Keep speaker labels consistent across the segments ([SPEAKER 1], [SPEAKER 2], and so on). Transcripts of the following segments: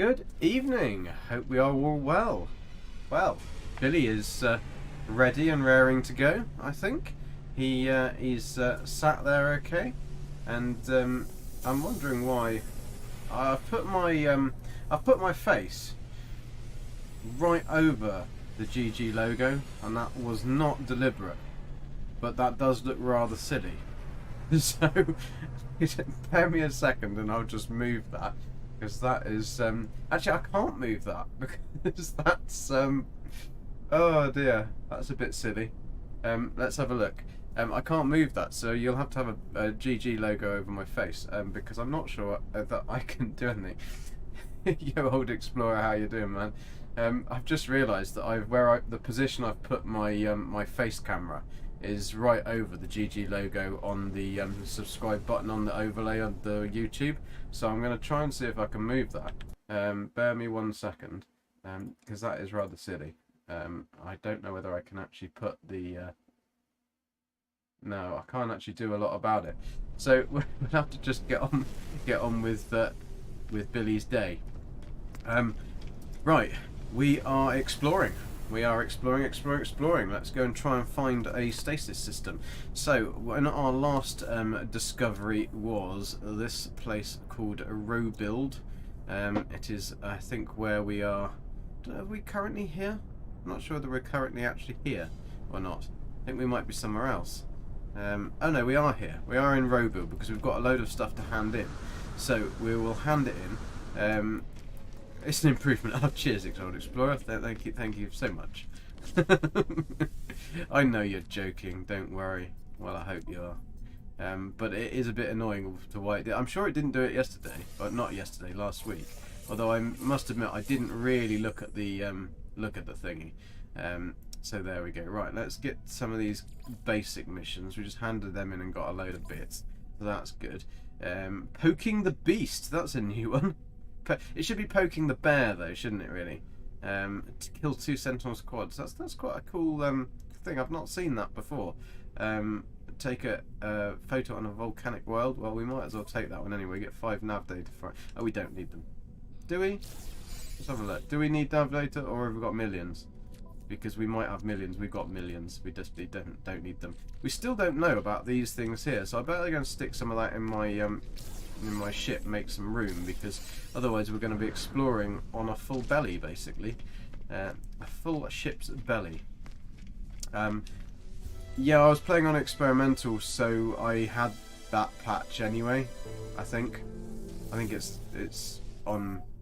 [SPEAKER 1] Good evening. Hope we are all well. Well, Billy is ready and raring to go. I think he's sat there okay, and I'm wondering why I've put my face right over the GG logo, and that was not deliberate, but that does look rather silly. So bear me a second, and I'll just move that. Because that is actually I can't move that because that's oh dear, that's a bit silly. Let's have a look. I can't move that, so you'll have to have a GG logo over my face because I'm not sure that I can do anything. Yo, old explorer, how you doing, man? I've just realised that the position I've put my my face camera is right over the GG logo on the subscribe button on the overlay of the YouTube. So I'm going to try and see if I can move that. Bear me 1 second, because that is rather silly. I don't know whether I can actually put the... No, I can't actually do a lot about it. So we'll have to just get on with Billy's day. Right, we are exploring. We are exploring. Let's go and try and find a stasis system. So, when our last discovery was this place called Robuild. It is, I think, where we are. Are we currently here? I'm not sure whether we're currently actually here or not. I think we might be somewhere else. Oh no, we are here. We are in Robuild because we've got a load of stuff to hand in. So, we will hand it in. It's an improvement. Oh, cheers, Old Explorer. Thank you so much. I know you're joking. Don't worry. Well, I hope you are. But it is a bit annoying to why it did. I'm sure it didn't do it yesterday, but not yesterday. Last week. Although I must admit, I didn't really look at the thingy. So there we go. Right, let's get some of these basic missions. We just handed them in and got a load of bits. So that's good. Poking the Beast. That's a new one. It should be poking the bear though, shouldn't it really? To kill 2 Sentinel squads. That's quite a cool thing. I've not seen that before. Take a photo on a volcanic world. Well, we might as well take that one anyway. Get 5 nav data for it. Oh, we don't need them. Do we? Let's have a look. Do we need nav data or have we got millions? Because we might have millions. We've got millions. We just don't need them. We still don't know about these things here, so I better go and stick some of that in my ship, make some room, because otherwise we're going to be exploring on a full belly, basically. A full ship's belly. Yeah, I was playing on experimental, so I had that patch anyway. I think it's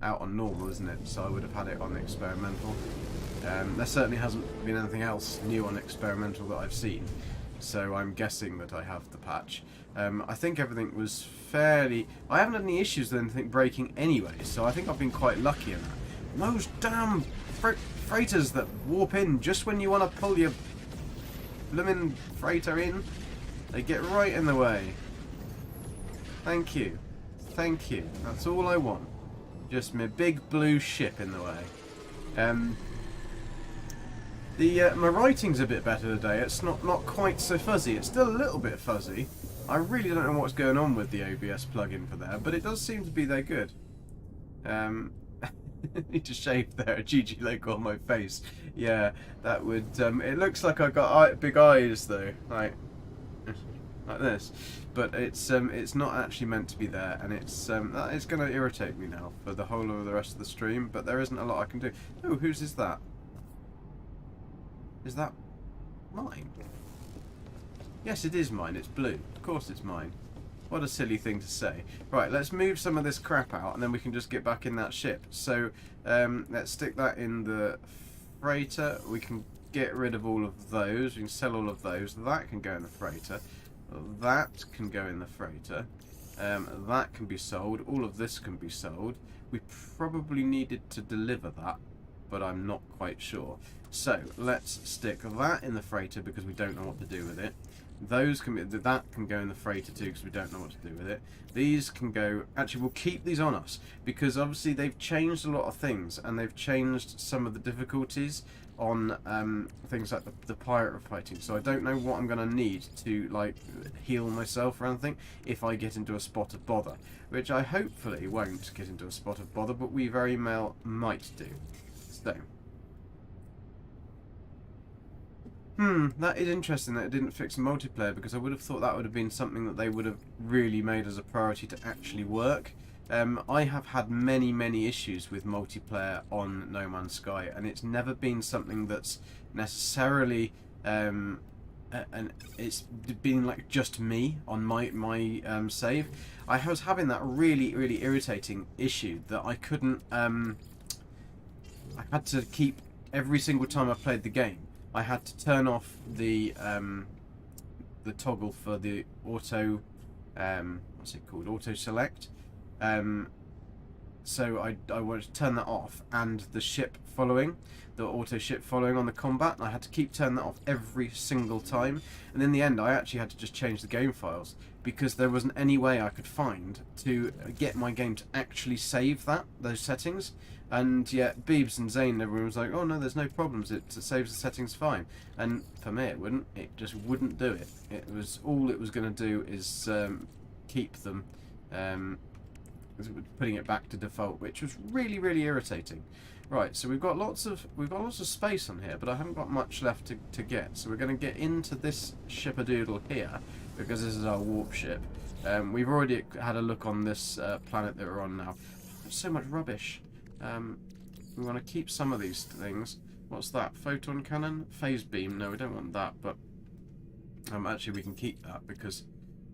[SPEAKER 1] out on normal, isn't it? So I would have had it on experimental. There certainly hasn't been anything else new on experimental that I've seen, so I'm guessing that I have the patch. I think everything was fairly... I haven't had any issues with anything breaking anyway, so I think I've been quite lucky in that. Those damn freighters that warp in just when you want to pull your blooming freighter in, they get right in the way. Thank you. Thank you. That's all I want. Just my big blue ship in the way. My writing's a bit better today. It's not quite so fuzzy. It's still a little bit fuzzy. I really don't know what's going on with the OBS plugin for there, but it does seem to be there good. Need to shave there, a GG logo on my face. Yeah, that would... it looks like I've got big eyes though, like this. But it's not actually meant to be there, and it's going to irritate me now for the whole of the rest of the stream, but there isn't a lot I can do. Oh, whose is that? Is that mine? Yes, it is mine. It's blue. Of course it's mine. What a silly thing to say. Right, let's move some of this crap out and then we can just get back in that ship. So, let's stick that in the freighter. We can get rid of all of those. We can sell all of those. That can go in the freighter. That can go in the freighter. That can be sold. All of this can be sold. We probably needed to deliver that, but I'm not quite sure. So, let's stick that in the freighter because we don't know what to do with it. Those can be, that can go in the freighter too because we don't know what to do with it. These can go... Actually, we'll keep these on us because obviously they've changed a lot of things and they've changed some of the difficulties. on things like the pirate fighting, so I don't know what I'm going to need to like heal myself or anything if I get into a spot of bother, which I hopefully won't get into a spot of bother, but we very well might do. So, that is interesting that it didn't fix multiplayer, because I would have thought that would have been something that they would have really made as a priority to actually work. I have had many issues with multiplayer on No Man's Sky, and it's never been something that's necessarily and it's been like just me on my save. I was having that really irritating issue that I couldn't I had to keep, every single time I played the game, I had to turn off the toggle for the auto what's it called, auto select. So I wanted to turn that off, and the ship following, the auto ship following on the combat, I had to keep turning that off every single time, and in the end I actually had to just change the game files, because there wasn't any way I could find to get my game to actually save those settings. And yet Beebs and Zane and everyone was like, oh no, there's no problems, it saves the settings fine. And for me it just wouldn't do it. It was, all it was going to do is keep them putting it back to default, which was really irritating. Right, so we've got lots of space on here, but I haven't got much left to get. So we're going to get into this ship-a-doodle here, because this is our warp ship. We've already had a look on this planet that we're on now. There's so much rubbish. We want to keep some of these things. What's that? Photon cannon? Phase beam? No, we don't want that, but actually we can keep that, because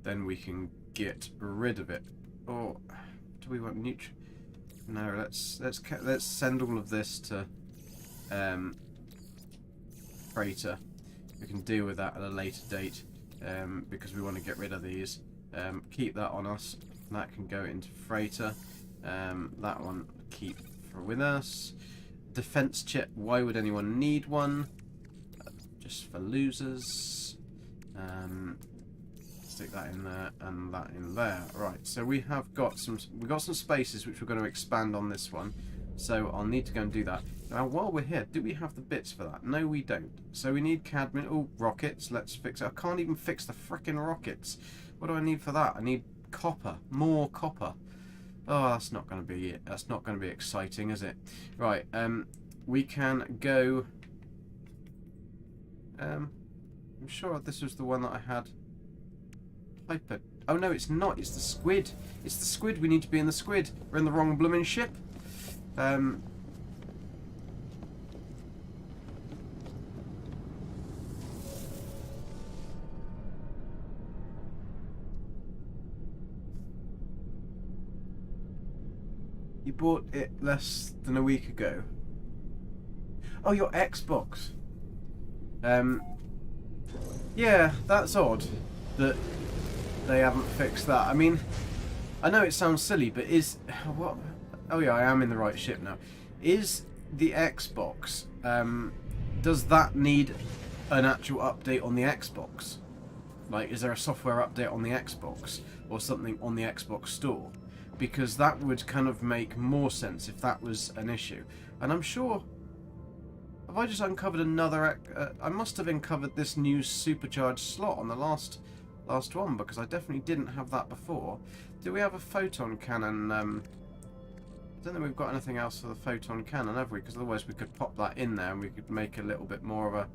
[SPEAKER 1] then we can get rid of it. Or do we want neutral? No, let's send all of this to freighter. We can deal with that at a later date, because we want to get rid of these. Keep that on us. That can go into freighter. That one keep with us. Defense chip. Why would anyone need one? Just for losers. Stick that in there and that in there. Right, so we've got some spaces which we're going to expand on this one, so I'll need to go and do that. Now while we're here, do we have the bits for that? No, we don't. So we need cadmium. Oh, rockets. Let's fix it. I can't even fix the frickin' rockets. What do I need for that? I need copper. More copper. Oh, that's not going to be it. That's not going to be exciting, is it? Right, we can go. I'm sure this was the one that I had. Hyper. Oh no, it's not. It's the squid. It's the squid. We need to be in the squid. We're in the wrong blooming ship. You bought it less than a week ago. Oh, your Xbox. Yeah, that's odd that they haven't fixed that. I mean, I know it sounds silly, but what? Oh yeah, I am in the right ship now. Is the Xbox? Does that need an actual update on the Xbox? Like, is there a software update on the Xbox or something on the Xbox store? Because that would kind of make more sense if that was an issue. And I'm sure, have I just uncovered another? I must have uncovered this new supercharged slot on the last one, because I definitely didn't have that before. Do we have a photon cannon? I don't think we've got anything else for the photon cannon, have we? Because otherwise we could pop that in there and we could make a little bit more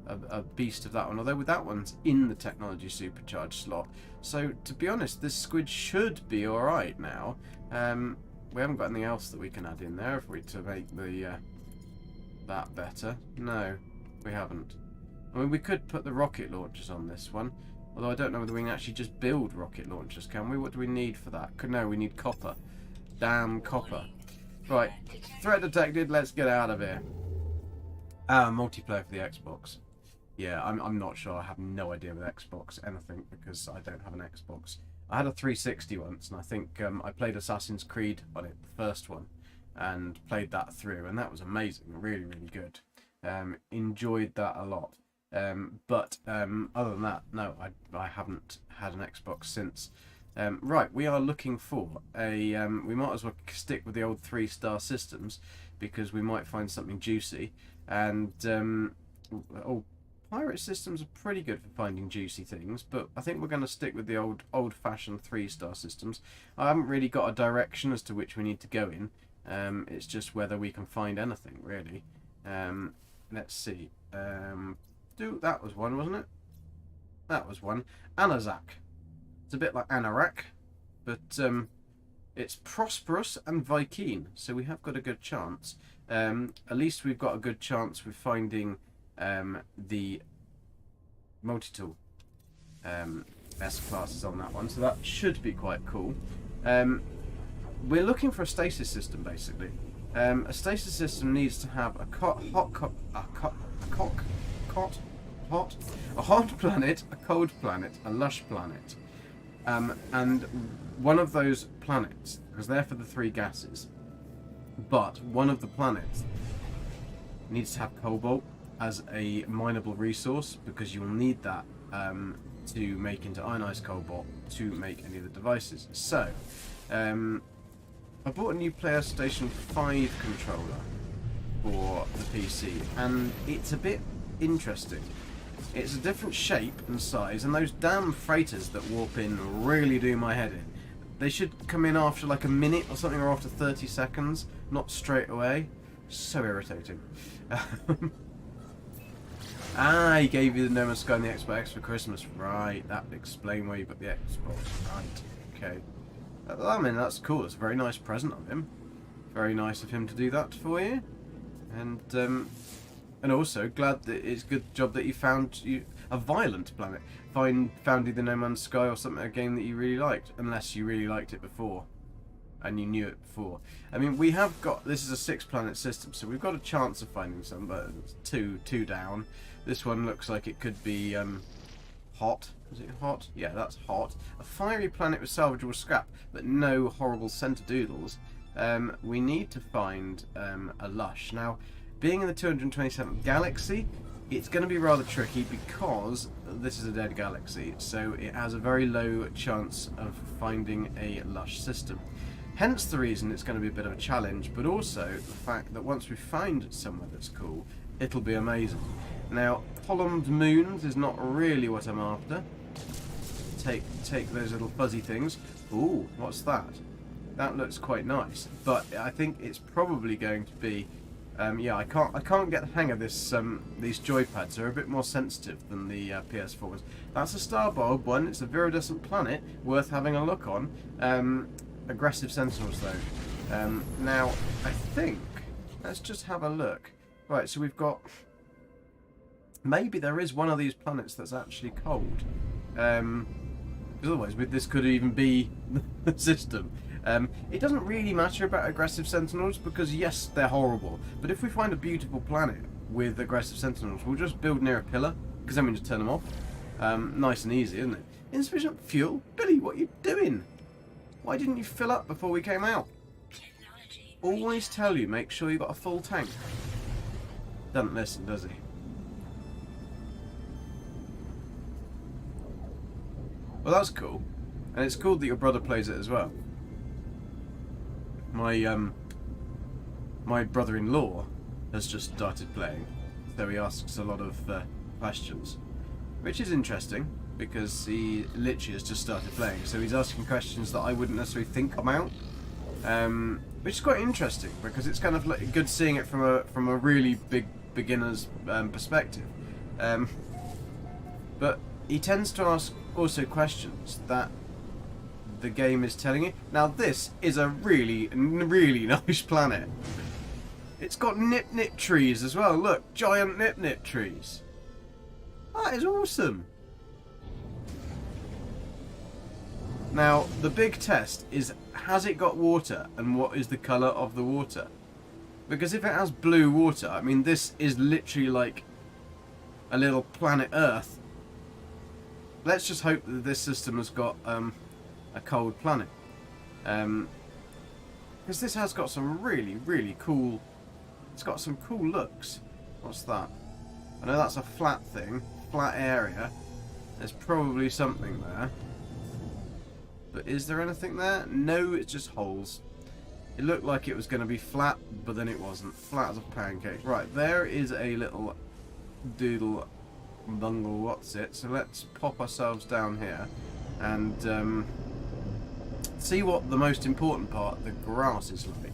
[SPEAKER 1] of a beast of that one. Although with that one's in the technology supercharged slot. So to be honest, this squid should be alright now. We haven't got anything else that we can add in there, have we, to make the that better? No, we haven't. I mean, we could put the rocket launchers on this one. Although I don't know whether we can actually just build rocket launchers, can we? What do we need for that? No, we need copper. Damn copper. Right, threat detected, let's get out of here. Multiplayer for the Xbox. Yeah, I'm not sure. I have no idea with Xbox anything, because I don't have an Xbox. I had a 360 once, and I think I played Assassin's Creed on it, the first one, and played that through, and that was amazing, really good. Enjoyed that a lot. But other than that, no, I haven't had an Xbox since. Right, we are looking for a. We might as well stick with the old 3-star systems, because we might find something juicy. And pirate systems are pretty good for finding juicy things, but I think we're going to stick with the old-fashioned 3-star systems. I haven't really got a direction as to which we need to go in. It's just whether we can find anything, really. Let's see. That was one, wasn't it? That was one. Anazak. It's a bit like Anorak, but it's prosperous and Viking, so we have got a good chance. At least we've got a good chance with finding the Multitool S classes on that one, so that should be quite cool. We're looking for a stasis system, basically. A stasis system needs to have a hot planet, a cold planet, a lush planet, and one of those planets, because they're for the 3 gases, but one of the planets needs to have cobalt as a mineable resource, because you'll need that to make into ionized cobalt to make any of the devices. So I bought a new PlayStation 5 controller for the PC, and it's a bit interesting. It's a different shape and size, and those damn freighters that warp in really do my head in. They should come in after like a minute or something, or after 30 seconds, not straight away. So irritating. He gave you the No Man's Sky and the Xbox X for Christmas. Right, that would explain why you got the Xbox. Right, okay. I mean, that's cool. It's a very nice present of him. Very nice of him to do that for you. And also, glad that it's a good job that you found a violent planet. Found either No Man's Sky or something, a game that you really liked. Unless you really liked it before. And you knew it before. I mean, we have got... This is a 6-planet system, so we've got a chance of finding some, but it's two down. This one looks like it could be hot. Is it hot? Yeah, that's hot. A fiery planet with salvageable scrap, but no horrible centre-doodles. We need to find a Lush. Now, being in the 227th galaxy, it's going to be rather tricky because this is a dead galaxy, so it has a very low chance of finding a Lush system. Hence the reason it's going to be a bit of a challenge, but also the fact that once we find somewhere that's cool, it'll be amazing. Now, columned moons is not really what I'm after. Take those little fuzzy things. Ooh, what's that? That looks quite nice, but I think it's probably going to be... yeah, I can't get the hang of this. These joypads are a bit more sensitive than the PS4 ones. That's a Starbulb one. It's a viridescent planet, worth having a look on. Aggressive sentinels though. Now I think let's just have a look. Right, so we've got. Maybe there is one of these planets that's actually cold. Because otherwise, this could even be the system. It doesn't really matter about aggressive sentinels because yes, they're horrible. But if we find a beautiful planet with aggressive sentinels, we'll just build near a pillar because then we just turn them off. Nice and easy, isn't it? Insufficient fuel, Billy. What are you doing? Why didn't you fill up before we came out? Always tell you, make sure you got a full tank. Doesn't listen, does he? Well, that's cool, and it's cool that your brother plays it as well. My brother-in-law has just started playing, so he asks a lot of questions, which is interesting because he literally has just started playing. So he's asking questions that I wouldn't necessarily think about, which is quite interesting because it's kind of like good seeing it from a really big beginner's perspective. But he tends to ask also questions that the game is telling you. Now this is a really, really nice planet. It's got nip-nip trees as well. Look, giant nip-nip trees. That is awesome. Now, the big test is, has it got water and what is the colour of the water? Because if it has blue water, I mean this is literally like a little planet Earth. Let's just hope that this system has got a cold planet. Because this has got some really, really cool... It's got some cool looks. What's that? I know that's a flat thing. Flat area. There's probably something there. But is there anything there? No, it's just holes. It looked like it was going to be flat, but then it wasn't. Flat as a pancake. Right, there is a little doodle bungle, what's it? So let's pop ourselves down here and see what the most important part, the grass, is like.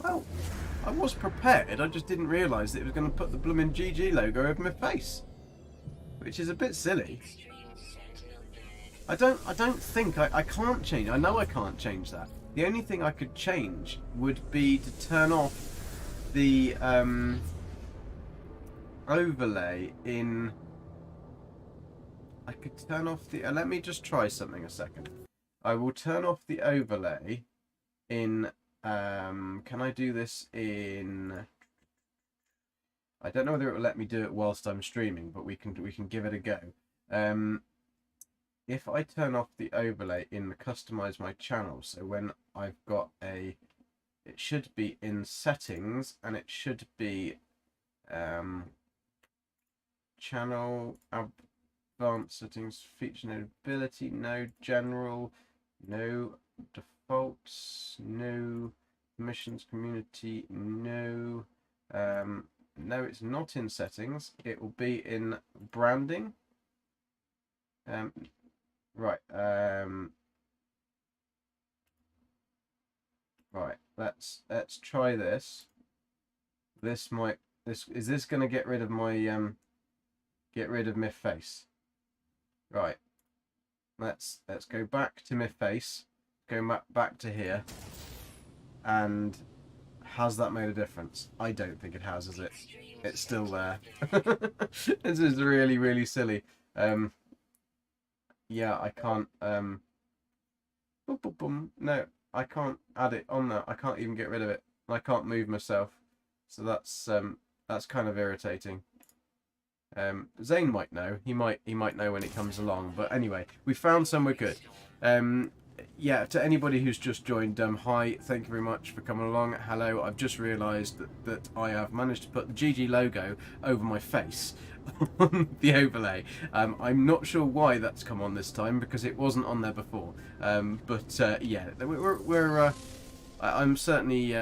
[SPEAKER 1] Well, I was prepared, I just didn't realise that it was going to put the blooming GG logo over my face. Which is a bit silly. I don't think, I can't change, I know I can't change that. The only thing I could change would be to turn off the overlay in... I could turn off the... let me just try something a second. I will turn off the overlay in... can I do this in... I don't know whether it will let me do it whilst I'm streaming, but we can give it a go. If I turn off the overlay in the customize my channel, so when I've got a... It should be in settings, and it should be channel... Advanced settings, feature notability, no general, no defaults, no permissions, community, no. No, it's not in settings. It will be in branding. Right. Right. Let's try this. Is this going to get rid of my my face? Right, let's go back to my face, go back to here, and has that made a difference? I don't think it has, has it? It's still there. This is really, really silly. Yeah, I can't, no, I can't add it on there. I can't even get rid of it. I can't move myself. So that's kind of irritating. Zane might know. He might know when it comes along. But anyway, we found somewhere good. Yeah, to anybody who's just joined, hi, thank you very much for coming along. Hello, I've just realised that I have managed to put the GG logo over my face on the overlay. I'm not sure why that's come on this time, because it wasn't on there before. But yeah, I'm certainly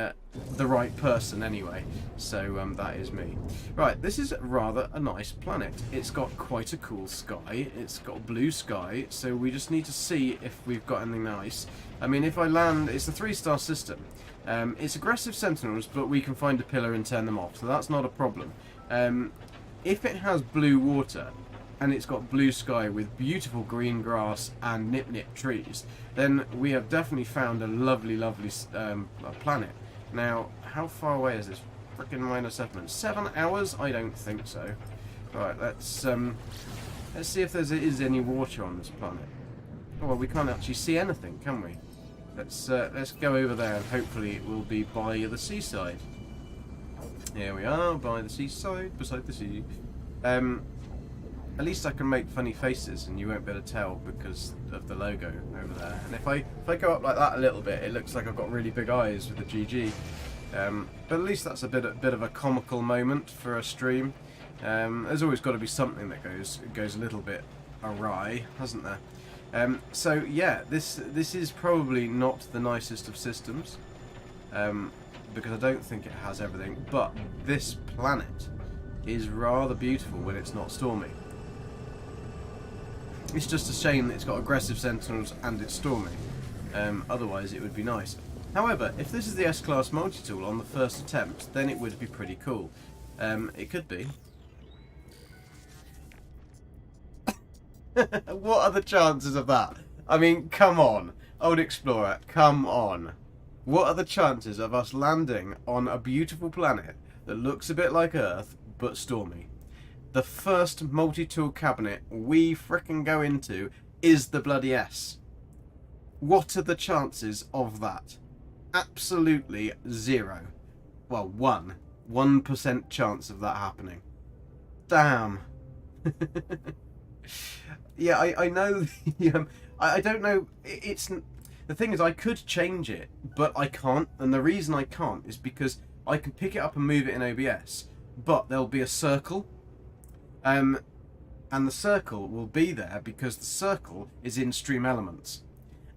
[SPEAKER 1] the right person anyway, so that is me. Right, this is rather a nice planet. It's got quite a cool sky. It's got blue sky, so we just need to see if we've got anything nice. I mean, if I land, it's a 3-star system. It's aggressive sentinels, but we can find a pillar and turn them off, so that's not a problem. If it has blue water, and it's got blue sky with beautiful green grass and nip trees, then we have definitely found a lovely, lovely planet. Now, how far away is this frickin' minor settlement? 7 hours? I don't think so. Right, let's see if there is any water on this planet. Oh, well, we can't actually see anything, can we? Let's go over there, and hopefully it will be by the seaside. Here we are, by the seaside, beside the sea. At least I can make funny faces and you won't be able to tell because of the logo over there. And if I go up like that a little bit, it looks like I've got really big eyes with the GG. But at least that's a bit of a comical moment for a stream. There's always got to be something that goes a little bit awry, hasn't there? So yeah, this is probably not the nicest of systems, because I don't think it has everything. But this planet is rather beautiful when it's not stormy. It's just a shame that it's got aggressive sentinels and it's stormy. Otherwise it would be nice. However, if this is the S-Class Multitool on the first attempt, then it would be pretty cool. It could be. What are the chances of that? I mean, come on. Old Explorer, come on. What are the chances of us landing on a beautiful planet that looks a bit like Earth, but stormy? The first multi-tool cabinet we frickin' go into is the bloody S. What are the chances of that? Absolutely zero. Well, 1% chance of that happening. Damn. Yeah, I know. I don't know. It's the thing is, I could change it, but I can't. And the reason I can't is because I can pick it up and move it in OBS, but there'll be a circle. And the circle will be there because the circle is in Stream Elements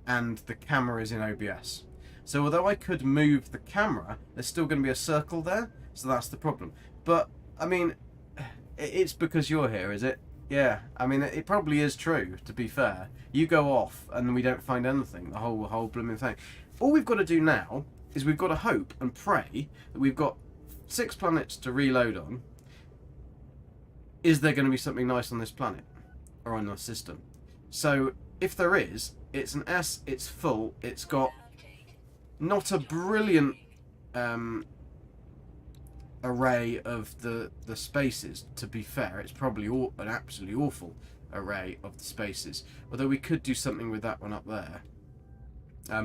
[SPEAKER 1] and the camera is in OBS. So although I could move the camera, there's still going to be a circle there, so that's the problem. But, I mean, it's because you're here, is it? Yeah, I mean, it probably is true, to be fair. You go off and we don't find anything, the whole blooming thing. All we've got to do now is we've got to hope and pray that we've got 6 planets to reload on. Is there going to be something nice on this planet or on the system? So if there is, it's an S, it's full, it's got not a brilliant array of the spaces, to be fair. It's probably an absolutely awful array of the spaces, although we could do something with that one up there.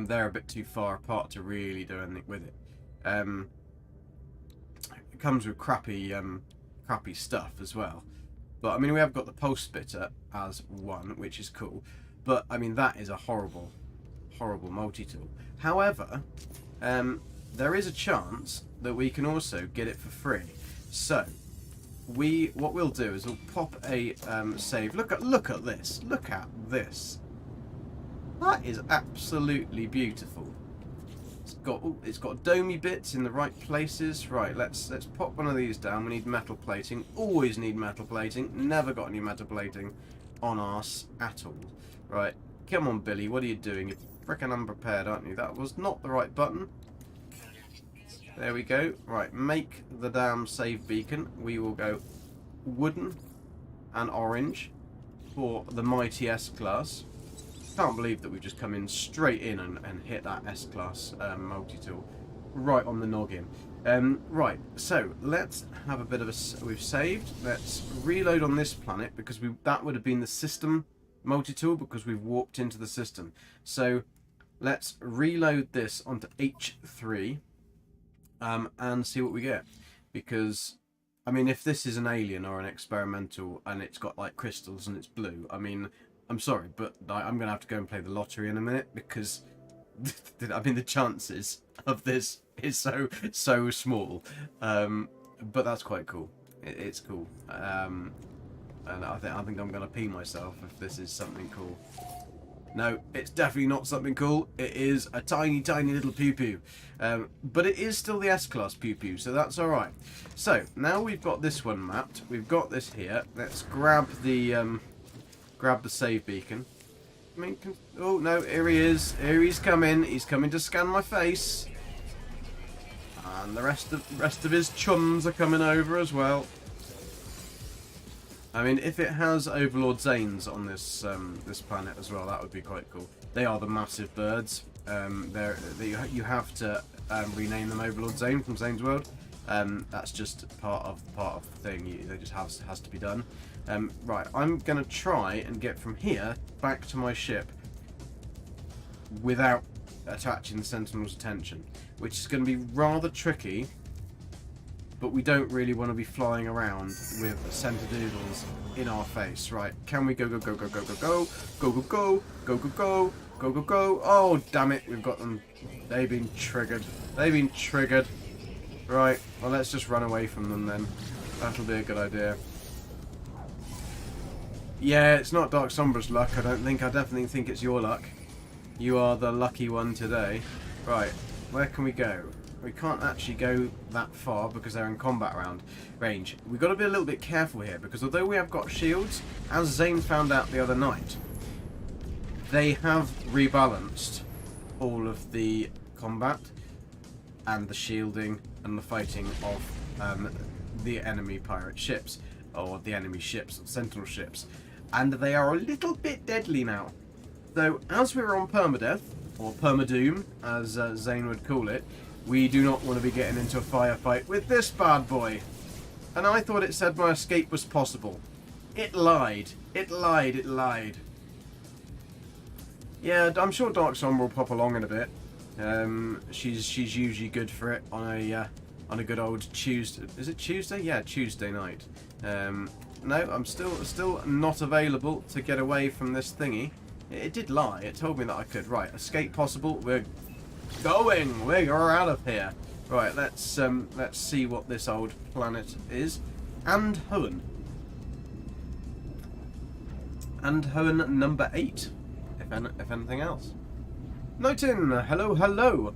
[SPEAKER 1] They're a bit too far apart to really do anything with it. It comes with crappy stuff as well, but I mean, we have got the pulse splitter as one, which is cool, but I mean, that is a horrible multi-tool. However, there is a chance that we can also get it for free. So what we'll do is we'll pop a save. Look at this. Look at this. That is absolutely beautiful. It's got domey bits in the right places. Right, let's pop one of these down. We need metal plating. Always need metal plating. Never got any metal plating on us at all. Right, come on, Billy. What are you doing? You're frickin' unprepared, aren't you? That was not the right button. There we go. Right, make the damn save beacon. We will go wooden and orange for the mighty S-Class. Can't believe that we've just come in straight in and hit that S-Class multi-tool right on the noggin. Right, so let's have a bit of a... We've saved. Let's reload on this planet because that would have been the system multi-tool because we've warped into the system. So let's reload this onto H3 and see what we get. Because, I mean, if this is an alien or an experimental and it's got like crystals and it's blue, I mean... I'm sorry, but I'm going to have to go and play the lottery in a minute because, I mean, the chances of this is so small. But that's quite cool. It's cool. And I think I'm going to pee myself if this is something cool. No, it's definitely not something cool. It is a tiny, tiny little pew-pew. But it is still the S-Class pew-pew, so that's alright. So, now we've got this one mapped. We've got this here. Let's grab the save beacon. I mean, oh no, here he is. Here he's coming. He's coming to scan my face. And the rest of his chums are coming over as well. I mean, if it has Overlord Zanes on this this planet as well, that would be quite cool. They are the massive birds. You have to rename them Overlord Zane from Zane's World. That's just part of the thing. It just has to be done. Right, I'm going to try and get from here back to my ship without attaching the Sentinel's attention, which is going to be rather tricky, but we don't really want to be flying around with Centadoodles in our face. Right, can we go, go, go, go, go, go, go, go, go, go, go, go, go, go, go, go. Oh, damn it, we've got them. They've been triggered. They've been triggered. Right, well, let's just run away from them then. That'll be a good idea. Yeah, it's not Dark Sombra's luck, I don't think. I definitely think it's your luck. You are the lucky one today. Right, where can we go? We can't actually go that far because they're in combat range. We've got to be a little bit careful here because although we have got shields, as Zane found out the other night, they have rebalanced all of the combat and the shielding and the fighting of the enemy pirate ships, or the enemy ships, or sentinel ships, and they are a little bit deadly now. So as we're on permadeath, or permadoom, as Zane would call it, we do not want to be getting into a firefight with this bad boy. And I thought it said my escape was possible. It lied. It lied. It lied. Yeah, I'm sure Dark Sombra will pop along in a bit. She's usually good for it on a good old Tuesday. Is it Tuesday? Yeah, Tuesday night. No, I'm still not available to get away from this thingy. It did lie. It told me that I could. Right, escape possible. We're going. We're out of here. Right, let's see what this old planet is. And Hoenn. And Hoenn number 8, if anything else. Notin, hello, hello.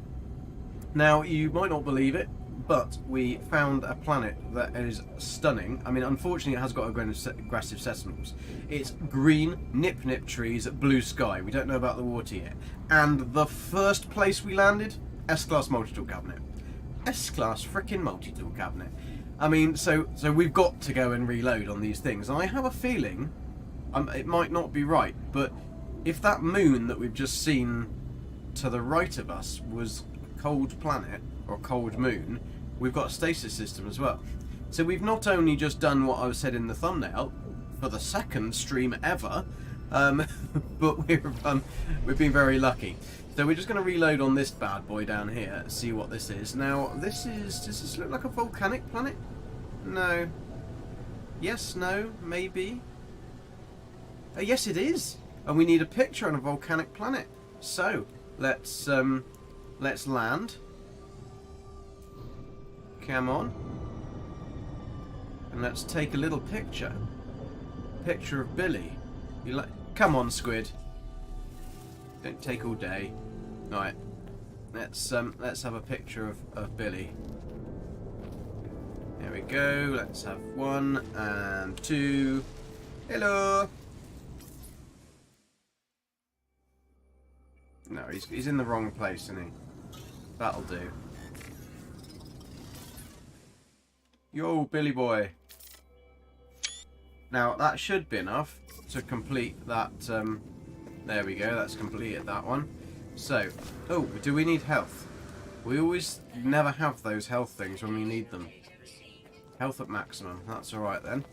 [SPEAKER 1] Now, you might not believe it, but we found a planet that is stunning. I mean, unfortunately, it has got aggressive sentinels. It's green, nip trees, blue sky. We don't know about the water yet. And the first place we landed, S-Class Multitool Cabinet. S-Class frickin' Multitool Cabinet. I mean, so we've got to go and reload on these things. And I have a feeling, it might not be right, but if that moon that we've just seen to the right of us was a cold planet, or a cold moon, we've got a stasis system as well. So we've not only just done what I said in the thumbnail for the second stream ever, but we've been very lucky. So we're just going to reload on this bad boy down here, see what this is. Now, does this look like a volcanic planet? No. Yes, no, maybe. Yes, it is. And we need a picture on a volcanic planet. So, let's land. Come on. And let's take a little picture. Picture of Billy. Come on, squid. Don't take all day. Alright. Let's have a picture of Billy. There we go. Let's have 1 and 2. Hello. No, he's in the wrong place, isn't he? That'll do. Yo, Billy boy. Now, that should be enough to complete that. There we go, that's completed that one. So, oh, do we need health? We always never have those health things when we need them. Health at maximum, that's alright then.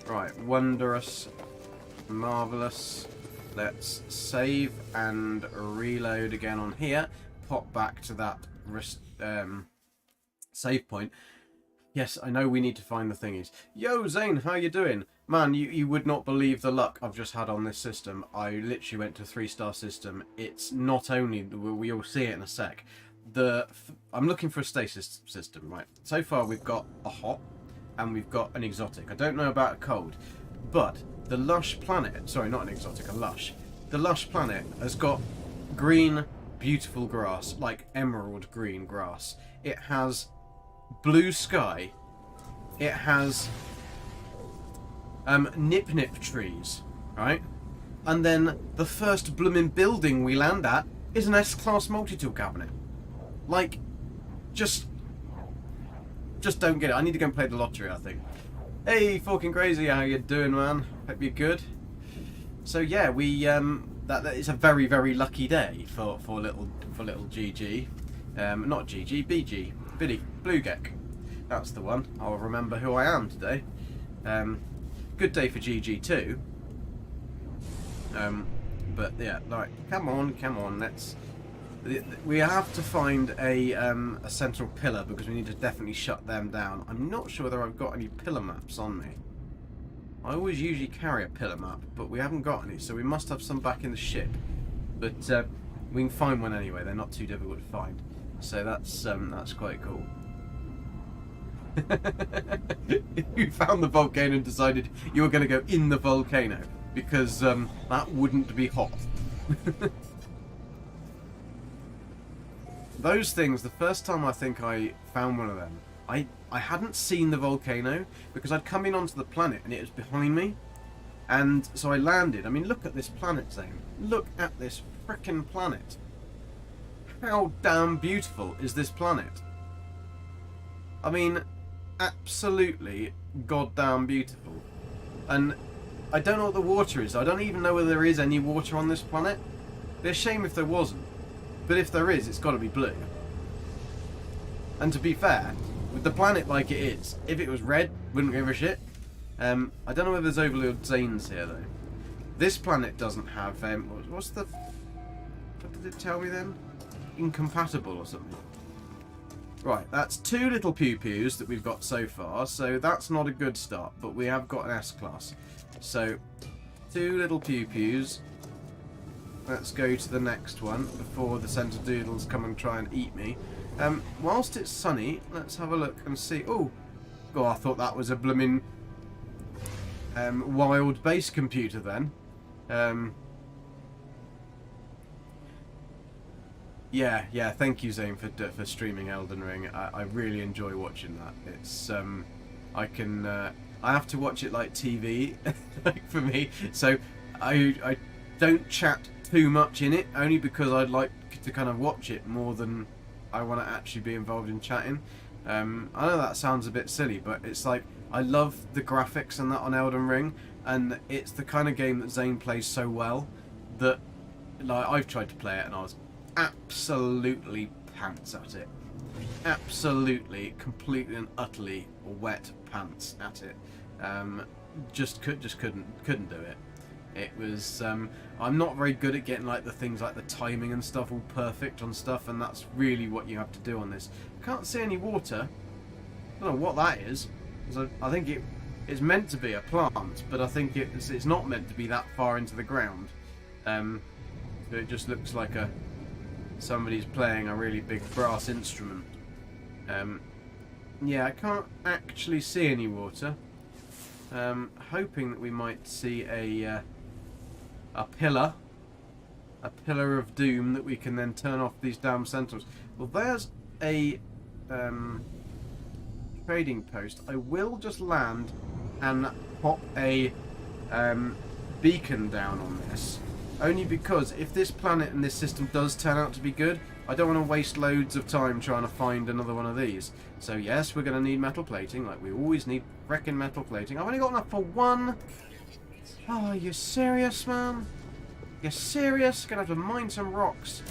[SPEAKER 1] Right, wondrous, marvellous. Let's save and reload again on here. Pop back to that save point. Yes, I know we need to find the thingies. Yo, Zane, how you doing? Man, you would not believe the luck I've just had on this system. I literally went to a 3-star system. It's not only... We'll see it in a sec. I'm looking for a stasis system, right? So far, we've got a hot and we've got an exotic. I don't know about a cold, but the Lush planet... Sorry, not an exotic, a Lush. The Lush planet has got green, beautiful grass, like emerald green grass. It has... blue sky. It has nip trees, right? And then the first blooming building we land at is an S-Class Multitool Cabinet. Like, just don't get it. I need to go and play the lottery, I think. Hey, fucking crazy, how you doing, man? Hope you're good. So yeah, we that is a very, very lucky day for little GG. Not GG, BG. Billy, Blugek. That's the one. I'll remember who I am today. Good day for GG too. But yeah, like, come on. We have to find a central pillar because we need to definitely shut them down. I'm not sure whether I've got any pillar maps on me. I always usually carry a pillar map, but we haven't got any, so we must have some back in the ship. But we can find one anyway. They're not too difficult to find. So that's quite cool. You found the volcano and decided you were going to go in the volcano because that wouldn't be hot. Those things, the first time I think I found one of them, I hadn't seen the volcano because I'd come in onto the planet and it was behind me, and so I landed. I mean, look at this planet, Zane. Look at this frickin' planet. How damn beautiful is this planet? I mean, absolutely goddamn beautiful. And I don't know what the water is. I don't even know whether there is any water on this planet. It'd be a shame if there wasn't. But if there is, it's got to be blue. And to be fair, with the planet like it is, if it was red, wouldn't give a shit. I don't know whether there's Overlord Zanes here though. This planet doesn't have... what did it tell me then? Incompatible or something. Right, that's 2 little pew-pews that we've got so far, so that's not a good start, but we have got an S-Class. So, 2 little pew-pews. Let's go to the next one before the Centadoodles come and try and eat me. Whilst it's sunny, let's have a look and see... Oh, God, I thought that was a blooming wild base computer then. Yeah. Thank you, Zane, for streaming Elden Ring. I really enjoy watching that. It's I have to watch it like TV, like for me. So I don't chat too much in it, only because I'd like to kind of watch it more than I want to actually be involved in chatting. I know that sounds a bit silly, but it's like I love the graphics and that on Elden Ring, and it's the kind of game that Zane plays so well that like I've tried to play it and I was absolutely pants at it. Absolutely, completely and utterly wet pants at it. Just couldn't do it. It was I'm not very good at getting like the things like the timing and stuff all perfect on stuff, and that's really what you have to do on this. I can't see any water. I don't know what that is. I think it's meant to be a plant, but I think it's not meant to be that far into the ground. It just looks like somebody's playing a really big brass instrument. Yeah, I can't actually see any water. Hoping that we might see a pillar of doom that we can then turn off these damn sentinels. Well, there's a trading post. I will just land and pop a beacon down on this, only because if this planet and this system does turn out to be good, I don't want to waste loads of time trying to find another one of these. So yes, we're going to need metal plating, like we always need frickin' metal plating. I've only got enough for one. Oh, are you serious, man? You're serious? Gonna have to mine some rocks.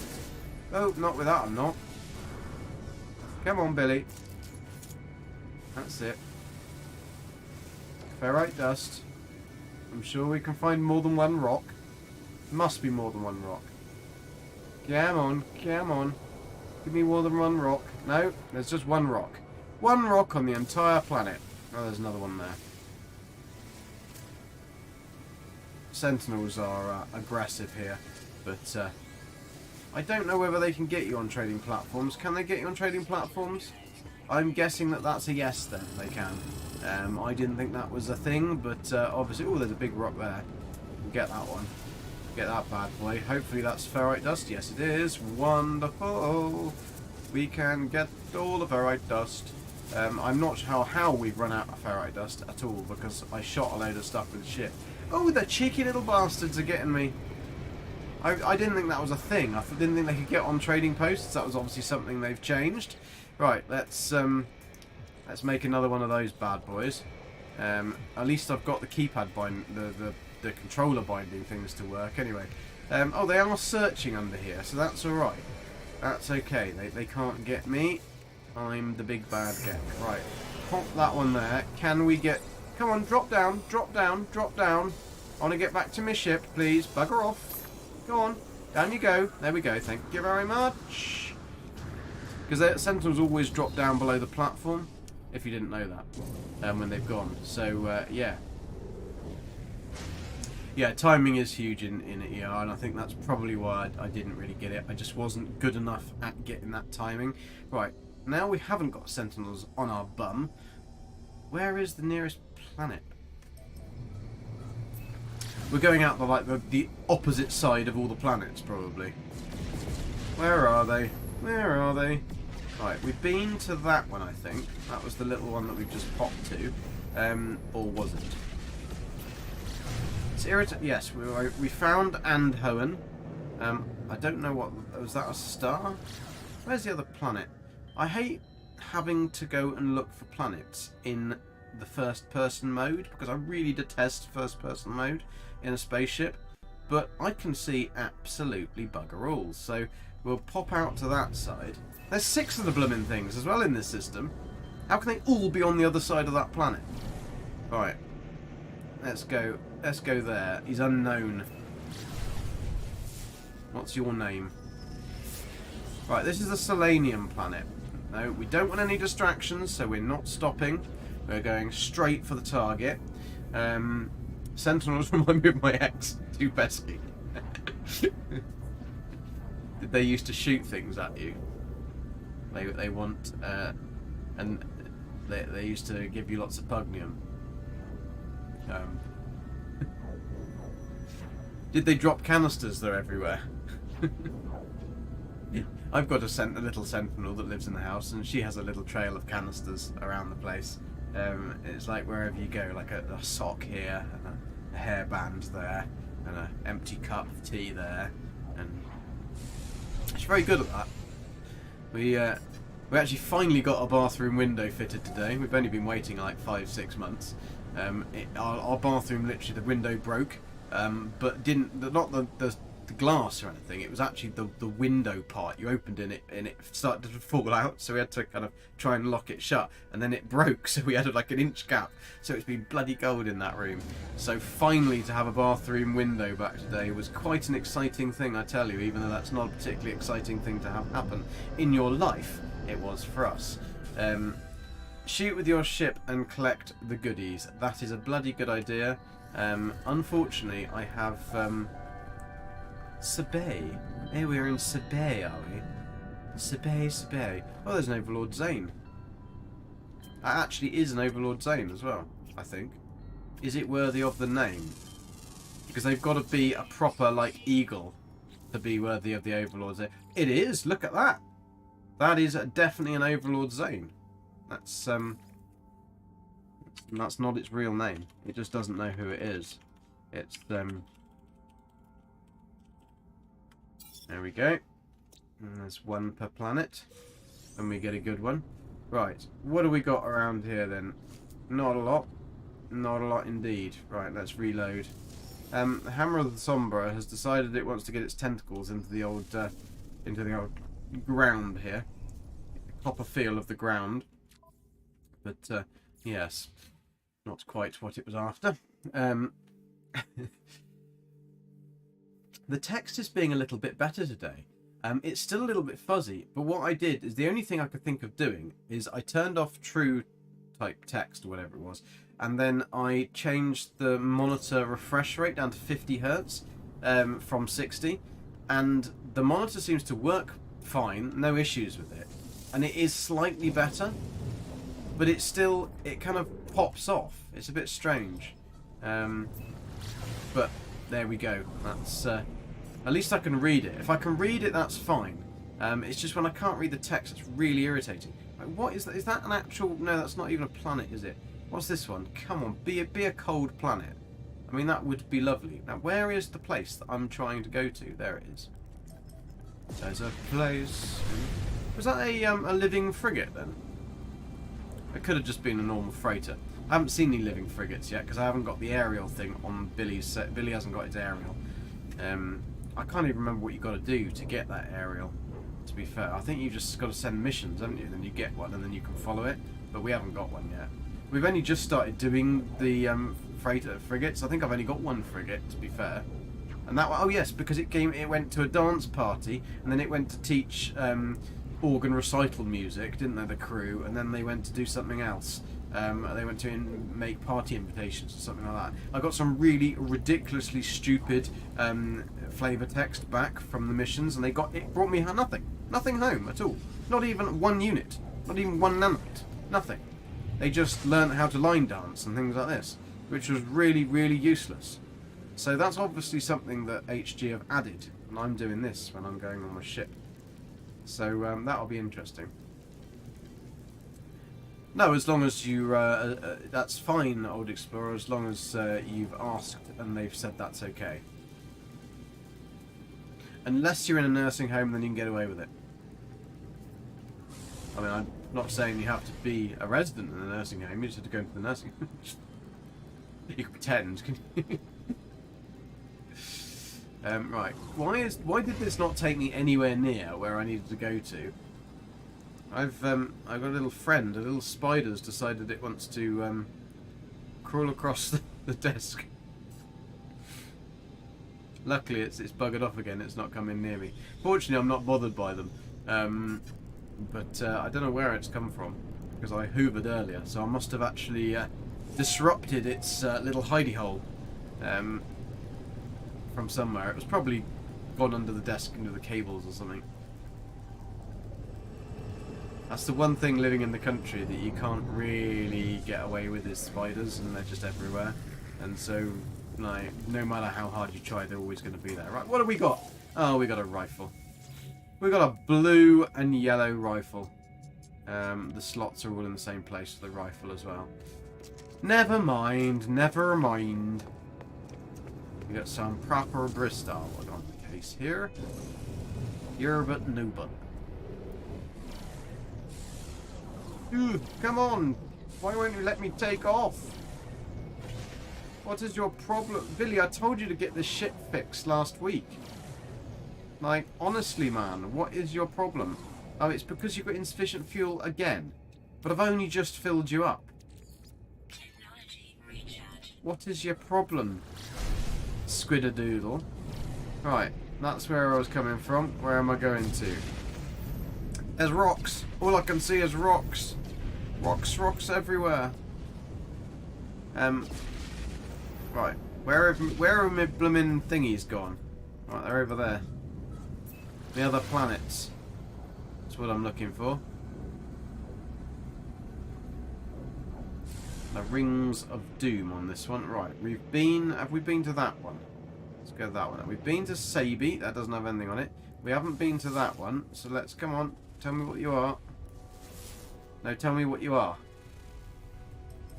[SPEAKER 1] Oh, not with that, I'm not. Come on, Billy. That's it. Ferrite dust. I'm sure we can find more than one rock. Must be more than one rock. Come on, come on. Give me more than one rock. No, there's just one rock. One rock on the entire planet. Oh, there's another one there. Sentinels are aggressive here, but I don't know whether they can get you on trading platforms. Can they get you on trading platforms? I'm guessing that that's a yes then, they can. I didn't think that was a thing, but obviously... Oh, there's a big rock there. We'll get that one. Get that bad boy. Hopefully that's ferrite dust. Yes, it is. Wonderful. We can get all the ferrite dust. I'm not sure how we've run out of ferrite dust at all, because I shot a load of stuff with shit. Oh, the cheeky little bastards are getting me. I didn't think that was a thing. I didn't think they could get on trading posts. That was obviously something they've changed. Right, let's make another one of those bad boys. At least I've got the keypad the controller binding things to work. Anyway, oh, they are searching under here, so that's all right. That's okay. They can't get me. I'm the big bad Gek. Right, pop that one there. Can we get... Come on, drop down, drop down, drop down. I want to get back to my ship, please. Bugger off. Go on. Down you go. There we go. Thank you very much. Because the sentinels always drop down below the platform, if you didn't know that, when they've gone. So, yeah. Yeah, timing is huge in ER, and I think that's probably why I didn't really get it. I just wasn't good enough at getting that timing. Right, now we haven't got sentinels on our bum. Where is the nearest planet? We're going out the opposite side of all the planets, probably. Where are they? Where are they? Right, we've been to that one, I think. That was the little one that we've just popped to. Or was it? It's irritating. Yes, we found Andhoen. I don't know what... Was that a star? Where's the other planet? I hate having to go and look for planets in the first-person mode, because I really detest first-person mode in a spaceship, but I can see absolutely bugger all, so we'll pop out to that side. There's 6 of the blooming things as well in this system. How can they all be on the other side of that planet? Right, let's go there. He's unknown. What's your name? Right, this is the Selenium planet. No, we don't want any distractions, so we're not stopping. We're going straight for the target. Sentinels remind me of my ex, too pesky. They used to shoot things at you. They want, and they used to give you lots of pugnium. Did they drop canisters there everywhere? I've got a little sentinel that lives in the house, and she has a little trail of canisters around the place. It's like wherever you go, like a sock here, and a hairband there, and an empty cup of tea there, and she's very good at that. We actually finally got our bathroom window fitted today. We've only been waiting like 5-6 months. Our bathroom, literally, the window broke, but not the glass or anything. It was actually the window part. You opened in it and it started to fall out, so we had to kind of try and lock it shut, and then it broke, so we had like an inch gap, so it's been bloody cold in that room. So finally to have a bathroom window back today was quite an exciting thing, I tell you, even though that's not a particularly exciting thing to have happen in your life. It was for us. Shoot with your ship and collect the goodies. That is a bloody good idea. Unfortunately I have Sabay. Here we are in Sabay, are we? Sabay. Oh, there's an Overlord Zane. That actually is an Overlord Zane as well, I think. Is it worthy of the name? Because they've got to be a proper, like, eagle to be worthy of the Overlord Zane. It is! Look at that! That is definitely an Overlord Zane. That's not its real name. It just doesn't know who it is. It's, there we go. And there's one per planet. And we get a good one. Right, what do we got around here then? Not a lot. Not a lot indeed. Right, let's reload. The Hammer of the Sombra has decided it wants to get its tentacles into the old ground here. The copper feel of the ground. But, yes. Not quite what it was after. The text is being a little bit better today. It's still a little bit fuzzy, but what I did is the only thing I could think of doing is I turned off true type text or whatever it was, and then I changed the monitor refresh rate down to 50 Hertz from 60, and the monitor seems to work fine, no issues with it, and it is slightly better, but it kind of pops off. It's a bit strange, but there we go. That's at least I can read it. If I can read it, that's fine. It's just when I can't read the text, it's really irritating. Like, what is that? Is that an actual... No, that's not even a planet, is it? What's this one? Come on, be a cold planet. I mean, that would be lovely. Now, where is the place that I'm trying to go to? There it is. There's a place... Was that a living frigate, then? It could have just been a normal freighter. I haven't seen any living frigates yet, because I haven't got the aerial thing on Billy's set. Billy hasn't got his aerial. I can't even remember what you've got to do to get that aerial, to be fair. I think you've just got to send missions, haven't you? Then you get one, and then you can follow it. But we haven't got one yet. We've only just started doing the freighter frigates. I think I've only got one frigate, to be fair. And that one, oh yes, because it went to a dance party, and then it went to teach organ recital music, didn't they, the crew? And then they went to do something else. They went to make party invitations or something like that. I got some really ridiculously stupid flavour text back from the missions, and it brought me nothing home at all. Not even one unit, not even one nanite, nothing. They just learned how to line dance and things like this, which was really, really useless. So that's obviously something that HG have added, and I'm doing this when I'm going on my ship. So that'll be interesting. No, as long as you... that's fine, Old Explorer, as long as you've asked and they've said that's okay. Unless you're in a nursing home, then you can get away with it. I mean, I'm not saying you have to be a resident in a nursing home, you just have to go into the nursing home. You can pretend. Right, why did this not take me anywhere near where I needed to go to? I've got a little friend, a little spider's decided it wants to crawl across the desk. Luckily it's buggered off again, it's not coming near me. Fortunately I'm not bothered by them, but I don't know where it's come from, because I hoovered earlier, so I must have actually disrupted its little hidey hole from somewhere. It was probably gone under the desk into the cables or something. That's the one thing living in the country that you can't really get away with is spiders, and they're just everywhere. And so Like, no matter how hard you try, they're always going to be there. Right, what have we got? Oh, we got a rifle. We got a blue and yellow rifle. The slots are all in the same place for the rifle as well. Never mind, never mind. We got some proper Bristol on the case here. You're but no but. Dude, come on! Why won't you let me take off? What is your problem? Billy, I told you to get this shit fixed last week. Like, honestly, man, what is your problem? Oh, it's because you've got insufficient fuel again. But I've only just filled you up.
[SPEAKER 2] Technology recharge.
[SPEAKER 1] What is your problem, Squidadoodle? Right, that's where I was coming from. Where am I going to? There's rocks. All I can see is rocks. Rocks everywhere. Right. Where are my bloomin' thingies gone? Right, they're over there. The other planets. That's what I'm looking for. The Rings of Doom on this one. Right, have we been to that one? Let's go to that one. We've been to Sabi, that doesn't have anything on it. We haven't been to that one, so let's, come on, tell me what you are. No, tell me what you are.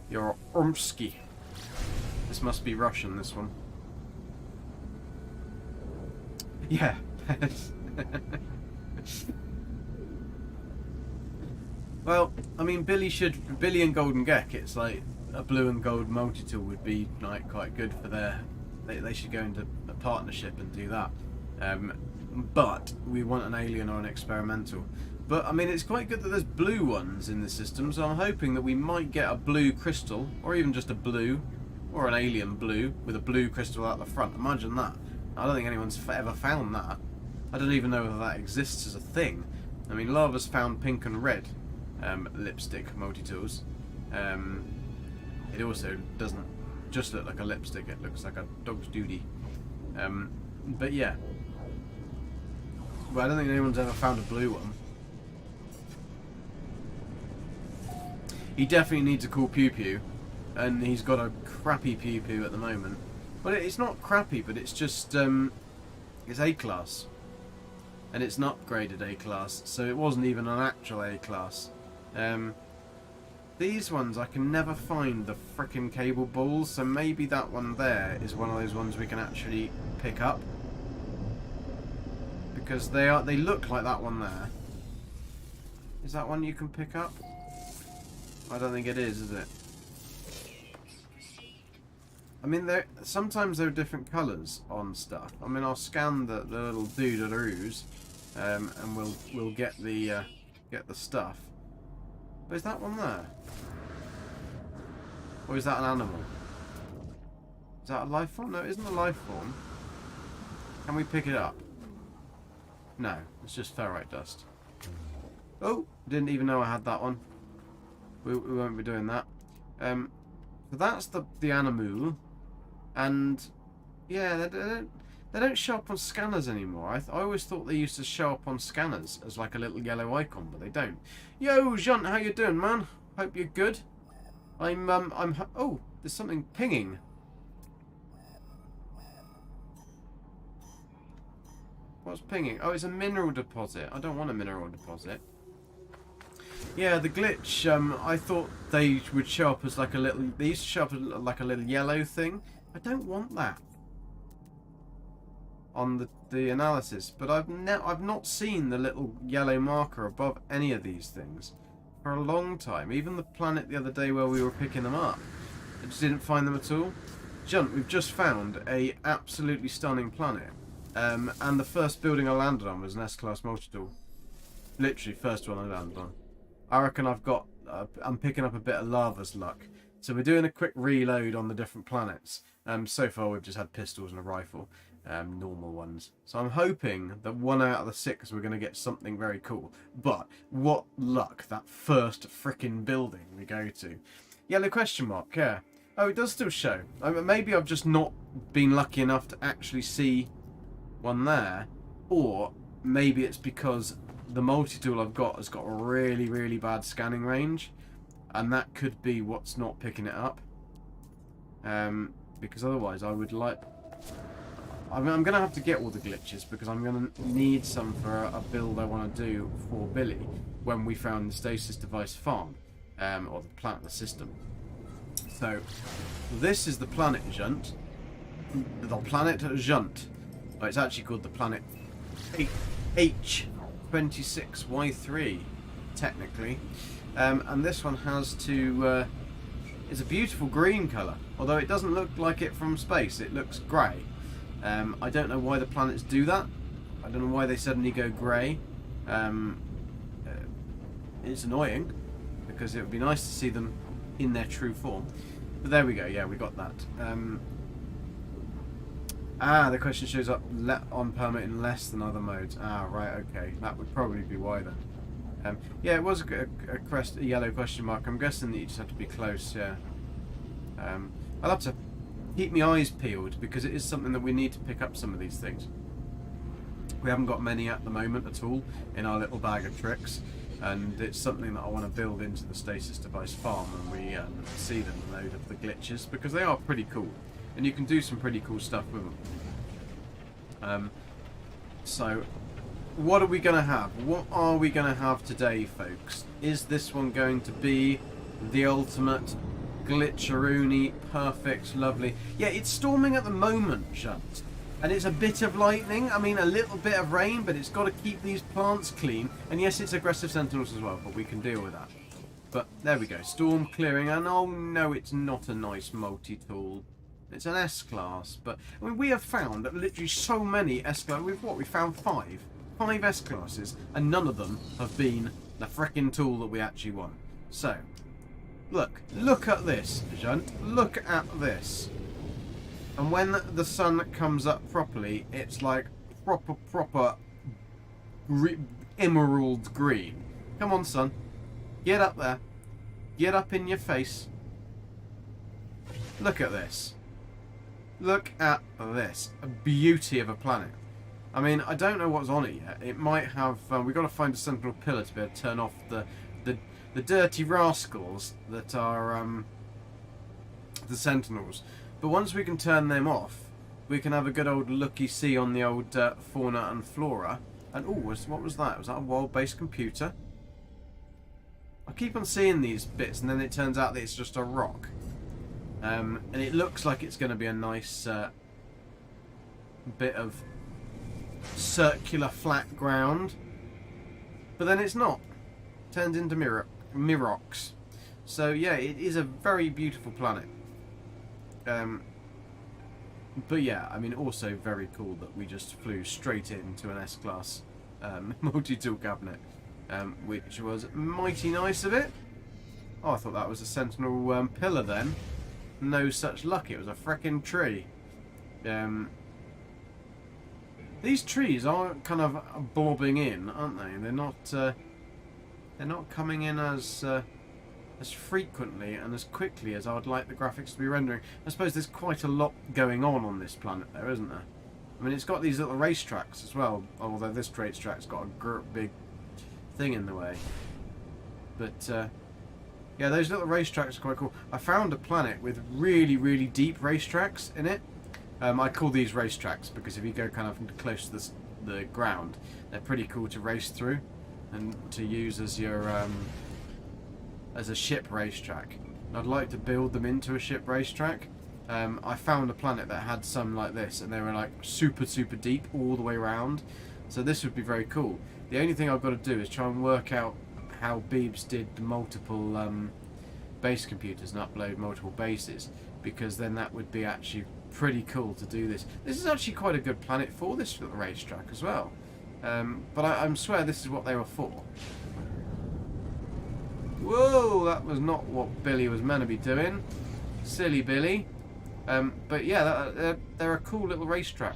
[SPEAKER 1] You're Urmsky. This must be Russian, this one. Yeah. Well, I mean, Billy and Golden Gek, it's like a blue and gold multi-tool would be like quite good for their. They should go into a partnership and do that. But we want an alien or an experimental. But I mean, it's quite good that there's blue ones in the system, so I'm hoping that we might get a blue crystal, or even just a blue, or an alien blue with a blue crystal out the front. Imagine that. I don't think anyone's ever found that. I don't even know whether that exists as a thing. I mean, Lava's found pink and red lipstick multi-tools. It also doesn't just look like a lipstick, it looks like a dog's duty. But yeah. Well, I don't think anyone's ever found a blue one. He definitely needs a cool pew-pew, and he's got a crappy pew-pew at the moment. Well, it's not crappy, but it's just, it's A-class. And it's an upgraded A-class, so it wasn't even an actual A-class. These ones, I can never find the frickin' cable balls, so maybe that one there is one of those ones we can actually pick up. Because they look like that one there. Is that one you can pick up? I don't think it is it? I mean, sometimes there are different colours on stuff. I mean, I'll scan the little doodaloos, and we'll get the stuff. But is that one there? Or is that an animal? Is that a life form? No, it isn't a life form. Can we pick it up? No, it's just ferrite dust. Oh, didn't even know I had that one. We won't be doing that. So that's the animal, and yeah, they don't show up on scanners anymore. I always thought they used to show up on scanners as like a little yellow icon, but they don't. Yo, Jean, how you doing, man? Hope you're good. Oh, there's something pinging. What's pinging? Oh, it's a mineral deposit. I don't want a mineral deposit. Yeah, the glitch, I thought they would show up as like a little... They used to show up as like a little yellow thing. I don't want that on the analysis, but I've not seen the little yellow marker above any of these things for a long time. Even the planet the other day where we were picking them up, I just didn't find them at all. Junt, we've just found a absolutely stunning planet, and the first building I landed on was an S-class multitool. Literally, first one I landed on. I reckon I'm picking up a bit of lava's luck. So we're doing a quick reload on the different planets. So far we've just had pistols and a rifle, normal ones. So I'm hoping that 1 out of the 6 we're going to get something very cool. But what luck, that first frickin' building we go to. Yellow question mark, yeah. Oh, it does still show. Maybe I've just not been lucky enough to actually see one there. Or maybe it's because the multi-tool I've got has got a really, really bad scanning range, and that could be what's not picking it up. because otherwise I would like... I'm going to have to get all the glitches because I'm going to need some for a build I want to do for Billy when we found the Stasis Device farm, or the planet, the system. So, this is the planet Junt. The planet Junt. Oh, it's actually called the planet H26Y3, technically. And this one has to... it's a beautiful green colour, although it doesn't look like it from space. It looks grey. I don't know why the planets do that. I don't know why they suddenly go grey. It's annoying, because it would be nice to see them in their true form. But there we go, yeah, we got that. The question shows up on permit in less than other modes. Ah, right, okay. That would probably be why then. Yeah, it was a yellow question mark. I'm guessing that you just have to be close, yeah. I'll have to keep my eyes peeled, because it is something that we need to pick up some of these things. We haven't got many at the moment at all in our little bag of tricks, and it's something that I want to build into the Stasis Device farm when we see the load of the glitches, because they are pretty cool, and you can do some pretty cool stuff with them. So, what are we going to have? What are we going to have today, folks? Is this one going to be the ultimate glitcheroony, perfect, lovely? Yeah, it's storming at the moment, Junt. And it's a bit of lightning, I mean a little bit of rain, but it's got to keep these plants clean. And yes, it's aggressive sentinels as well, but we can deal with that. But there we go, storm clearing, and oh no, it's not a nice multi-tool. It's an S-class, but I mean, we have found that literally so many S-class. We found five S-classes, and none of them have been the frickin' tool that we actually want. So, look at this, Junt. Look at this. And when the sun comes up properly, it's like proper emerald green. Come on, sun. Get up there. Get up in your face. Look at this. Look at this. A beauty of a planet. I mean, I don't know what's on it yet. It might have... we've got to find a sentinel pillar to be able to turn off the dirty rascals that are the sentinels. But once we can turn them off, we can have a good old looky-see on the old fauna and flora. And oh, what was that? Was that a world-based computer? I keep on seeing these bits, and then it turns out that it's just a rock. And it looks like it's going to be a nice bit of circular flat ground. But then it's not. It turns into Mirox. So yeah, it is a very beautiful planet. But yeah, I mean, also very cool that we just flew straight into an S-class multi-tool cabinet, which was mighty nice of it. Oh, I thought that was a sentinel pillar then. No such luck, it was a frickin' tree. These trees are kind of blobbing in, aren't they? They're not coming in as frequently and as quickly as I would like the graphics to be rendering. I suppose there's quite a lot going on this planet there, isn't there? I mean, it's got these little racetracks as well, although this racetrack's got a big thing in the way. But, yeah, those little racetracks are quite cool. I found a planet with really, really deep racetracks in it. I call these racetracks because if you go kind of close to the ground, they're pretty cool to race through and to use as your... as a ship racetrack. I'd like to build them into a ship racetrack. I found a planet that had some like this, and they were like super deep all the way around. So this would be very cool. The only thing I've got to do is try and work out how Beebs did the multiple base computers and upload multiple bases, because then that would be actually pretty cool to do this. This is actually quite a good planet for this little racetrack as well. But I swear this is what they were for. Whoa, that was not what Billy was meant to be doing. Silly Billy. But yeah, they're a cool little racetrack.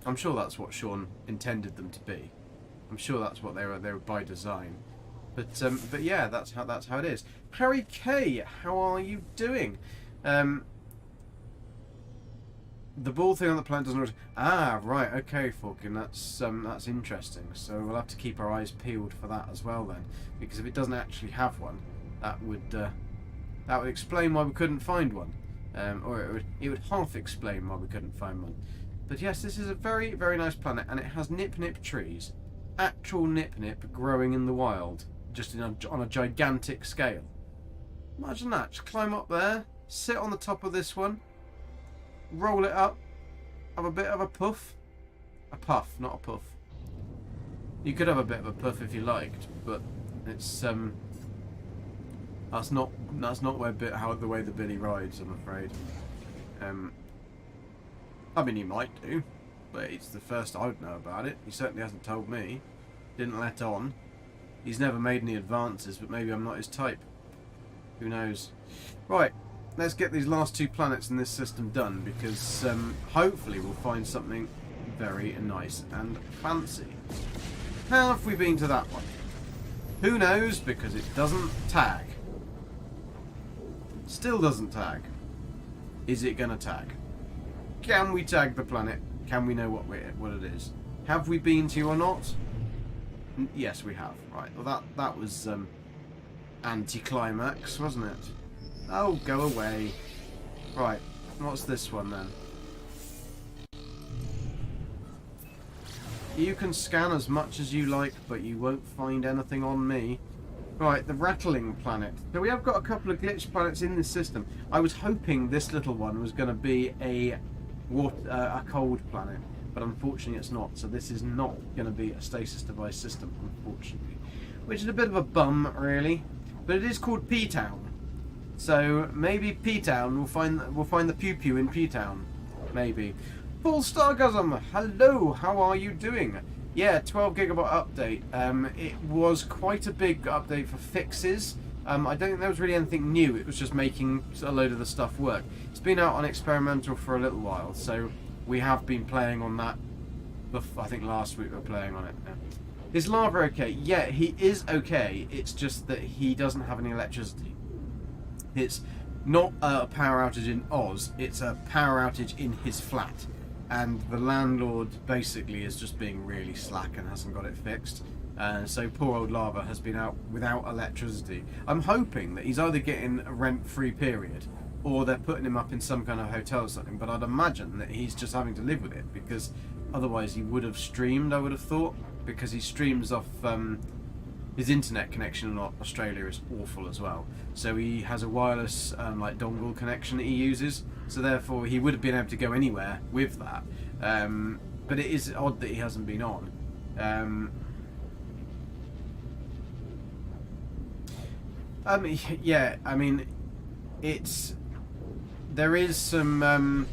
[SPEAKER 1] I'm sure that's what Sean intended them to be. I'm sure that's what they were by design. But yeah, that's how it is. Harry K, how are you doing? The ball thing on the planet doesn't... Ah, right, okay, Falcon, that's interesting. So we'll have to keep our eyes peeled for that as well then. Because if it doesn't actually have one, that would That would explain why we couldn't find one. Or it would half explain why we couldn't find one. But yes, this is a very, very nice planet, and it has nip-nip trees. Actual nip-nip growing in the wild, just on a gigantic scale. Imagine that. Just climb up there, sit on the top of this one, roll it up, have a bit of a puff. A puff, not a puff. You could have a bit of a puff if you liked, but it's that's not the way the Billy rides, I'm afraid. I mean, he might do, but it's the first I would know about it. He certainly hasn't told me. Didn't let on. He's never made any advances, but maybe I'm not his type. Who knows? Right, let's get these last 2 planets in this system done, because hopefully we'll find something very nice and fancy. How have we been to that one? Who knows, because it doesn't tag. Still doesn't tag. Is it going to tag? Can we tag the planet? Can we know what it is? Have we been to or not? Yes, we have. Right. Well, that was anticlimax, wasn't it? Oh, go away. Right. What's this one then? You can scan as much as you like, but you won't find anything on me. Right, the rattling planet. So we have got a couple of glitch planets in this system. I was hoping this little one was going to be a cold planet, but unfortunately it's not. So this is not going to be a Stasis Device system, unfortunately, which is a bit of a bum, really. But it is called P-Town, so maybe P-Town will find the pew pew in P-Town, maybe. Full Stargasm, hello, how are you doing? Yeah, 12 gigabyte update. It was quite a big update for fixes. I don't think there was really anything new. It was just making a load of the stuff work. It's been out on experimental for a little while, so we have been playing on that. I think last week we were playing on it. Yeah. Is Lava okay? Yeah, he is okay. It's just that he doesn't have any electricity. It's not a power outage in Oz. It's a power outage in his flat. And the landlord basically is just being really slack and hasn't got it fixed. So poor old Lava has been out without electricity. I'm hoping that he's either getting a rent-free period or they're putting him up in some kind of hotel or something, but I'd imagine that he's just having to live with it, because otherwise he would have streamed, I would have thought, because he streams off his internet connection in Australia is awful as well. So he has a wireless like dongle connection that he uses, so therefore he would have been able to go anywhere with that. But it is odd that he hasn't been on. Yeah, I mean, there is some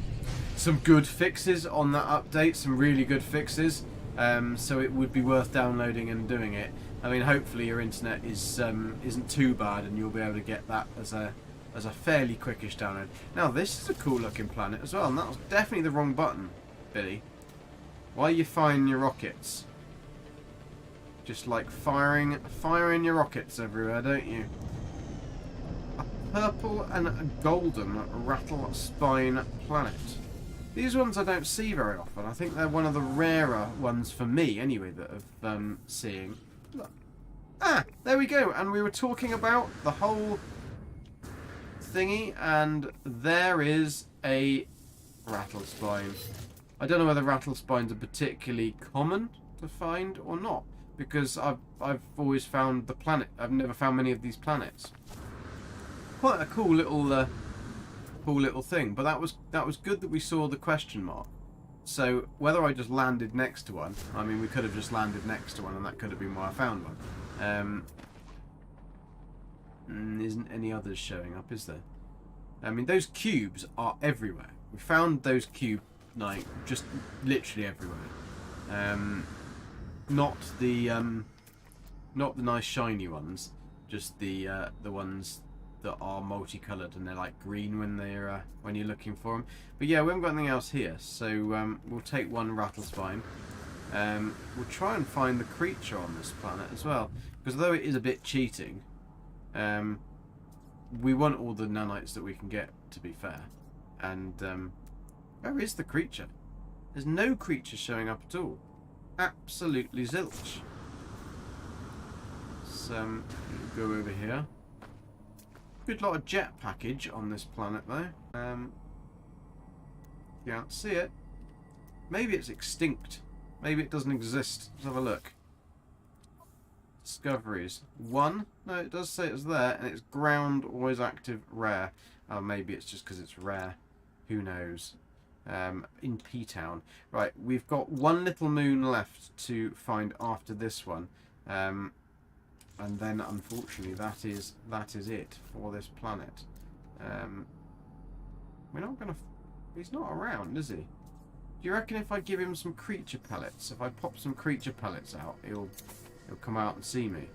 [SPEAKER 1] good fixes on that update, some really good fixes. So it would be worth downloading and doing it. I mean, hopefully your internet isn't too bad, and you'll be able to get that as a fairly quickish download. Now this is a cool looking planet as well, and that was definitely the wrong button, Billy. Why are you firing your rockets? Just like firing your rockets everywhere, don't you? A purple and a golden rattle spine planet. These ones I don't see very often. I think they're one of the rarer ones for me, anyway, that I've seeing. Look. Ah, there we go. And we were talking about the whole thingy, and there is a rattle spine. I don't know whether rattle spines are particularly common to find or not, because I've always found the planet. I've never found many of these planets. Quite a cool little thing, but that was good that we saw the question mark. So whether I just landed next to one, I mean, we could have just landed next to one, and that could have been why I found one. Isn't any others showing up, is there? I mean, those cubes are everywhere. We found those cubes, like, just literally everywhere. Not the nice shiny ones, just the ones that are multicoloured, and they're like green when you're looking for them. But yeah, we haven't got anything else here, so we'll take one rattle spine. We'll try and find the creature on this planet as well, because although it is a bit cheating, we want all the nanites that we can get, to be fair. And where is the creature? There's no creature showing up at all. Absolutely zilch. So go over here. Good lot of jet package on this planet though. You can't see it. Maybe it's extinct. Maybe it doesn't exist. Let's have a look. Discoveries. 1. No, it does say it's there, and it's ground, always active, rare. Oh, maybe it's just because it's rare. Who knows? In P-Town. Right, we've got one little moon left to find after this one. And then, unfortunately, that is it for this planet. We're not going to... He's not around, is he? Do you reckon if I give him some creature pellets, if I pop some creature pellets out, he'll come out and see me?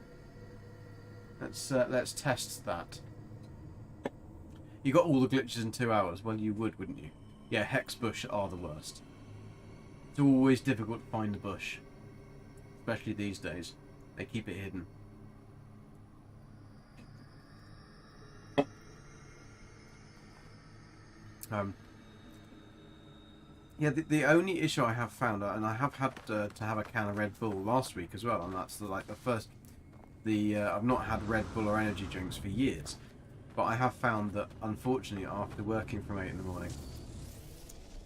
[SPEAKER 1] Let's test that. You got all the glitches in 2 hours. Well, you would, wouldn't you? Yeah, hex bush are the worst. It's always difficult to find a bush, especially these days. They keep it hidden. Yeah, the only issue I have found, and I have had to have a can of Red Bull last week as well, and that's the first. I've not had Red Bull or energy drinks for years, but I have found that unfortunately after working from 8 in the morning,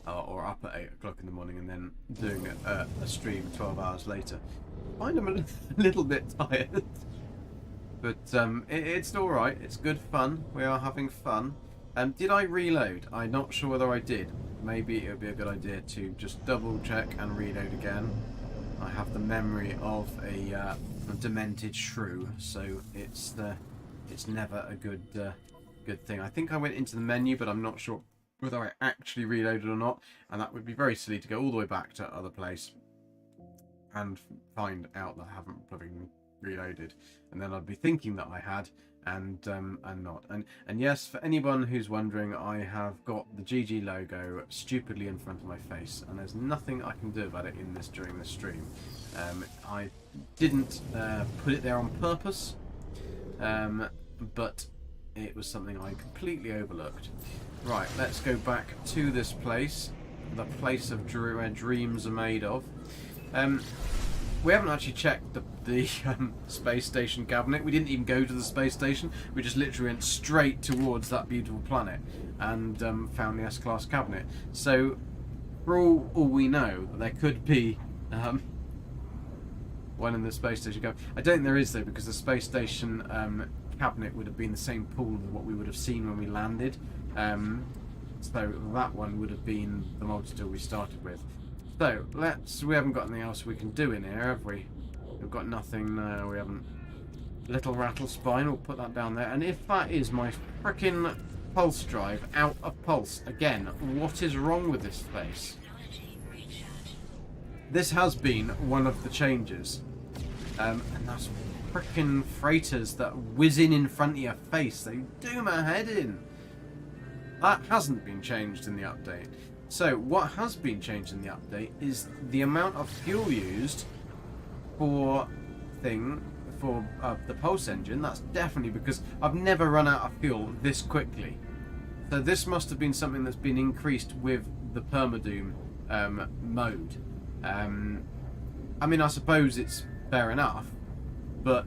[SPEAKER 1] or up at 8 o'clock in the morning, and then doing a stream 12 hours later, I find I'm a little bit tired. But it's all right. It's good fun. We are having fun. Did I reload? I'm not sure whether I did. Maybe it would be a good idea to just double check and reload again. I have the memory of a demented shrew, so it's never a good thing. I think I went into the menu, but I'm not sure whether I actually reloaded or not, and that would be very silly to go all the way back to other place and find out that I haven't bloody reloaded, and then I'd be thinking that I had and not. And yes, for anyone who's wondering, I have got the GG logo stupidly in front of my face, and there's nothing I can do about it during this stream. I didn't put it there on purpose, but it was something I completely overlooked. Right, let's go back to this place, the place of where dreams are made of. We haven't actually checked the space station cabinet. We didn't even go to the space station. We just literally went straight towards that beautiful planet and found the S-Class cabinet. So, for all we know, there could be one in the space station cabinet. I don't think there is, though, because the space station cabinet would have been the same pool as what we would have seen when we landed. So that one would have been the Multitool we started with. So, we haven't got anything else we can do in here, have we? We've got nothing, no, we haven't. Little rattle spine, we'll put that down there. And if that is my frickin' pulse drive out of pulse, again, what is wrong with this place? This has been one of the changes. And that's frickin' freighters that whiz in front of your face. They do my head in. That hasn't been changed in the update. So, what has been changed in the update is the amount of fuel used for the pulse engine. That's definitely because I've never run out of fuel this quickly. So this must have been something that's been increased with the Permadoom mode. I mean, I suppose it's fair enough, but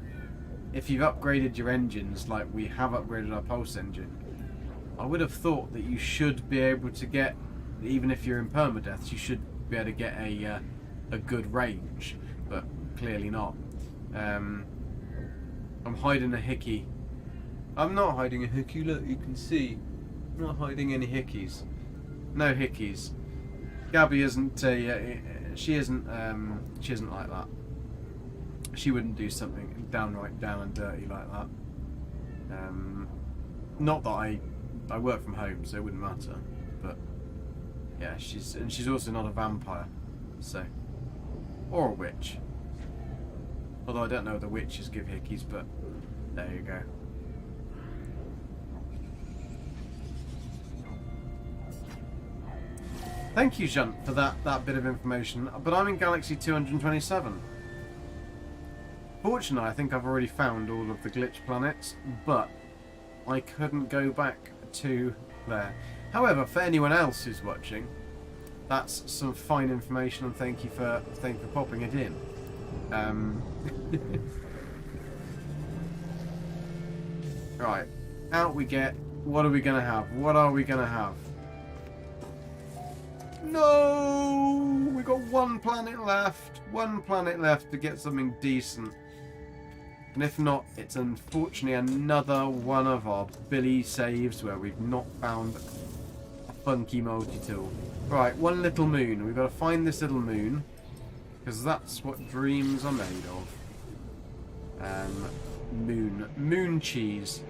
[SPEAKER 1] if you've upgraded your engines like we have upgraded our pulse engine, I would have thought that you should be able to get, even if you're in permadeath, you should be able to get a good range, but clearly not. I'm hiding a hickey. I'm not hiding a hickey, look, you can see. I'm not hiding any hickeys. No hickeys. Gabby isn't, she isn't like that. She wouldn't do something downright down and dirty like that. Not that I work from home, so it wouldn't matter, but yeah, she's also not a vampire, so, or a witch. Although I don't know the witches give hickeys, but there you go. Thank you, Jean, for that bit of information. But I'm in Galaxy 227. Fortunately, I think I've already found all of the glitch planets, but I couldn't go back to there. However, for anyone else who's watching, that's some fine information, and thank you for popping it in. Right. Out we get. What are we going to have? What are we going to have? No! We got one planet left. One planet left to get something decent. And if not, it's unfortunately another one of our Billy saves where we've not found a funky multi-tool. Right, one little moon. We've got to find this little moon. Because that's what dreams are made of. Moon cheese.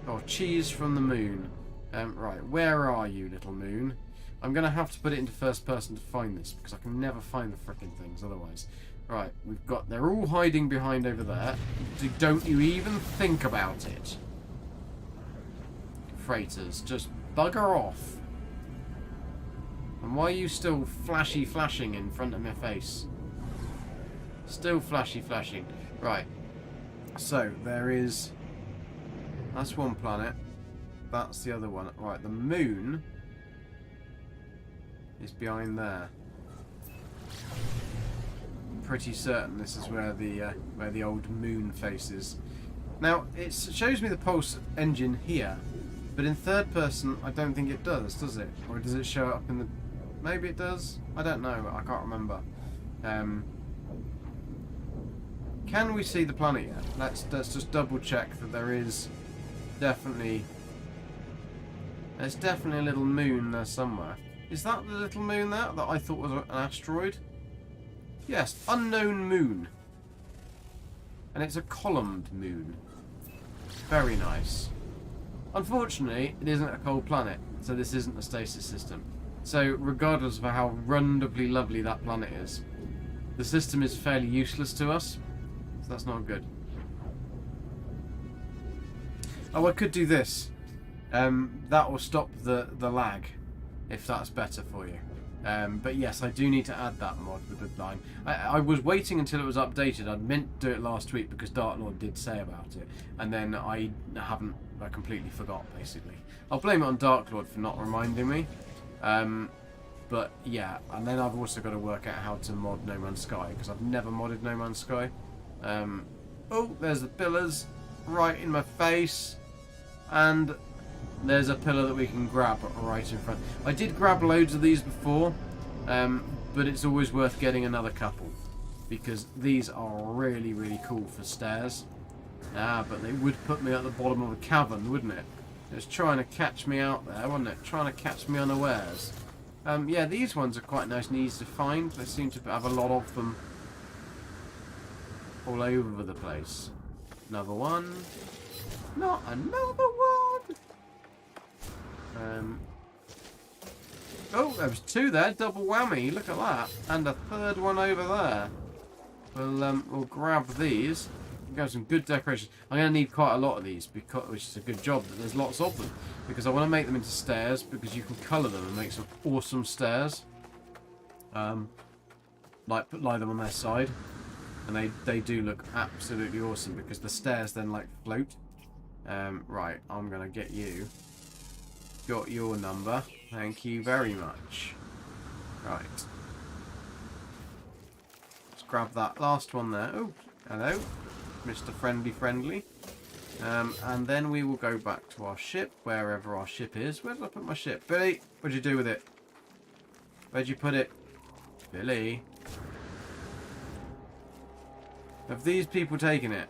[SPEAKER 1] Or cheese from the moon. Right, where are you, little moon? I'm going to have to put it into first person to find this, because I can never find the frickin' things otherwise. Right, we've got... They're all hiding behind over there. So don't you even think about it. Freighters, just bugger off. And why are you still flashing in front of my face? Still flashing. Right. So, there is... That's one planet. That's the other one. Right, the moon is behind there. Pretty certain this is where the old moon face is. Now, it shows me the pulse engine here, but in third person, I don't think it does it? Or does it show up in the... Maybe it does? I don't know. I can't remember. Can we see the planet yet? Let's just double check that there is definitely... There's definitely a little moon there somewhere. Is that the little moon there that I thought was an asteroid? Yes, unknown moon. And it's a columned moon. Very nice. Unfortunately, it isn't a cold planet, so this isn't a stasis system. So, regardless of how rundably lovely that planet is, the system is fairly useless to us, so that's not good. Oh, I could do this. That will stop the lag, if that's better for you. But yes, I do need to add that mod with the line. I was waiting until it was updated. I'd meant to do it last week because Dark Lord did say about it, and then I completely forgot, basically. I'll blame it on Dark Lord for not reminding me. But yeah, and then I've also got to work out how to mod No Man's Sky, because I've never modded No Man's Sky. Oh, there's the pillars right in my face, and there's a pillar that we can grab right in front. I did grab loads of these before, but it's always worth getting another couple, because these are really, really cool for stairs. But they would put me at the bottom of a cavern, wouldn't it? It was trying to catch me out there, wasn't it? Trying to catch me unawares. Yeah, these ones are quite nice and easy to find. They seem to have a lot of them all over the place. Another one. Not another one! Oh, there was two there. Double whammy. Look at that. And a third one over there. We'll grab these. Got some good decorations. I'm going to need quite a lot of these, because, which is a good job that there's lots of them, because I want to make them into stairs, because you can colour them and make some awesome stairs. Like lie them on their side, and they do look absolutely awesome, because the stairs then like float. Right, I'm going to get you. Got your number. Thank you very much. Right. Let's grab that last one there. Oh, hello. Mr. Friendly. And then we will go back to our ship, wherever our ship is. Where did I put my ship? Billy, what'd you do with it? Where'd you put it? Billy. Have these people taken it?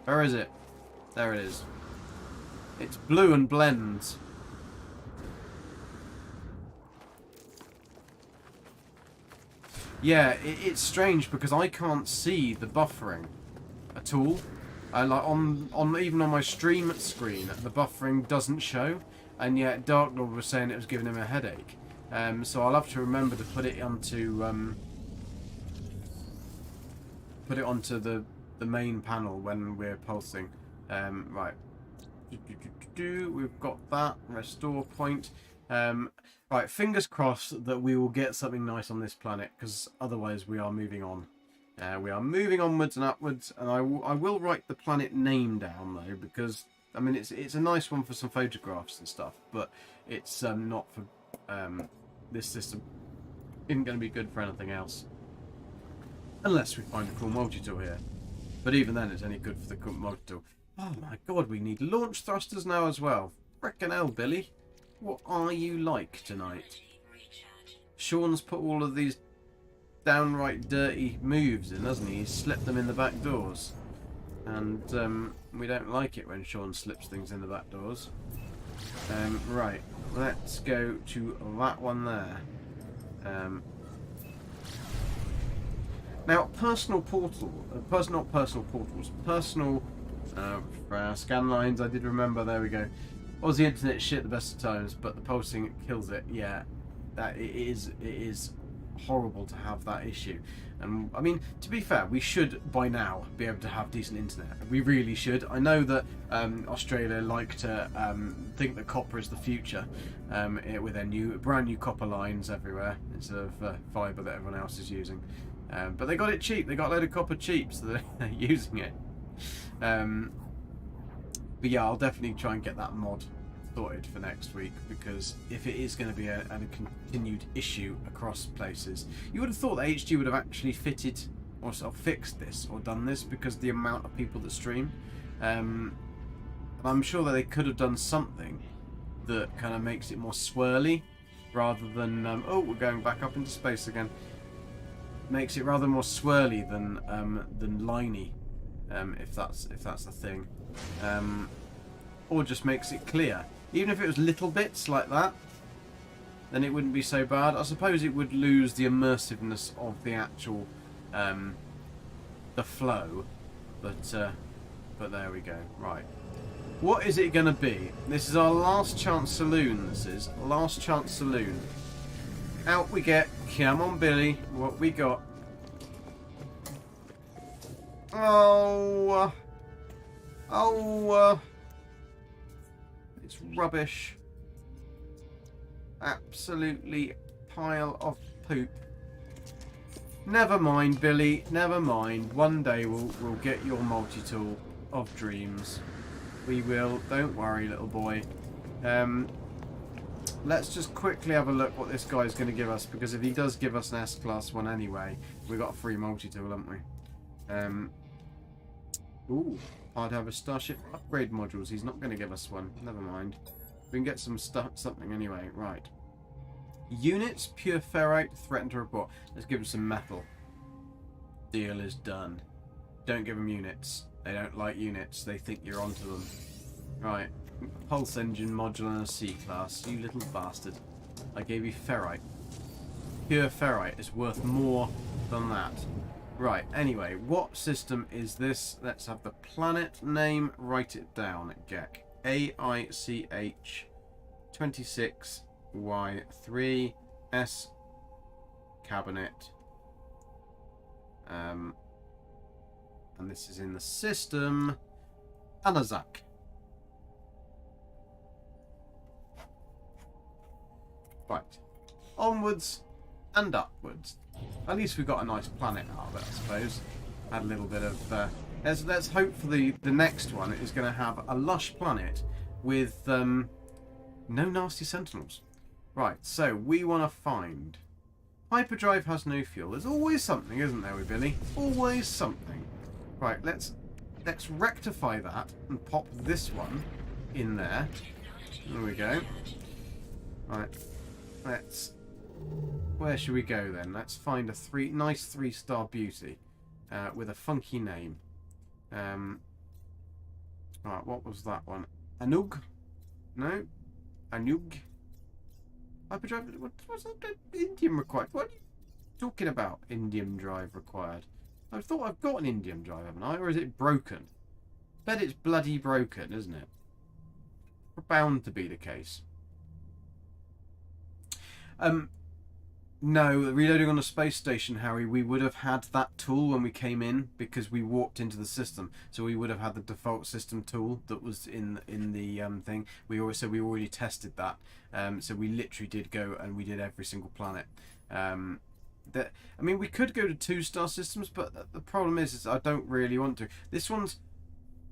[SPEAKER 1] Where is it? There it is. It's blue and blends. Yeah, it's strange because I can't see the buffering at all. Like even on my stream screen, the buffering doesn't show, and yet Dark Lord was saying it was giving him a headache. So I'll have to remember to put it onto the main panel when we're pulsing. Right, we've got that restore point. Right, fingers crossed that we will get something nice on this planet, because otherwise we are moving on. We are moving onwards and upwards, and I will write the planet name down though, because I mean it's a nice one for some photographs and stuff, but it's not for this system. Isn't going to be good for anything else, unless we find a cool multi-tool here. But even then, it's only good for the cool multi-tool. Oh my god, we need launch thrusters now as well. Frickin' hell, Billy. What are you like tonight? Sean's put all of these downright dirty moves in, hasn't he? He's slipped them in the back doors. And we don't like it when Sean slips things in the back doors. Right, let's go to that one there. Now, personal portal, not personal portals, personal scan lines. I did remember. There we go. Aussie internet shit the best of times, but the pulsing kills it. Yeah, that it is horrible to have that issue. And I mean, to be fair, we should by now be able to have decent internet. We really should. I know that Australia like to think that copper is the future, with their brand new copper lines everywhere instead of fibre that everyone else is using. But they got it cheap. They got a load of copper cheap, so they're using it. But yeah, I'll definitely try and get that mod sorted for next week, because if it is going to be a continued issue across places, you would have thought that HG would have actually fitted or sort of fixed this or done this, because the amount of people that stream. I'm sure that they could have done something that kind of makes it more swirly, rather than oh, we're going back up into space again. Makes it rather more swirly than liney, if that's the thing, or just makes it clear. Even if it was little bits like that, then it wouldn't be so bad. I suppose it would lose the immersiveness of the actual the flow, but there we go. Right, what is it going to be? This is our last chance saloon. This is last chance saloon. Out we get. Come on, Billy. What we got? Oh, it's rubbish. Absolutely pile of poop. Never mind, Billy. Never mind. One day we'll get your multi-tool of dreams. We will. Don't worry, little boy. Let's just quickly have a look what this guy's going to give us, because if he does give us an S-Class one anyway, we've got a free multi-tool, haven't we? Ooh, I'd have a Starship upgrade modules. He's not going to give us one. Never mind. We can get some something anyway. Right. Units, pure ferrite, threaten to report. Let's give him some metal. Deal is done. Don't give them units. They don't like units. They think you're onto them. Right. Pulse engine module and a C-Class. You little bastard. I gave you ferrite. Pure ferrite is worth more than that. Right, anyway, what system is this? Let's have the planet name. Write it down, Gek. AICH 26Y3 S cabinet. And this is in the system Anazak. Right, onwards and upwards. At least we've got a nice planet out of it, I suppose. Had a little bit of... let's hope for the next one is going to have a lush planet with no nasty sentinels. Right, so we want to find... Hyperdrive has no fuel. There's always something, isn't there, with Billy? Always something. Right, let's rectify that and pop this one in there. There we go. Right, let's... Where should we go then? Let's find a nice 3-star beauty with a funky name. Right, what was that one? Anug? No? Anug? Hyperdrive? What's that? Indium required? What are you talking about? Indium drive required. I thought I've got an indium drive, haven't I? Or is it broken? Bet it's bloody broken, isn't it? Bound to be the case. No, reloading on a space station, Harry, we would have had that tool when we came in because we walked into the system. So we would have had the default system tool that was in the thing. We already tested that. So we literally did go and we did every single planet. I mean, we could go to 2-star systems, but the problem is I don't really want to. This one's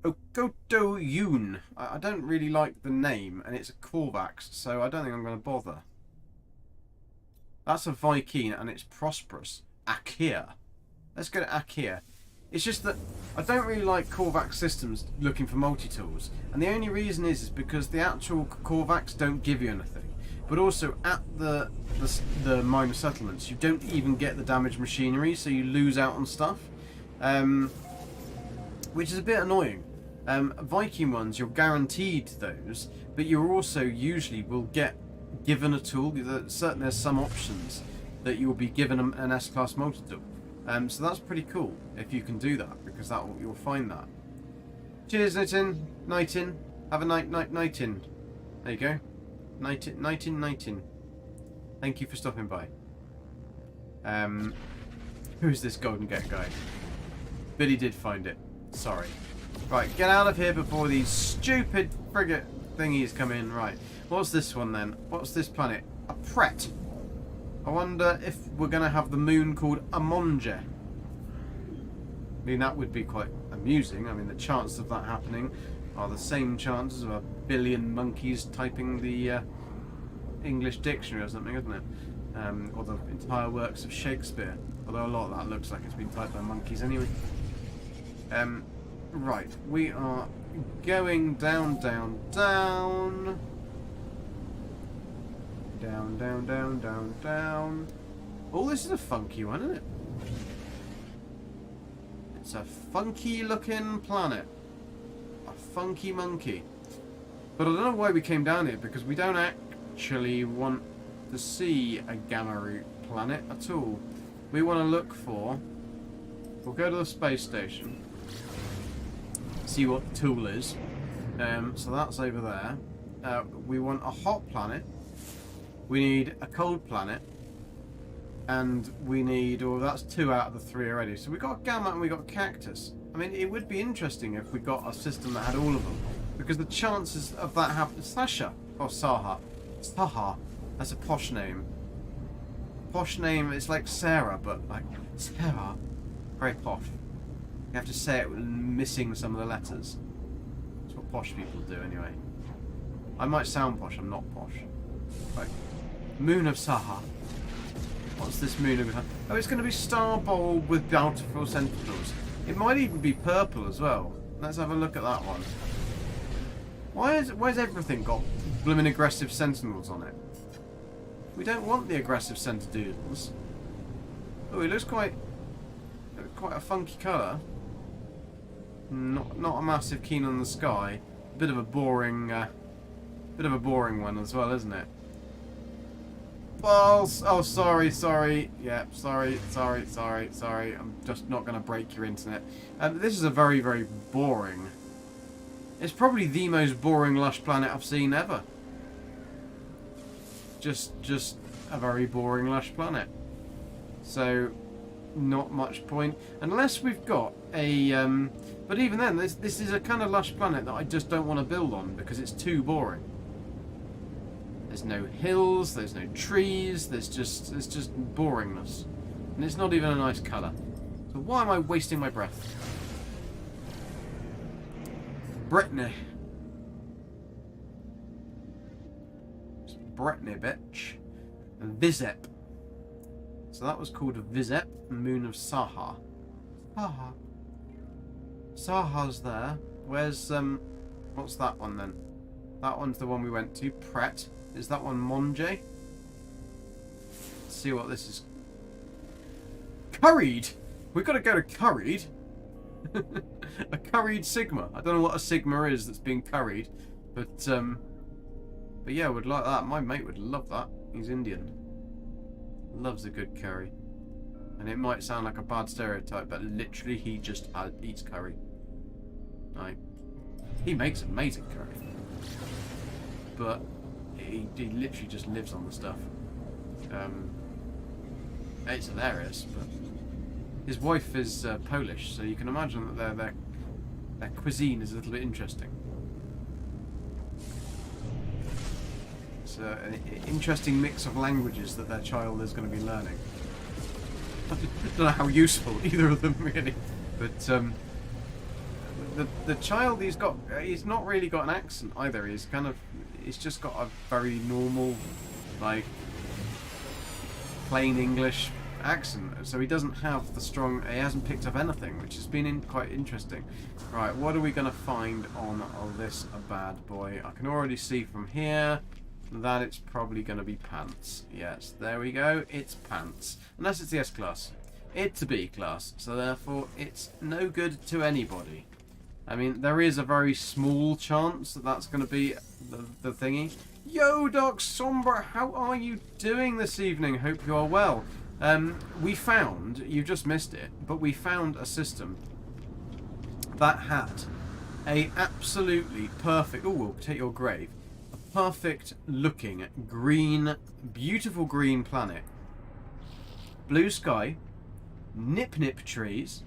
[SPEAKER 1] Okoto Yoon. I don't really like the name, and it's a Corvax, so I don't think I'm going to bother. That's a Viking, and it's prosperous. Akir. Let's go to Akir. It's just that I don't really like Korvax systems looking for multi-tools, and the only reason is because the actual Korvax don't give you anything. But also at the minor settlements, you don't even get the damaged machinery, so you lose out on stuff, which is a bit annoying. Viking ones, you're guaranteed those, but you also usually will get given a tool. Certainly there's some options that you will be given an S-class multi-tool. So that's pretty cool if you can do that, because you'll find that. Cheers, Nightin. Have a nightin. There you go. Nightin. Thank you for stopping by. Who's this Golden Gek guy? Billy did find it. Sorry. Right, get out of here before these stupid frigate thingies come in. Right, what's this one then? What's this planet? A Pret. I wonder if we're going to have the moon called Amonge. I mean, that would be quite amusing. I mean, the chances of that happening are the same chances of a billion monkeys typing the English dictionary or something, isn't it? Or the entire works of Shakespeare. Although a lot of that looks like it's been typed by monkeys anyway. Right, we are going down. Down. Oh, this is a funky one, isn't it? It's a funky looking planet. A funky monkey. But I don't know why we came down here, because we don't actually want to see a gamma root planet at all. We want to look for... We'll go to the space station. See what the tool is. So that's over there. We want a hot planet. We need a cold planet. And we need... Oh, that's 2 out of the 3 already. So we got gamma and we got cactus. I mean, it would be interesting if we got a system that had all of them. Because the chances of that happening... Sasha. Or Saha. Saha. That's a posh name. Posh name, it's like Sarah, but like... Sarah. Very posh. You have to say it missing some of the letters. That's what posh people do anyway. I might sound posh, I'm not posh. Right. Moon of Saha. What's this moon of... Oh, it's going to be Star Bowl with bountiful sentinels. It might even be purple as well. Let's have a look at that one. Why's everything got blooming aggressive sentinels on it? We don't want the aggressive sentadoodles. Oh, it looks quite a funky colour. Not a massive keen on the sky. Bit of a boring one as well, isn't it? Well, oh, sorry. Yeah, sorry. I'm just not going to break your internet. This is a very, very boring. It's probably the most boring lush planet I've seen ever. Just a very boring lush planet. So, not much point unless we've got a. But even then, this is a kind of lush planet that I just don't want to build on because it's too boring. There's no hills, there's no trees, there's just boringness. And it's not even a nice colour. So why am I wasting my breath? Brittany. It's Brittany, bitch. Vizep. So that was called Vizep, Moon of Saha. Saha. Saha's there. Where's, what's that one then? That one's the one we went to. Pret. Is that one Monje? Let's see what this is. Curried! We've got to go to Curried. A curried Sigma. I don't know what a Sigma is that's being curried. But yeah, would like that. My mate would love that. He's Indian. Loves a good curry. And it might sound like a bad stereotype, but literally he just eats curry. Like, he makes amazing curry. But he literally just lives on the stuff. It's hilarious, but his wife is Polish, so you can imagine that their cuisine is a little bit interesting. It's an interesting mix of languages that their child is going to be learning. I don't know how useful either of them really, but the child he's not really got an accent either. He's just got a very normal, like, plain English accent, so he doesn't have the strong. He hasn't picked up anything, which has been quite interesting. Right, what are we going to find on this bad boy? I can already see from here that it's probably going to be pants. Yes, there we go. It's pants, unless it's the S class. It's a B class, so therefore it's no good to anybody. I mean, there is a very small chance that that's going to be the thingy. Yo, Doc Somber, how are you doing this evening? Hope you are well. We found, you just missed it, but we found a system that had a absolutely perfect, oh, we'll take your grave, a perfect looking green, beautiful green planet. Blue sky, nip trees.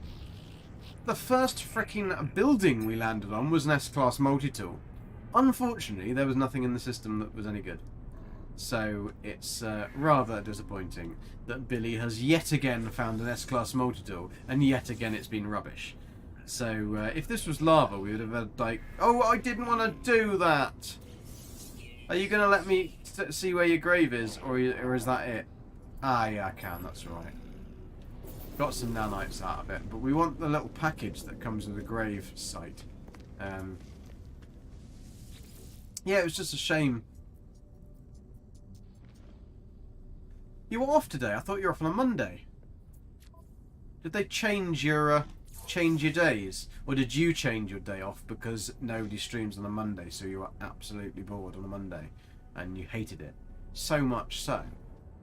[SPEAKER 1] The first freaking building we landed on was an S-Class Multitool. Unfortunately, there was nothing in the system that was any good. So it's rather disappointing that Billy has yet again found an S-Class Multitool, and yet again it's been rubbish. So if this was lava, we would have had like... Oh, I didn't want to do that! Are you going to let me see where your grave is, or is that it? Ah, yeah, I can, that's right. Got some nanites out of it, but we want the little package that comes with the grave site. Yeah, it was just a shame. You were off today. I thought you were off on a Monday. Did they change your days, or did you change your day off because nobody streams on a Monday, so you were absolutely bored on a Monday and you hated it so much so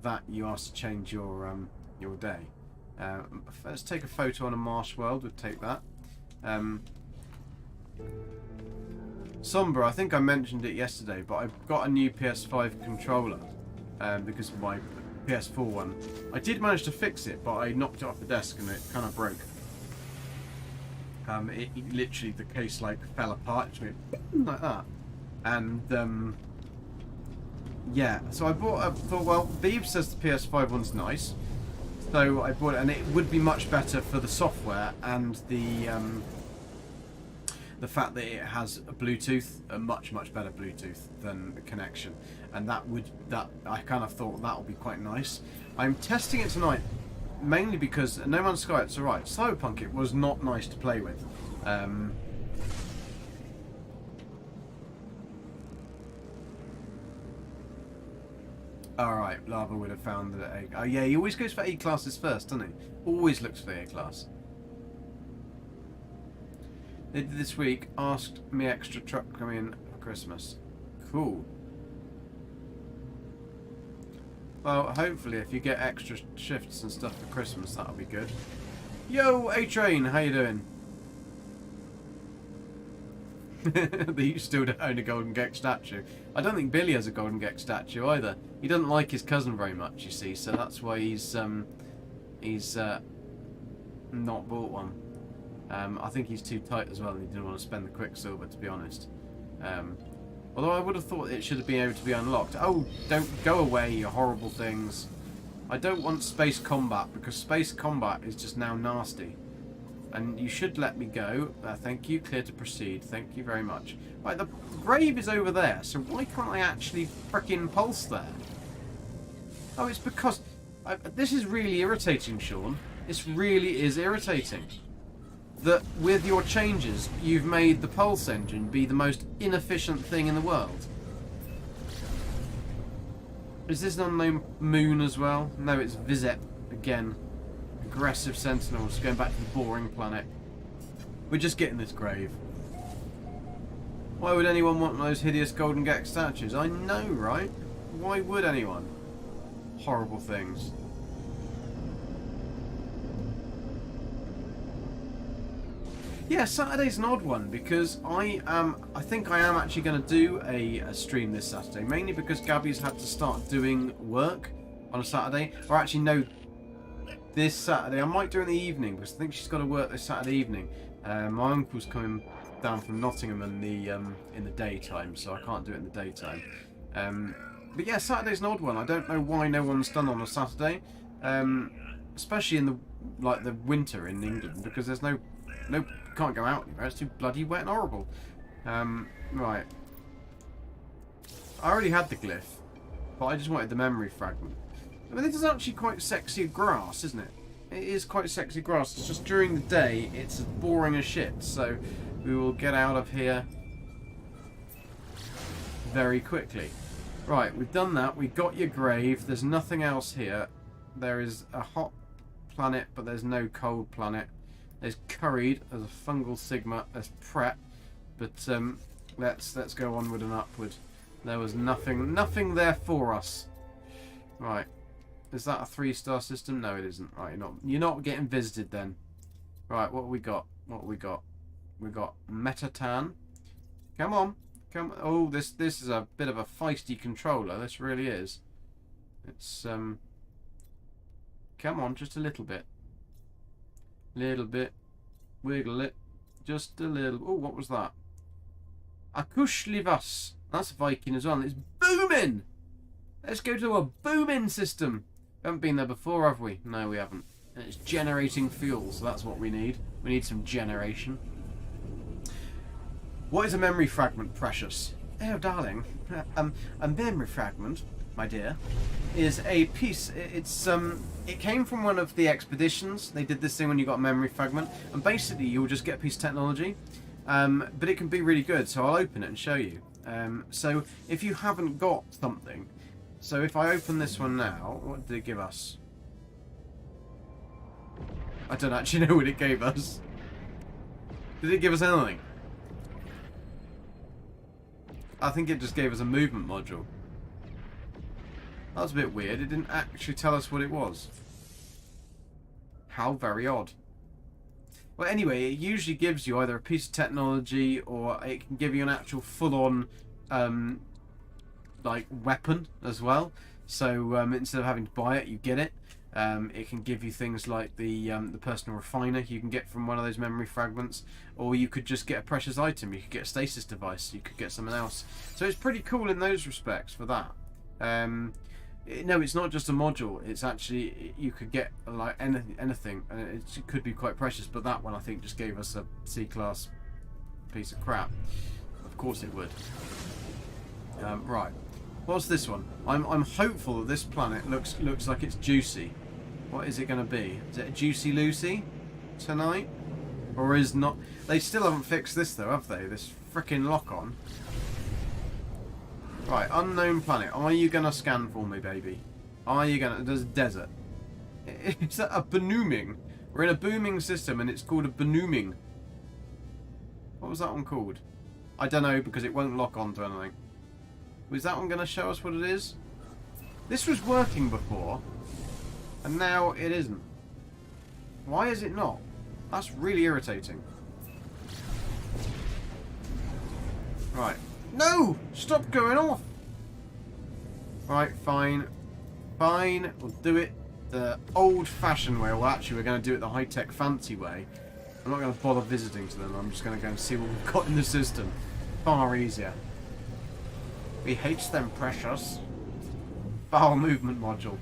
[SPEAKER 1] that you asked to change your day? Let's take a photo on a marsh world. We'll take that. Somber, I think I mentioned it yesterday, but I've got a new PS5 controller because of my PS4 one. I did manage to fix it, but I knocked it off the desk and it kind of broke. It literally, the case like fell apart, it went like that. And yeah, so I thought, well, Beeb says the PS5 one's nice. So I bought it, and it would be much better for the software and the fact that it has a Bluetooth, a much better Bluetooth than the connection, and that I kind of thought that would be quite nice. I'm testing it tonight, mainly because No Man's Sky, it's alright. Cyberpunk, it was not nice to play with. Alright, Lava would have found the A. Oh yeah, he always goes for A classes first, doesn't he? Always looks for the A class. They did this week, asked me extra truck coming in for Christmas. Cool. Well, hopefully if you get extra shifts and stuff for Christmas, that'll be good. Yo, A-Train, how you doing? You still don't own a Golden Gek statue. I don't think Billy has a Golden Gek statue either. He doesn't like his cousin very much, you see, so that's why he's not bought one. I think he's too tight as well, and he didn't want to spend the Quicksilver, to be honest. Although I would have thought it should have been able to be unlocked. Oh, don't go away, you horrible things. I don't want space combat, because space combat is just now nasty. And you should let me go. Thank you. Clear to proceed. Thank you very much. Right, the grave is over there, so why can't I actually frickin' pulse there? Oh, it's because... this is really irritating, Sean. This really is irritating. That with your changes, you've made the pulse engine be the most inefficient thing in the world. Is this an unknown moon as well? No, it's Vizep again. Aggressive sentinels going back to the boring planet. We're just getting this grave. Why would anyone want those hideous Golden Gek statues? I know, right? Why would anyone? Horrible things. Yeah, Saturday's an odd one because I think I am actually going to do a stream this Saturday, mainly because Gabby's had to start doing work on a Saturday. Or actually, no, this Saturday. I might do it in the evening because I think she's got to work this Saturday evening. My uncle's coming down from Nottingham in the daytime, so I can't do it in the daytime. But yeah, Saturday's an odd one. I don't know why no one's done on a Saturday, especially in the winter in England, because there's no can't go out anywhere. It's too bloody wet and horrible. Right. I already had the glyph, but I just wanted the memory fragment. I mean, this is actually quite sexy grass, isn't it? It is quite sexy grass. It's just during the day, it's as boring as shit. So we will get out of here very quickly. Right, we've done that. We got your grave. There's nothing else here. There is a hot planet, but there's no cold planet. There's curried. There's a fungal sigma. There's prep. But let's go onward and upward. There was nothing there for us. Right. Is that a 3-star system? No, it isn't. Right, you're not getting visited then. Right, what have we got? We got Metatan. Come on. Come on. Oh, this is a bit of a feisty controller. This really is. It's come on, just a little bit. Little bit. Wiggle it. Just a little. Oh, what was that? Akushlivas. That's Viking as well. It's booming! Let's go to a booming system. We haven't been there before, have we? No, we haven't. And it's generating fuel, so that's what we need. We need some generation. What is a memory fragment, Precious? Oh, darling. A memory fragment, my dear, is a piece. It came from one of the expeditions. They did this thing when you got a memory fragment, and basically you'll just get a piece of technology. But it can be really good, so I'll open it and show you. So if you haven't got something, so if I open this one now, what did it give us? I don't actually know what it gave us. Did it give us anything? I think it just gave us a movement module. That was a bit weird. It didn't actually tell us what it was. How very odd. Well, anyway, it usually gives you either a piece of technology or it can give you an actual full-on like weapon as well. So instead of having to buy it, you get it. It can give you things like the personal refiner you can get from one of those memory fragments, or you could just get a precious item. You could get a stasis device. You could get something else. So it's pretty cool in those respects for that. No, it's not just a module. It's actually, you could get like anything, and it could be quite precious. But that one, I think, just gave us a C-class piece of crap. Of course it would. Right. What's this one? I'm hopeful that this planet looks like it's juicy. What is it going to be? Is it a Juicy Lucy tonight? Or is not? They still haven't fixed this though, have they? This frickin' lock-on. Right, unknown planet. Are you going to scan for me, baby? Are you going to? There's a desert. Is that a booming? We're in a booming system and it's called a booming. What was that one called? I don't know because it won't lock on to anything. Was that one going to show us what it is? This was working before, and now it isn't. Why is it not? That's really irritating. Right. No! Stop going off! Right, fine. Fine, we'll do it the old-fashioned way. Well, actually, we're going to do it the high-tech, fancy way. I'm not going to bother visiting to them. I'm just going to go and see what we've got in the system. Far easier. We hates them, Precious. Bowel movement module.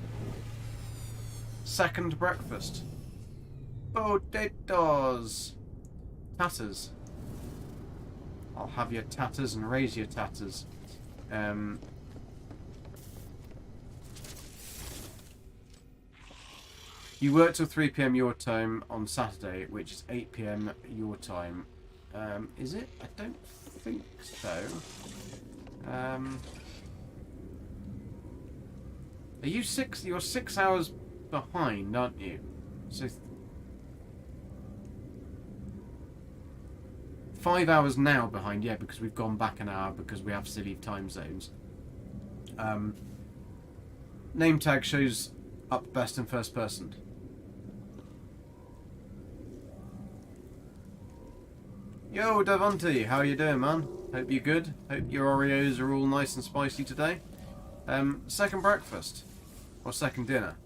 [SPEAKER 1] Second breakfast. Potatoes. Tatters. I'll have your tatters and raise your tatters. You work till 3 PM your time on Saturday, which is 8 PM your time. Is it? I don't think so. Are you you're 6 hours behind, aren't you? So 5 hours now behind, yeah, because we've gone back an hour because we have silly time zones. Name tag shows up best in first person. Yo, Davante, how you doing, man? Hope you're good. Hope your Oreos are all nice and spicy today. Second breakfast. Or second dinner.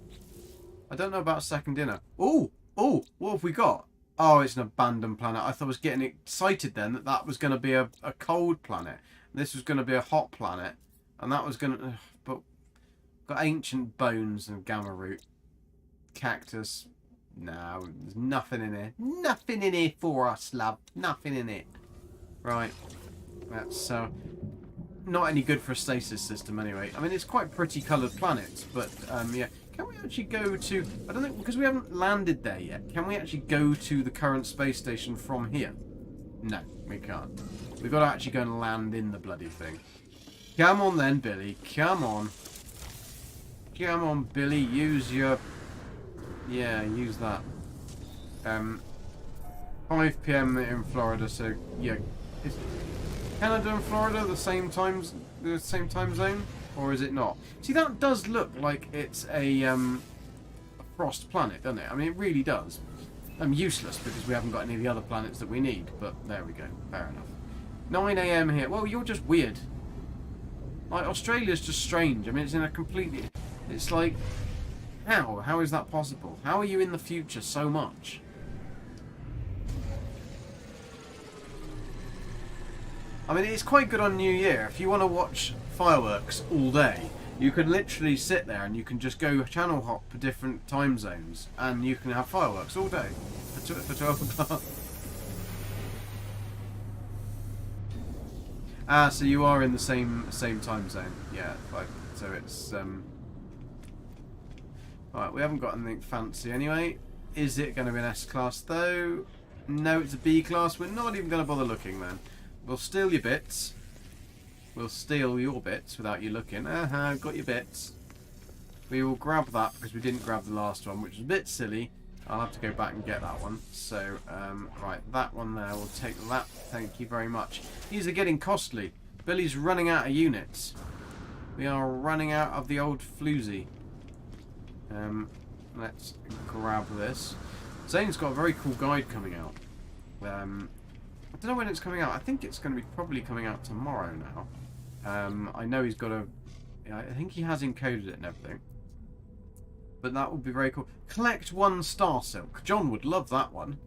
[SPEAKER 1] I don't know about second dinner. Oh, what have we got? Oh, it's an abandoned planet. I thought I was getting excited then that was going to be a cold planet. This was going to be a hot planet. And that was going to... but got ancient bones and gamma root. Cactus. No, there's nothing in here. Nothing in here for us, love. Nothing in it. Right. That's not any good for a stasis system anyway. I mean, it's quite pretty coloured planets, but yeah. Can we actually go to... I don't think... Because we haven't landed there yet. Can we actually go to the current space station from here? No, we can't. We've got to actually go and land in the bloody thing. Come on then, Billy. Come on. Come on, Billy. Use your... Yeah, use that. 5 PM in Florida, so yeah. Is Canada and Florida the same time zone? Or is it not? See, that does look like it's a frost planet, doesn't it? I mean, it really does. Useless because we haven't got any of the other planets that we need, but there we go. Fair enough. 9 AM here. Well, you're just weird. Like, Australia's just strange. I mean, it's in a completely... It's like... How? How is that possible? How are you in the future so much? I mean, it's quite good on New Year. If you want to watch fireworks all day, you can literally sit there and you can just go channel hop for different time zones, and you can have fireworks all day for 12 o'clock. Ah, so you are in the same time zone. Yeah, like, so it's Alright, we haven't got anything fancy anyway. Is it going to be an S class though? No, it's a B class. We're not even going to bother looking then. We'll steal your bits. We'll steal your bits without you looking. Got your bits. We will grab that because we didn't grab the last one, which was a bit silly. I'll have to go back and get that one. So, right, that one there. We'll take that. Thank you very much. These are getting costly. Billy's running out of units. We are running out of the old floozy. Let's grab this. Zane's got a very cool guide coming out. I don't know when it's coming out. I think it's going to be probably coming out tomorrow now. I know he's got a... I think he has encoded it and everything. But that would be very cool. Collect 1 star silk. John would love that one.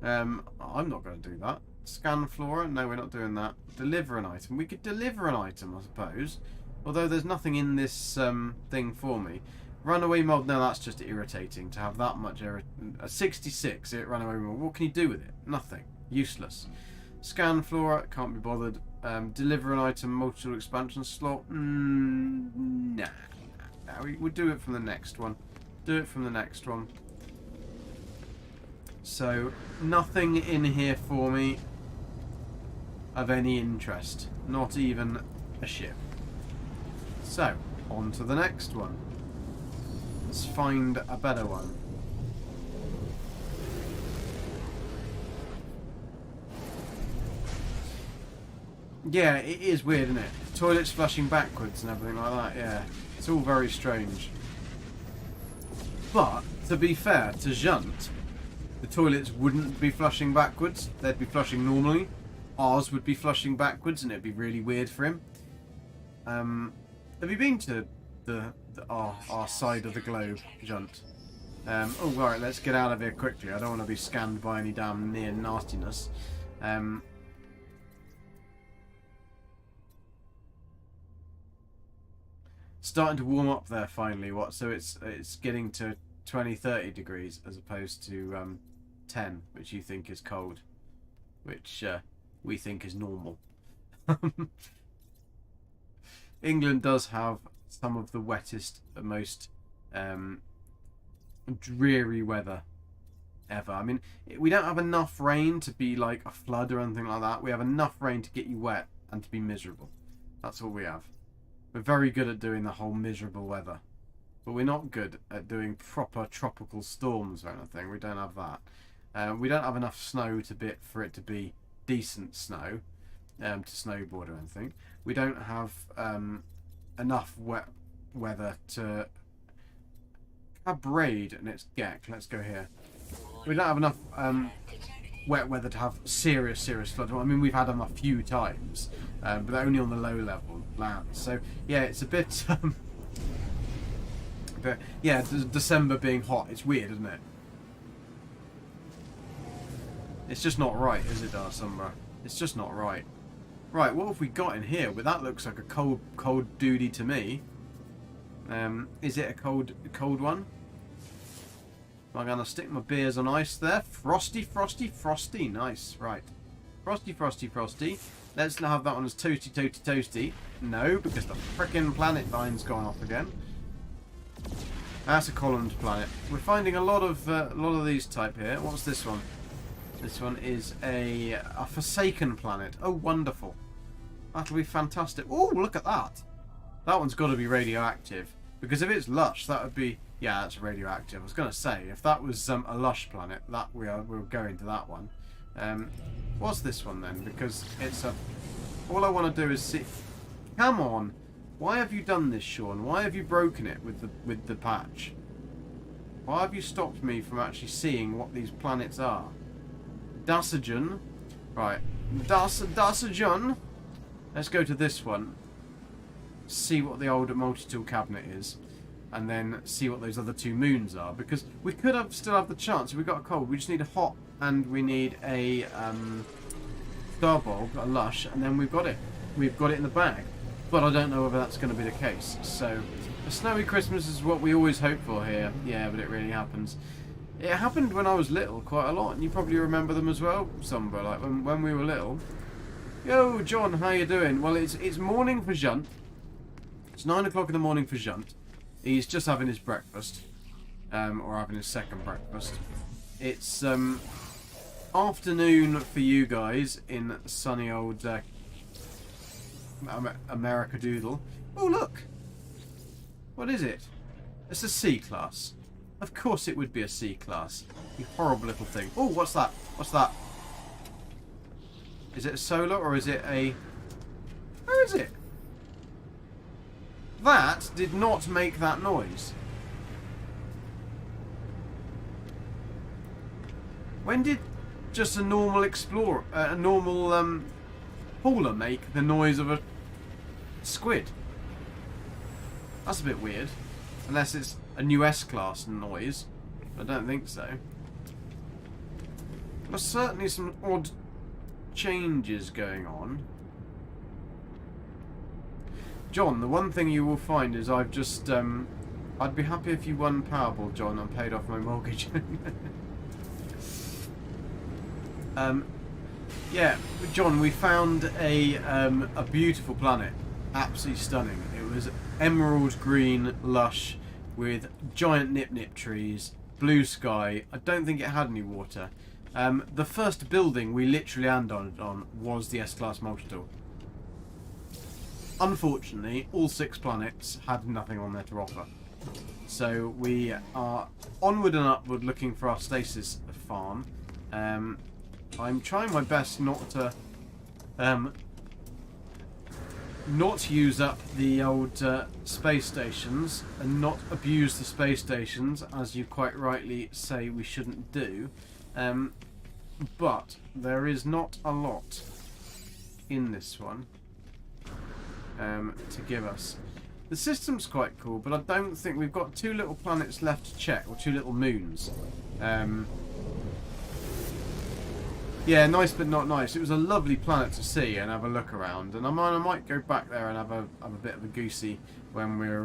[SPEAKER 1] I'm not going to do that. Scan flora. No, we're not doing that. Deliver an item. We could deliver an item, I suppose. Although there's nothing in this thing for me. Runaway mod. No, that's just irritating to have that much a 66 runaway mod. What can you do with it? Nothing. Useless. Scan flora. Can't be bothered. Deliver an item. Multitool expansion slot. Nah. We'll do it from the next one. Do it from the next one. So, nothing in here for me of any interest. Not even a ship. So, on to the next one. Let's find a better one. Yeah, it is weird, isn't it? Toilets flushing backwards and everything like that, yeah. It's all very strange. But, to be fair to Junt, the toilets wouldn't be flushing backwards. They'd be flushing normally. Ours would be flushing backwards and it'd be really weird for him. Have you been to our side of the globe, Junt? Oh, right, let's get out of here quickly. I don't want to be scanned by any damn near nastiness. Starting to warm up there finally. So it's getting to 20-30 degrees as opposed to 10, which you think is cold, which we think is normal. England does have some of the wettest, most dreary weather ever. I mean, we don't have enough rain to be like a flood or anything like that. We have enough rain to get you wet and to be miserable. That's all we have. We're very good at doing the whole miserable weather. But we're not good at doing proper tropical storms or anything. We don't have that. We don't have enough snow for it to be decent snow to snowboard or anything. We don't have enough wet weather to... Cabrade, and it's Gek. Let's go here. We don't have enough wet weather to have serious flood. I mean, we've had them a few times, but they're only on the low level lands. So yeah, it's a bit. But yeah, December being hot, it's weird, isn't it? It's just not right, is it, Darsumber? It's just not right. Right, what have we got in here? Well, that looks like a cold duty to me. Is it a cold one? I'm going to stick my beers on ice there. Frosty. Nice. Right. Frosty. Let's have that one as toasty. No, because the frickin' planet line's gone off again. That's a columned planet. We're finding a lot of these type here. What's this one? This one is a forsaken planet. Oh, wonderful. That'll be fantastic. Oh, look at that. That one's got to be radioactive. Because if it's Lush, that would be... Yeah, that's radioactive. I was going to say, if that was a Lush planet, that we'll go into that one. What's this one then? Because it's a... All I want to do is see... Come on. Why have you done this, Sean? Why have you broken it with the patch? Why have you stopped me from actually seeing what these planets are? Dasagen. Right. Dasagen. Let's go to this one. See what the old multi-tool cabinet is. And then see what those other two moons are. Because we could still have the chance. If we got a cold, we just need a hot and we need a star bulb, a Lush, and then we've got it. We've got it in the bag. But I don't know whether that's going to be the case. So, a snowy Christmas is what we always hope for here. Yeah, but it really happens. It happened when I was little quite a lot, and you probably remember them as well, Somber, like when we were little. Yo, John, how you doing? Well, it's morning for Junt. It's 9 o'clock in the morning for Junt. He's just having his breakfast, or having his second breakfast. It's afternoon for you guys in sunny old America Doodle. Oh, look! What is it? It's a C-class. Of course it would be a C-class. You horrible little thing. Oh, what's that? What's that? Is it a solar or is it a... Where is it? That did not make that noise. When did just a normal explorer, a normal hauler make the noise of a squid? That's a bit weird. Unless it's a new S-class noise. I don't think so. There's certainly some odd changes going on. John, the one thing you will find is I've just... I'd be happy if you won Powerball, John, and paid off my mortgage. Yeah, John, we found a beautiful planet. Absolutely stunning. It was emerald green, lush, with giant nip-nip trees, blue sky. I don't think it had any water. The first building we literally landed on was the S-Class Multitool. Unfortunately, all 6 planets had nothing on there to offer. So we are onward and upward looking for our stasis farm. I'm trying my best not to use up the old space stations and not abuse the space stations, as you quite rightly say we shouldn't do. But there is not a lot in this one to give us. The system's quite cool, but I don't think we've got 2 little planets left to check, or 2 little moons. Yeah, nice but not nice. It was a lovely planet to see and have a look around, and I might go back there and have a bit of a goosey when we're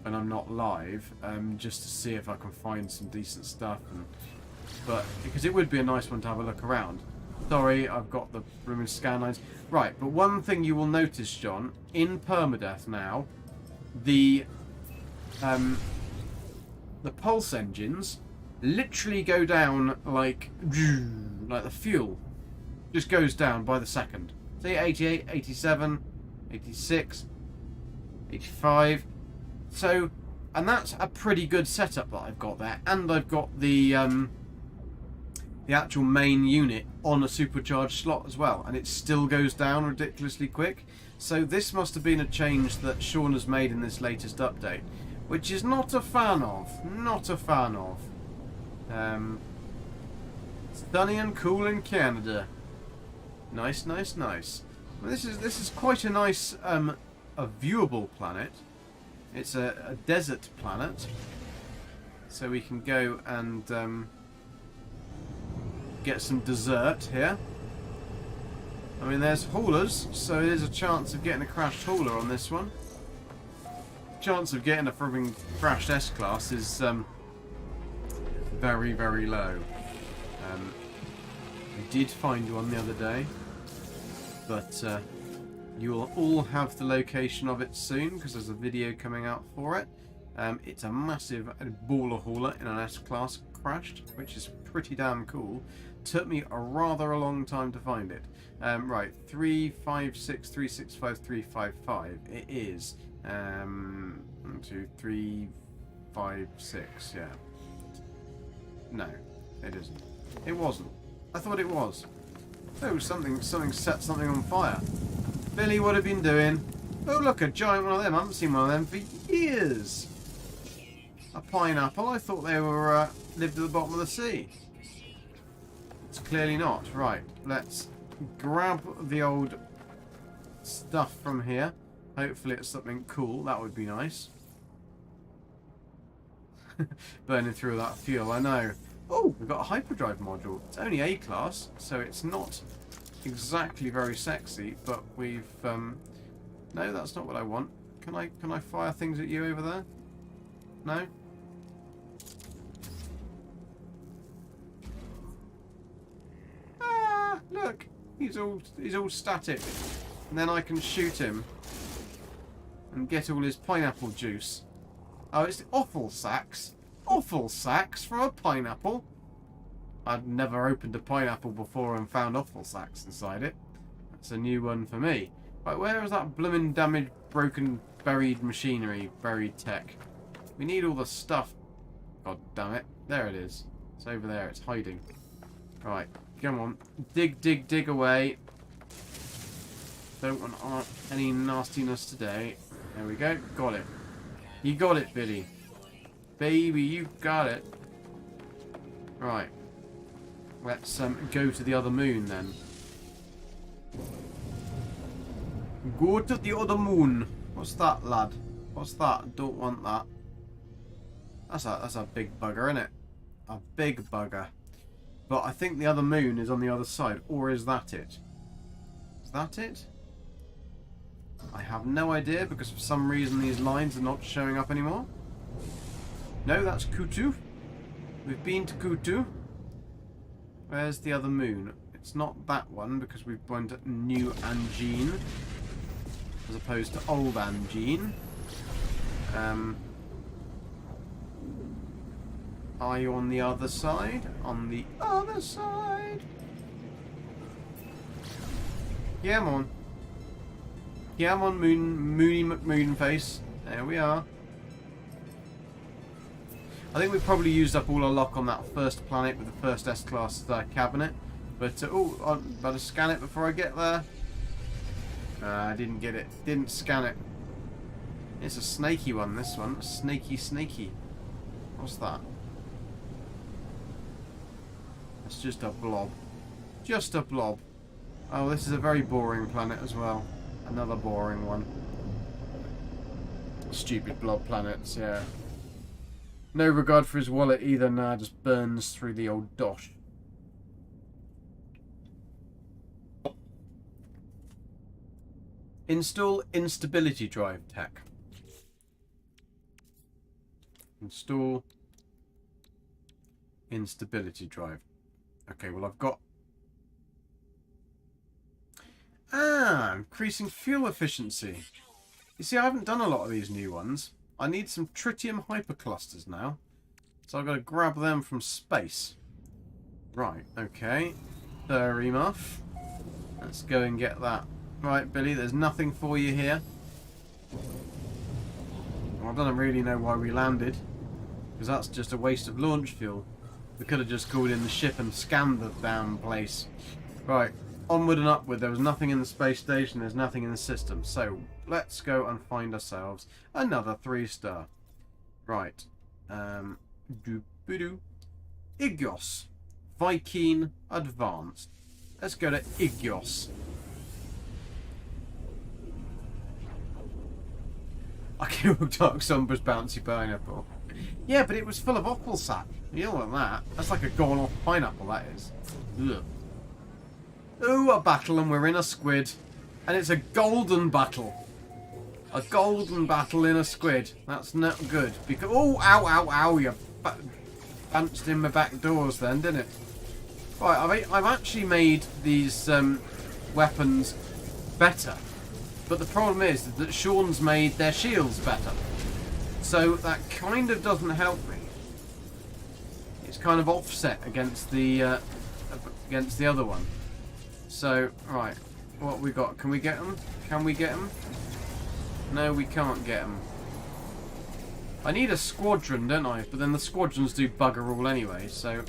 [SPEAKER 1] when I'm not live, just to see if I can find some decent stuff. But because it would be a nice one to have a look around. Sorry, I've got the blooming scan lines. Right, but one thing you will notice, John, in permadeath now, the pulse engines literally go down like the fuel just goes down by the second. See, 88, 87, 86, 85. So, and that's a pretty good setup that I've got there, and I've got the actual main unit on a supercharged slot as well, and it still goes down ridiculously quick. So this must have been a change that Sean has made in this latest update, which is not a fan of. Not a fan of. Sunny and cool in Canada. Nice, nice, nice. Well, this is quite a nice, a viewable planet. It's a desert planet, so we can go and get some dessert here. I mean, there's haulers, so there's a chance of getting a crashed hauler on this one. Chance of getting a frigging crashed S-Class is very, very low. I did find one the other day, but you'll all have the location of it soon because there's a video coming out for it. It's a massive baller hauler in an S-Class crashed, which is pretty damn cool. Took me a rather long time to find it. Right, 356, 365, 355. It is 1, 2, 3, 5, 6. Yeah. No, it isn't. It wasn't. I thought it was. Oh, something set something on fire. Billy, what have you been doing? Oh, look, a giant one of them. I haven't seen one of them for years. A pineapple. I thought they were lived at the bottom of the sea. It's clearly not. Right, let's grab the old stuff from here. Hopefully it's something cool. That would be nice. Burning through that fuel, I know. Oh, we've got a hyperdrive module. It's only A class, so it's not exactly very sexy, but we've no, that's not what I want. Can I fire things at you over there? No? Ah, look. He's all static. And then I can shoot him and get all his pineapple juice. Oh, it's offal sacks. Offal sacks for a pineapple. I'd never opened a pineapple before and found offal sacks inside it. That's a new one for me. Right, where is that bloomin' damaged, broken, buried machinery, buried tech? We need all the stuff. God damn it. There it is. It's over there. It's hiding. Right, come on. Dig, dig, dig away. Don't want any nastiness today. There we go. Got it. You got it, Billy. Baby, you got it. Right. Let's go to the other moon then. Go to the other moon. What's that, lad? What's that? Don't want that. That's a big bugger, isn't it? A big bugger. But I think the other moon is on the other side. Or is that it? Is that it? I have no idea because for some reason these lines are not showing up anymore. No, that's Kutu. We've been to Kutu. Where's the other moon? It's not that one because we've gone to New Angine as opposed to Old Angine. Are you on the other side? On the other side? Yeah, I'm on. Yeah, I'm on Moony McMoon face. There we are. I think we've probably used up all our luck on that first planet with the first S-Class cabinet. But, oh, I better scan it before I get there. I didn't get it. Didn't scan it. It's a snaky one, this one. Snaky, snaky. What's that? It's just a blob. Just a blob. Oh, this is a very boring planet as well. Another boring one. Stupid blob planets, yeah. No regard for his wallet either, nah, just burns through the old dosh. Install instability drive tech. Install instability drive. Okay, well I've got... Ah, increasing fuel efficiency. You see, I haven't done a lot of these new ones. I need some tritium hyperclusters now. So I've got to grab them from space. Right, okay. Very muff. Let's go and get that. Right, Billy, there's nothing for you here. Well, I don't really know why we landed. Because that's just a waste of launch fuel. We could have just called in the ship and scanned the damn place. Right, onward and upward. There was nothing in the space station. There's nothing in the system. So, let's go and find ourselves another 3-star. Right. Doop-a-doo. Igios. Viking Advanced. Let's go to Igios. I killed Dark Sombra's bouncy pineapple. Yeah, but it was full of offal sack. You don't want that. That's like a gone off pineapple, that is. Ugh. Ooh, a battle and we're in a squid. And it's a golden battle. A golden battle in a squid. That's not good. Because oh, ow, ow, ow! You punched in my back doors then, didn't it? Right, I've actually made these weapons better. But the problem is that Sean's made their shields better. So that kind of doesn't help me. It's kind of offset against the other one. So, right, what have we got? Can we get them? Can we get them? No, we can't get them. I need a squadron, don't I? But then the squadrons do bugger all anyway, so...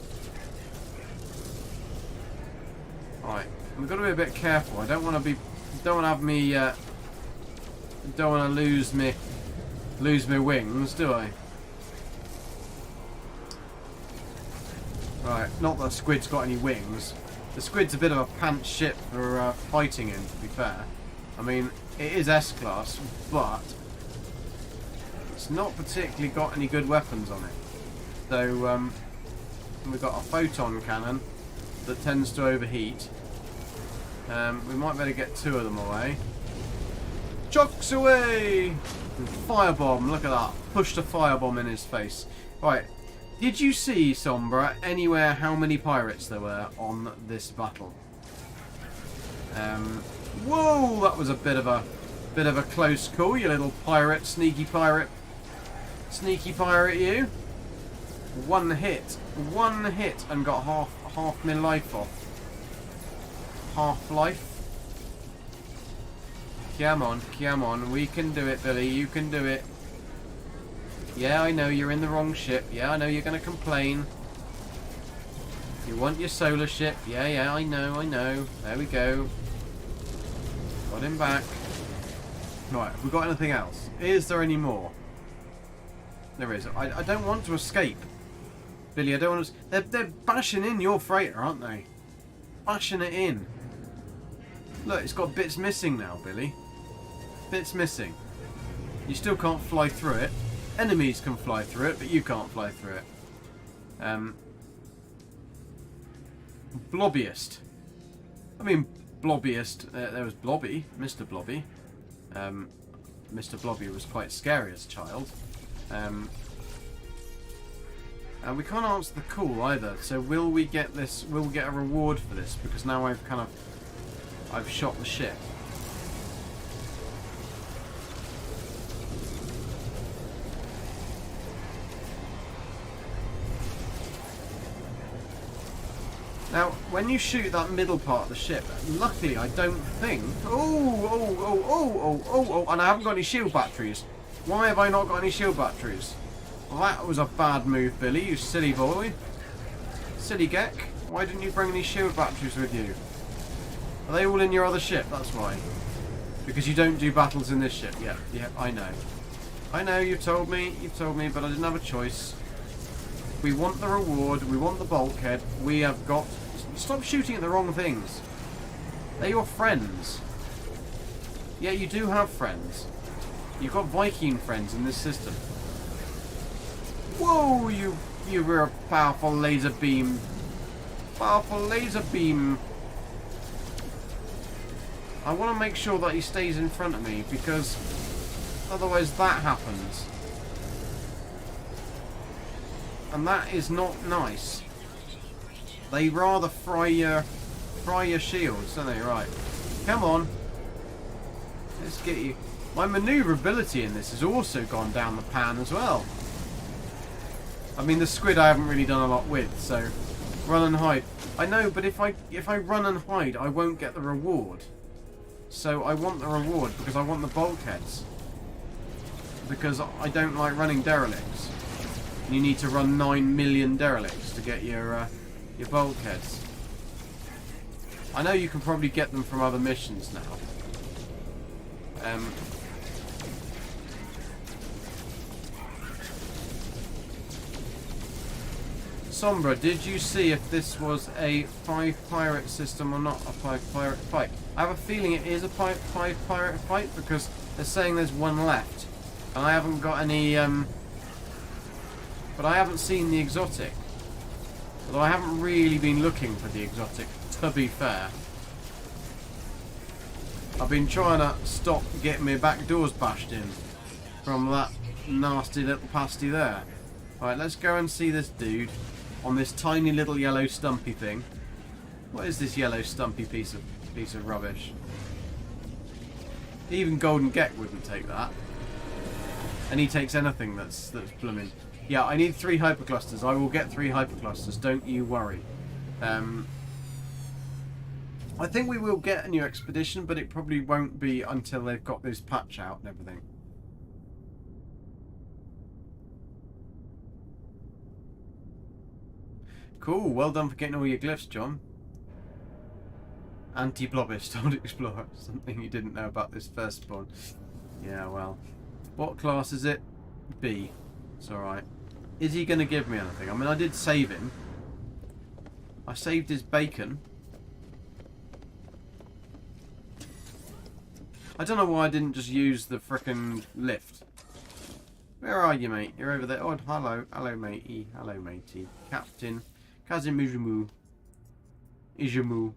[SPEAKER 1] Right, we've got to be a bit careful. I don't want to be... Don't want to have me... don't want to lose me wings, do I? Right, not that the squid's got any wings. The squid's a bit of a pants ship for fighting in, to be fair. I mean, it is S-class, but it's not particularly got any good weapons on it. So, we've got a photon cannon that tends to overheat. We might better get 2 of them away. Chucks away! Firebomb, look at that. Pushed a firebomb in his face. Right, did you see, Sombra, anywhere how many pirates there were on this battle? Whoa, that was a bit of a close call, you little pirate, sneaky pirate you. One hit, and got half my life off. Half life. Come on, we can do it, Billy, you can do it. Yeah, I know, you're in the wrong ship. Yeah, I know, you're going to complain. You want your solar ship. Yeah, I know. There we go. Got him back. Right, have we got anything else? Is there any more? There is. I don't want to escape. Billy, I don't want to... They're bashing in your freighter, aren't they? Bashing it in. Look, it's got bits missing now, Billy. Bits missing. You still can't fly through it. Enemies can fly through it, but you can't fly through it. Blobbiest. I mean, Blobbiest. There was Blobby, Mr. Blobby. Mr. Blobby was quite scary as a child. And we can't answer the call either. So will we get this? Will we get a reward for this? Because now I've shot the ship. Now, when you shoot that middle part of the ship, luckily I don't think... Oh, and I haven't got any shield batteries. Why have I not got any shield batteries? Well, that was a bad move, Billy, you silly boy. Silly Gek. Why didn't you bring any shield batteries with you? Are they all in your other ship? That's why. Because you don't do battles in this ship. Yeah, I know. I know, you've told me, but I didn't have a choice. We want the reward, we want the bulkhead, we have got... Stop shooting at the wrong things. They're your friends. Yeah, you do have friends. You've got Viking friends in this system. Whoa, you were a powerful laser beam. Powerful laser beam. I want to make sure that he stays in front of me, because otherwise that happens. And that is not nice. They rather fry your shields, don't they? Right. Come on. Let's get you. My manoeuvrability in this has also gone down the pan as well. I mean, the squid I haven't really done a lot with, so run and hide. I know, but if I run and hide, I won't get the reward. So I want the reward because I want the bulkheads. Because I don't like running derelicts. You need to run 9 million derelicts to get your bulkheads. I know you can probably get them from other missions now. Sombra, did you see if this was a 5-pirate system or not? A 5-pirate fight? I have a feeling it is a 5-pirate fight because they're saying there's one left. And I haven't got any... But I haven't seen the exotic. Although I haven't really been looking for the exotic, to be fair. I've been trying to stop getting my back doors bashed in from that nasty little pasty there. Right, let's go and see this dude on this tiny little yellow stumpy thing. What is this yellow stumpy piece of rubbish? Even Golden Gek wouldn't take that. And he takes anything that's blooming. Yeah, I need 3 hyperclusters. I will get 3 hyperclusters. Don't you worry. I think we will get a new expedition, but it probably won't be until they've got this patch out and everything. Cool. Well done for getting all your glyphs, John. Anti-blobbist, old explorer. Something you didn't know about this first spawn. Yeah, well. What class is it? B. It's alright. Is he going to give me anything? I mean, I did save him. I saved his bacon. I don't know why I didn't just use the frickin' lift. Where are you, mate? You're over there. Oh, hello. Hello, matey. Hello, matey. Captain. Kazimujumu. Ijumu.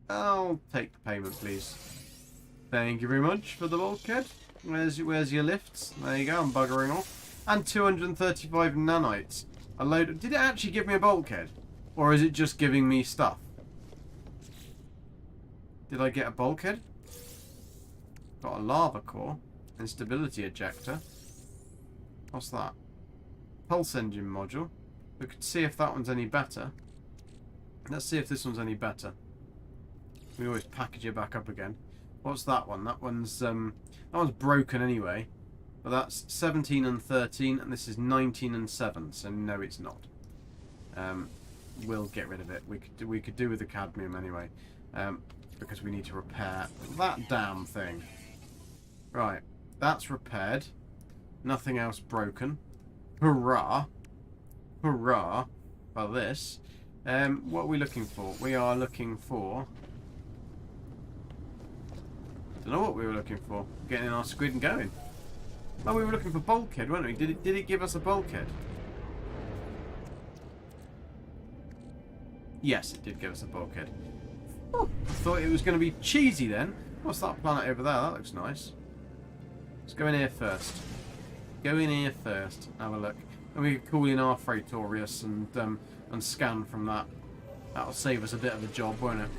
[SPEAKER 1] I'll take the payment, please. Thank you very much for the bulkhead. Where's your lifts? There you go, I'm buggering off. And 235 nanites. A load of... Did it actually give me a bulkhead? Or is it just giving me stuff? Did I get a bulkhead? Got a lava core. Instability ejector. What's that? Pulse engine module. We could see if that one's any better. Let's see if this one's any better. We always package it back up again. What's that one? That one's broken anyway. But that's 17 and 13, and this is 19 and 7. So no, it's not. We'll get rid of it. We could do with the cadmium anyway, because we need to repair that damn thing. Right, that's repaired. Nothing else broken. Hurrah! Hurrah! For this. What are we looking for? We are looking for... Don't know what we were looking for. Getting our squid and going. Oh, we were looking for bulkhead, weren't we? Did it give us a bulkhead? Yes, it did give us a bulkhead. Oh, I thought it was going to be cheesy then. What's that planet over there? That looks nice. Let's go in here first. Go in here first. Have a look. And we can call in our Freightorius and scan from that. That'll save us a bit of a job, won't it?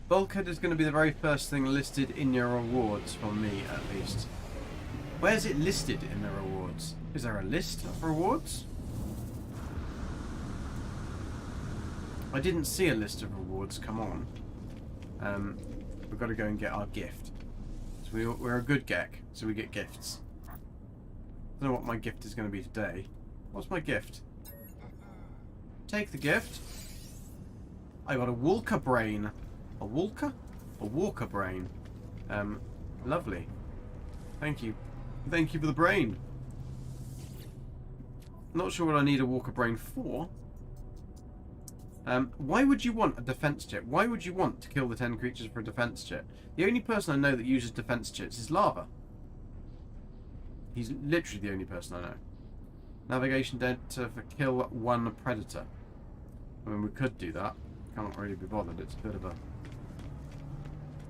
[SPEAKER 1] Bulkhead is going to be the very first thing listed in your rewards, for me at least. Where's it listed in the rewards? Is there a list of rewards? I didn't see a list of rewards, come on. We've got to go and get our gift. So we're a good Gek, so we get gifts. I don't know what my gift is going to be today. What's my gift? Take the gift. I got a Walker brain. A Walker? A Walker brain. Lovely. Thank you. Thank you for the brain. Not sure what I need a Walker brain for. Why would you want a defense chip? Why would you want to kill the 10 creatures for a defense chip? The only person I know that uses defense chips is Lava. He's literally the only person I know. Navigation data for kill 1 predator. I mean, we could do that. Can't really be bothered. It's a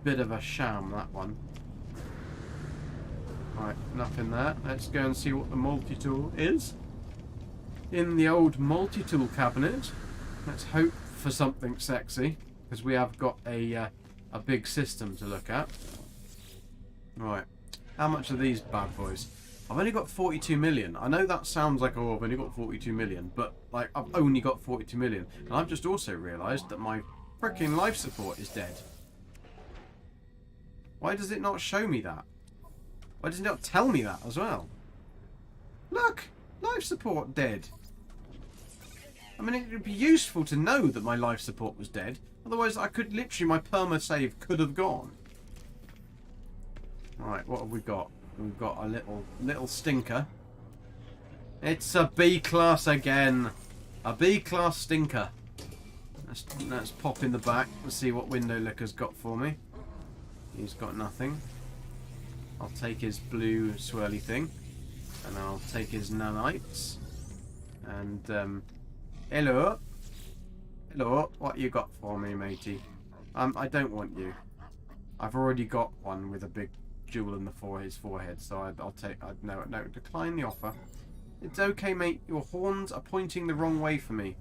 [SPEAKER 1] bit of a sham, that one. Right, enough in there. Let's go and see what the multi-tool is. In the old multi-tool cabinet. Let's hope for something sexy, because we have got a big system to look at. Right, how much are these bad boys? I've only got 42 million. I know that sounds like, oh, I've only got 42 million, but like I've only got 42 million. And I've just also realised that my freaking life support is dead. Why does it not show me that? Why does it not tell me that as well? Look! Life support dead. I mean, it would be useful to know that my life support was dead. Otherwise, I could literally, my perma save could have gone. Right, what have we got? We've got a little stinker. It's a B class again. A B class stinker. Let's pop in the back and see what Window Licker's got for me. He's got nothing. I'll take his blue swirly thing. And I'll take his nanites. And, hello. Hello. What you got for me, matey? I don't want you. I've already got one with a big jewel in his forehead, so I'll take... No, decline the offer. It's okay, mate. Your horns are pointing the wrong way for me.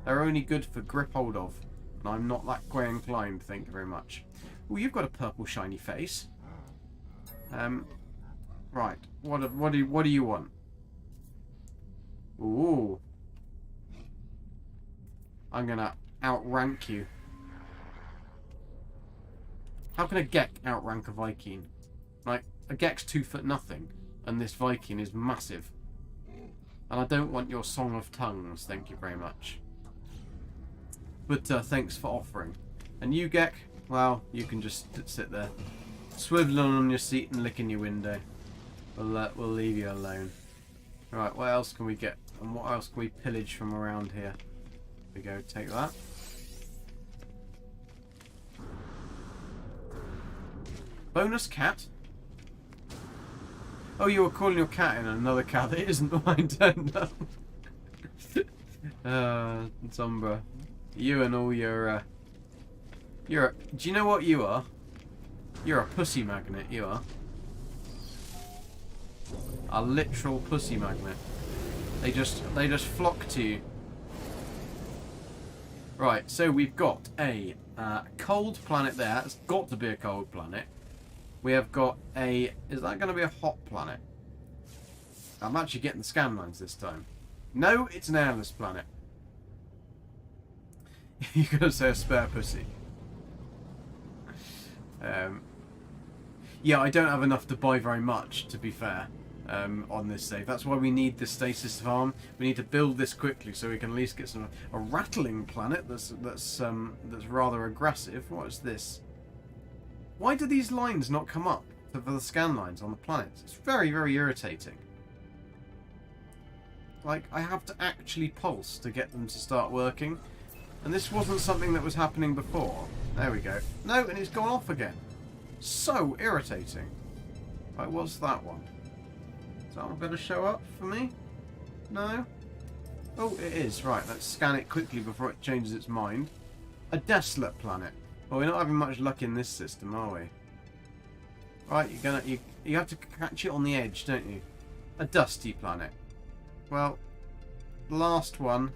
[SPEAKER 1] They're only good for grip hold of. And I'm not that way inclined, thank you very much. Oh, you've got a purple shiny face. Right. What do you want? Ooh. I'm gonna outrank you. How can a Gek outrank a Viking? Like, a Gek's 2 foot nothing, and this Viking is massive. And I don't want your song of tongues, thank you very much. But thanks for offering. And you, Gek, well, you can just sit there, swiveling on your seat and licking your window. We'll leave you alone. Right, what else can we get? And what else can we pillage from around here? Here we go, take that. Bonus cat? Oh, you were calling your cat in another cat that isn't mine turned up. Sombra. You and all your, do you know what you are? You're a pussy magnet, you are. A literal pussy magnet. They just flock to you. Right, so we've got a cold planet there. It's got to be a cold planet. We have got a... Is that going to be a hot planet? I'm actually getting the scan lines this time. No, it's an airless planet. You're going to say a spare pussy. Yeah, I don't have enough to buy very much, to be fair, on this save. That's why we need the stasis farm. We need to build this quickly so we can at least get a rattling planet that's rather aggressive. What is this? Why do these lines not come up for the scan lines on the planets? It's very, very irritating. Like, I have to actually pulse to get them to start working. And this wasn't something that was happening before. There we go. No, and it's gone off again. So irritating. Right, what's that one? Is that one going to show up for me? No? Oh, it is. Right, let's scan it quickly before it changes its mind. A desolate planet. Well, we're not having much luck in this system, are we? Right, you have to catch it on the edge, don't you? A dusty planet. Well, the last one,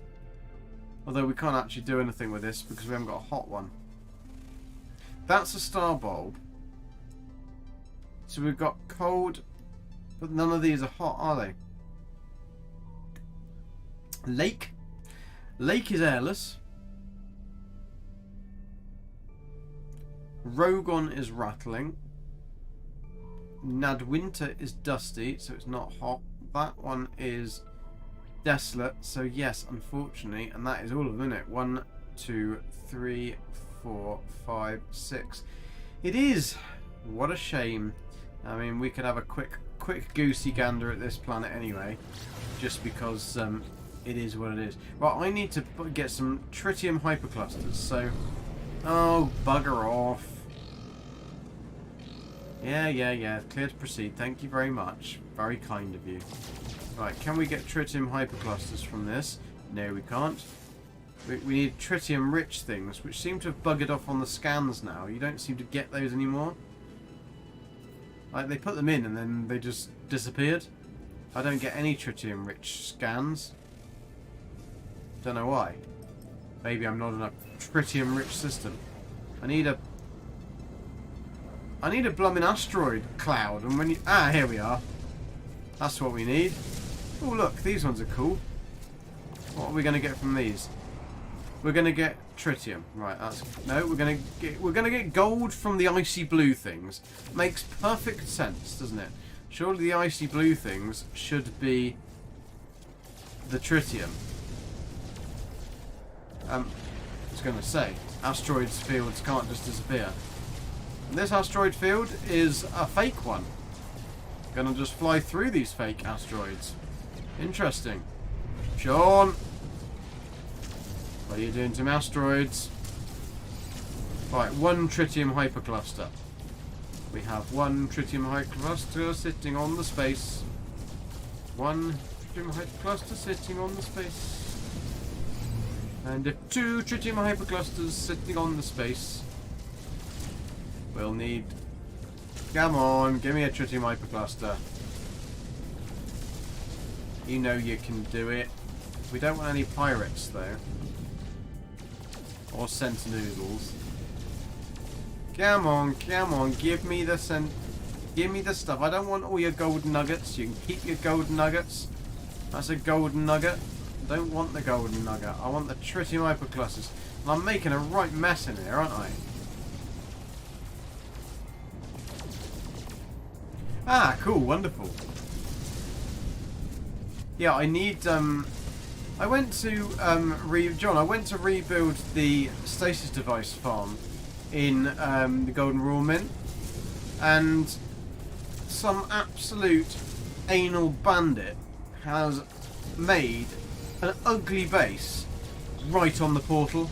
[SPEAKER 1] although we can't actually do anything with this because we haven't got a hot one. That's a star bulb. So we've got cold, but none of these are hot, are they? Lake. Lake is airless. Rogon is rattling. Nadwinter is dusty, so it's not hot. That one is desolate, so yes, unfortunately, and that is all of them, isn't it? 1, 2, 3, 4, 5, 6. It is. What a shame. I mean, we could have a quick goosey gander at this planet anyway, just because it is what it is. Right, I need to get some tritium hyperclusters. So, oh, bugger off. Yeah. Clear to proceed. Thank you very much. Very kind of you. Right, can we get tritium hyperclusters from this? No, we can't. We need tritium-rich things, which seem to have buggered off on the scans now. You don't seem to get those anymore. Like, they put them in and then they just disappeared. I don't get any tritium-rich scans. Don't know why. Maybe I'm not in a tritium-rich system. I need a blooming asteroid cloud, and when you... Ah, here we are. That's what we need. Oh, look, these ones are cool. What are we going to get from these? We're going to get tritium. Right, that's... No, we're going to get gold from the icy blue things. Makes perfect sense, doesn't it? Surely the icy blue things should be the tritium. I was going to say, asteroids fields can't just disappear. This asteroid field is a fake one. Gonna just fly through these fake asteroids. Interesting. Sean! What are you doing to my asteroids? Right, 1 tritium hypercluster. We have 1 tritium hypercluster sitting on the space. 1 tritium hypercluster sitting on the space. And 2 tritium hyperclusters sitting on the space. We'll need... Come on, give me a tritium hypercluster. You know you can do it. We don't want any pirates, though. Or Centinoodles. Come on, give me the give me the stuff. I don't want all your golden nuggets. You can keep your golden nuggets. That's a golden nugget. I don't want the golden nugget. I want the tritium hypoclusters. And I'm making a right mess in here, aren't I? Ah, cool, wonderful. Yeah, I need I went to I went to rebuild the Stasis Device farm in the Golden Rule Mint, and some absolute anal bandit has made an ugly base right on the portal,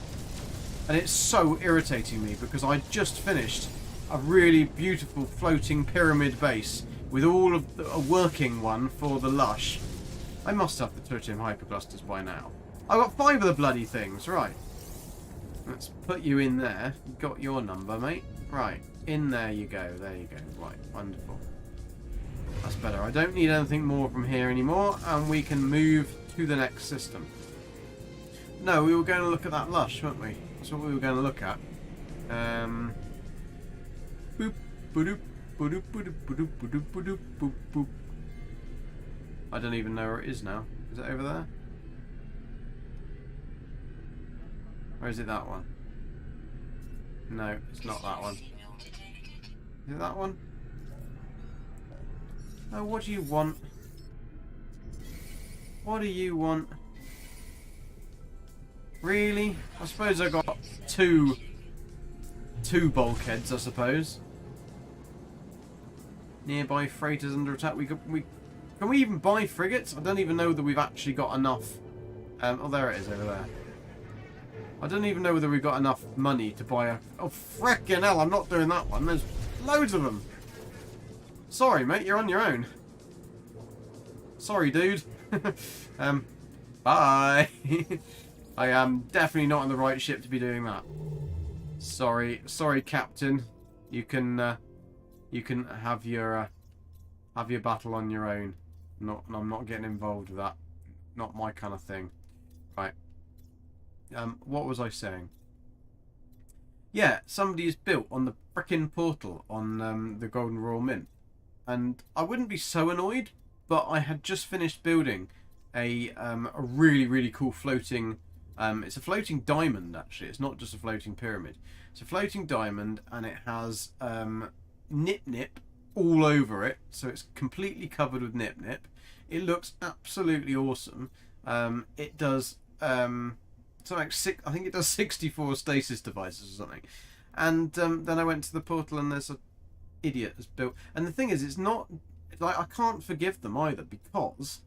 [SPEAKER 1] and it's so irritating me because I just finished a really beautiful floating pyramid base with all of a working one for the Lush. I must have the tritium hyperclusters by now. I've got 5 of the bloody things, right. Let's put you in there. Got your number, mate. Right, in there you go, there you go. Right, wonderful. That's better. I don't need anything more from here anymore, and we can move to the next system. No, we were going to look at that Lush, weren't we? That's what we were going to look at. Boop, boop, boop, boop, boop, boop, boop, boop, boop. I don't even know where it is now. Is it over there? Or is it that one? No, it's not that one. Is it that one? Oh, what do you want? What do you want? Really? I suppose I got two bulkheads, I suppose. Nearby freighters under attack. Can we even buy frigates? I don't even know that we've actually got enough. Oh, there it is over there. I don't even know whether we've got enough money to buy a... Oh, frickin' hell, I'm not doing that one. There's loads of them. Sorry, mate, you're on your own. Sorry, dude. Bye. I am definitely not on the right ship to be doing that. Sorry, Captain. You can have your battle on your own. I'm not getting involved with that. Not my kind of thing. Right. What was I saying? Yeah, somebody's built on the frickin' portal on the Golden Royal Mint, and I wouldn't be so annoyed, but I had just finished building a really cool floating. It's a floating diamond, actually. It's not just a floating pyramid. It's a floating diamond, and it has nip all over it, so it's completely covered with nip. It looks absolutely awesome. It does something like I think it does 64 stasis devices or something. And then I went to the portal, and there's an idiot has built. And the thing is, it's not like I can't forgive them either, because,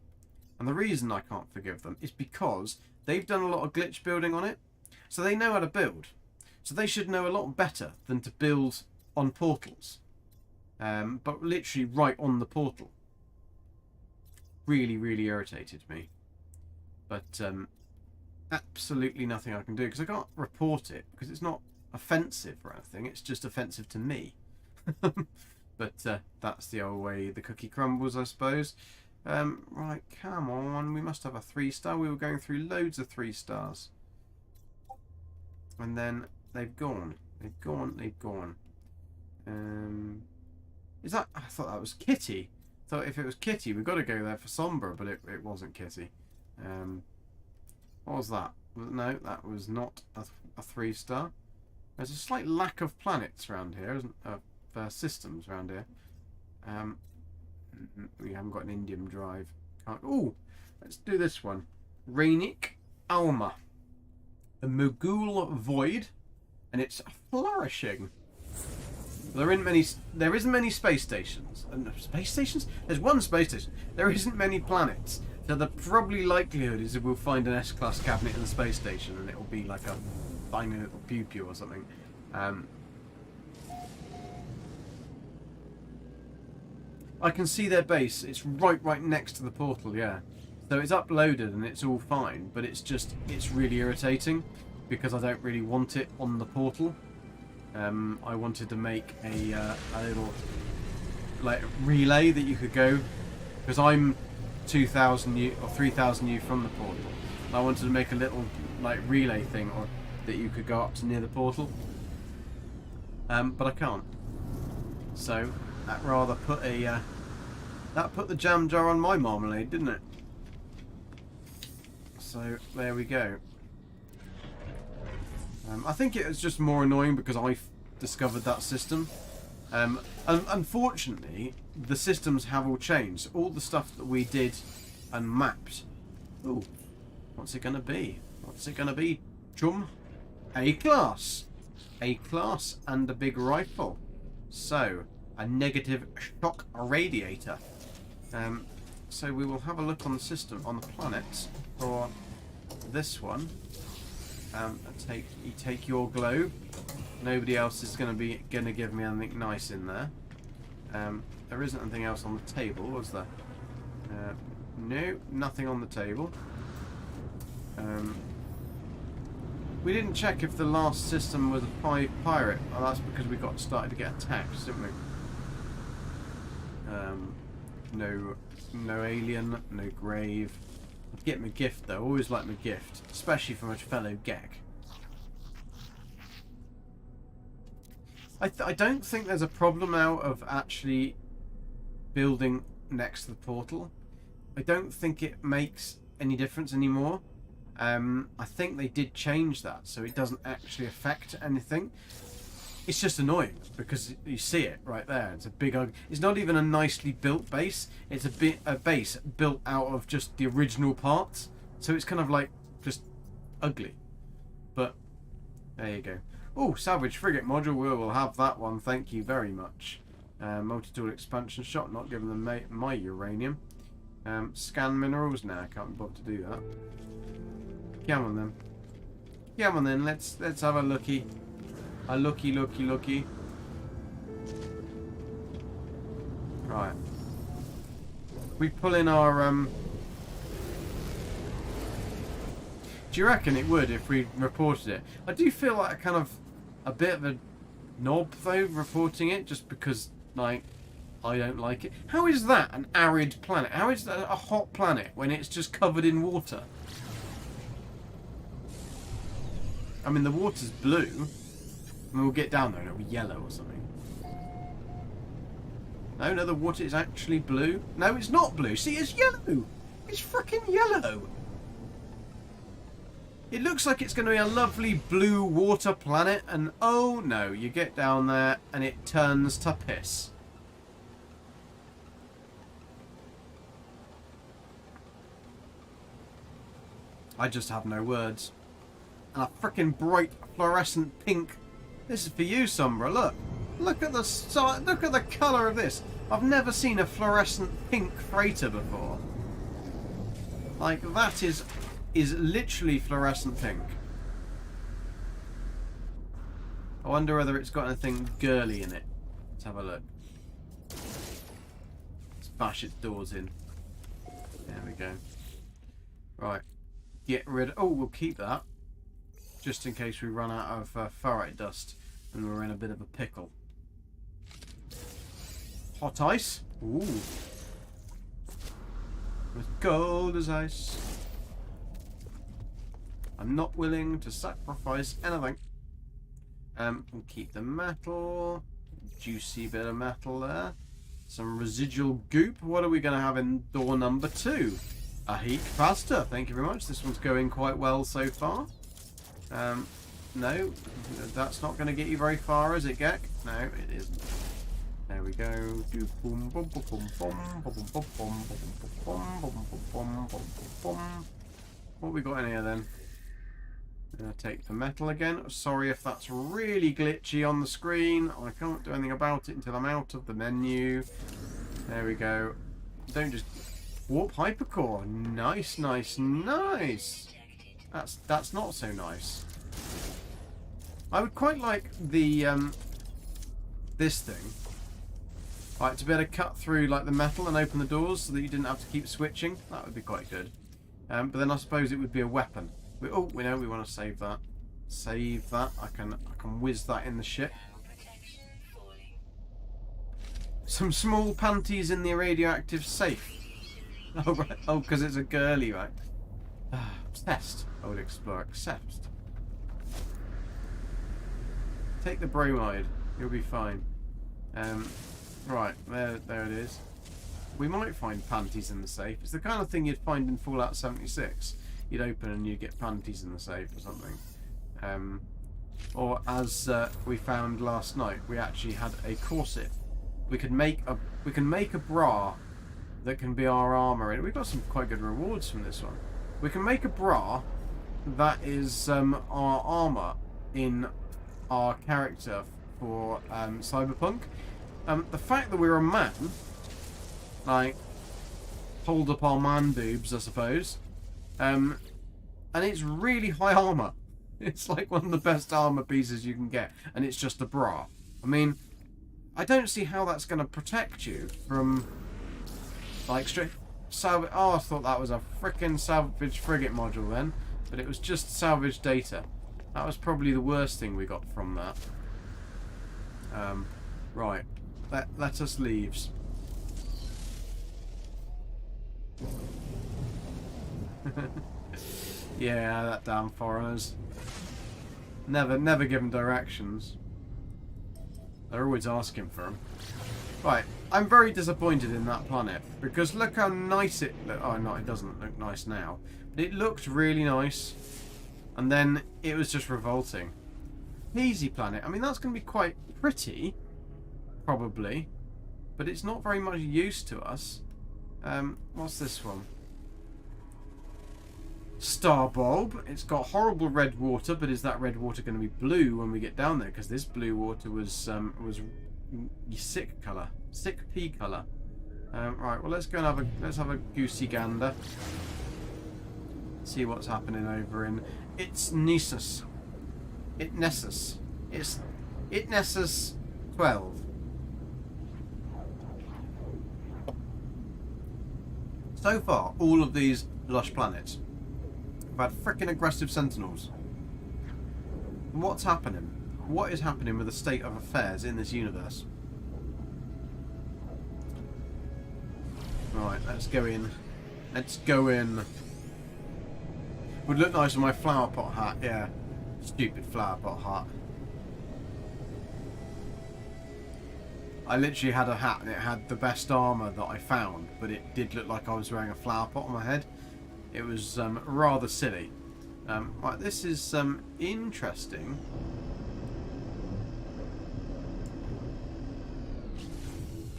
[SPEAKER 1] and the reason I can't forgive them is because they've done a lot of glitch building on it, so they know how to build. So they should know a lot better than to build on portals. But literally right on the portal. Really irritated me. But absolutely nothing I can do, because I can't report it, because it's not offensive or anything, it's just offensive to me. But that's the old way the cookie crumbles, I suppose. Right, come on, we must have a 3-star. We were going through loads of 3-stars. And then they've gone. They've gone. Is that... I thought that was Kitty. I thought if it was Kitty, we've got to go there for Sombra, but it wasn't Kitty. What was that? No, that was not a 3-star. There's a slight lack of planets around here, isn't systems around here. We haven't got an Indium drive. Oh, let's do this one. Rainik Alma. A Mogul Void, and it's flourishing. There isn't many space stations. Space stations? There's one space station. There isn't many planets. So the probably likelihood is that we'll find an S-class cabinet in the space station, and it'll be like a tiny little pew or something. I can see their base. It's right next to the portal, yeah. So it's uploaded and it's all fine, but it's really irritating because I don't really want it on the portal. I wanted to make a little like relay that you could go, because I'm 2,000 U or 3,000 U from the portal. I wanted to make a little like relay thing, or that you could go up to near the portal. But I can't. So that rather put a that put the jam jar on my marmalade, didn't it? So there we go. I think it was just more annoying because I discovered that system. And unfortunately, the systems have all changed. All the stuff that we did and mapped. Ooh, what's it gonna be? What's it gonna be, chum? A class. A class and a big rifle. So, a negative shock radiator. So we will have a look on the system, on the planet, for this one. You take your globe. Nobody else is gonna give me anything nice in there. There isn't anything else on the table, was there? No, nothing on the table. We didn't check if the last system was a pirate. Oh, that's because we started to get attacked, didn't we? No alien, no grave. I'd get my gift though. Always like my gift, especially from a fellow Gek. I don't think there's a problem now of actually building next to the portal. I don't think it makes any difference anymore. I think they did change that so it doesn't actually affect anything. It's just annoying because you see it right there. It's a big, it's not even a nicely built base. It's a base built out of just the original parts. So it's kind of like just ugly. But there you go. Oh, salvage frigate module. We'll have that one. Thank you very much. Multitool expansion shot. Not giving them my uranium. Scan minerals. Nah, I can't be bothered to do that. Come on then. Come on then. Let's have a looky. A looky. Right. We pull in our Do you reckon it would if we reported it? I do feel like a bit of a knob though reporting it, just because like I don't like it. How is that an arid planet? How is that a hot planet when it's just covered in water? I mean the water's blue. And we'll get down there and it'll be yellow or something. No, the water is actually blue. No, it's not blue. See, it's yellow. It's freaking yellow. It looks like it's going to be a lovely blue water planet, and oh no, you get down there and it turns to piss. I just have no words. And a freaking bright fluorescent pink. This is for you, Sombra. Look at the colour of this. I've never seen a fluorescent pink freighter before. Like that is literally fluorescent pink. I wonder whether it's got anything girly in it. Let's have a look. Let's bash its doors in. There we go. Right. Get rid of... Oh, we'll keep that. Just in case we run out of ferrite dust and we're in a bit of a pickle. Hot ice. Ooh. As cold as ice. I'm not willing to sacrifice anything. We'll keep the metal. Juicy bit of metal there. Some residual goop. What are we going to have in door number 2? A heat capacitor. Thank you very much. This one's going quite well so far. No, that's not going to get you very far, is it, Gek? No, it isn't. There we go. What we got in here then? Take the metal again. Sorry if that's really glitchy on the screen. I can't do anything about it until I'm out of the menu. There we go. Don't just... Warp hypercore. Nice. That's not so nice. I would quite like the this thing, right, to be able to cut through like the metal and open the doors so that you didn't have to keep switching. That would be quite good. But then I suppose it would be a weapon. We know we want to save that. Save that. I can whiz that in the ship. Some small panties in the radioactive safe. Oh right. Oh, because it's a girly, right? Obsessed. I would explore. Accept. Take the bromide. You'll be fine. Right, there it is. We might find panties in the safe. It's the kind of thing you'd find in Fallout 76. You'd open and you'd get panties in the safe or something. Or as we found last night, we actually had a corset. We can make a bra that can be our armor, and we've got some quite good rewards from this one. We can make a bra that is our armor in our character for Cyberpunk. The fact that we're a man, like, hold up our man boobs, I suppose, and it's really high armor. It's like one of the best armor pieces you can get, and it's just a bra. I mean, I don't see how that's going to protect you from, like, straight salvage. Oh, I thought that was a frickin' salvage frigate module then, but it was just salvage data. That was probably the worst thing we got from that. Right, let us leaves. Yeah, that damn foreigners. Never give them directions. They're always asking for them. Right, I'm very disappointed in that planet because look how nice it look. Oh no, it doesn't look nice now. But it looked really nice, and then it was just revolting. Hazy planet. I mean, that's going to be quite pretty, probably, but it's not very much use to us. What's this one? Star bulb. It's got horrible red water, but is that red water going to be blue when we get down there? Because this blue water was sick colour, sick pea colour. Right. Well, let's go and have a goosey gander. See what's happening over in Nessus. Nessus. It's Nessus 12. So far, all of these Lush planets have had frickin' aggressive sentinels. What's happening? What is happening with the state of affairs in this universe? Right, let's go in. Let's go in. Would look nice with my flower pot hat, yeah. Stupid flower pot hat. I literally had a hat and it had the best armour that I found, but it did look like I was wearing a flower pot on my head. It was rather silly. Right, this is interesting.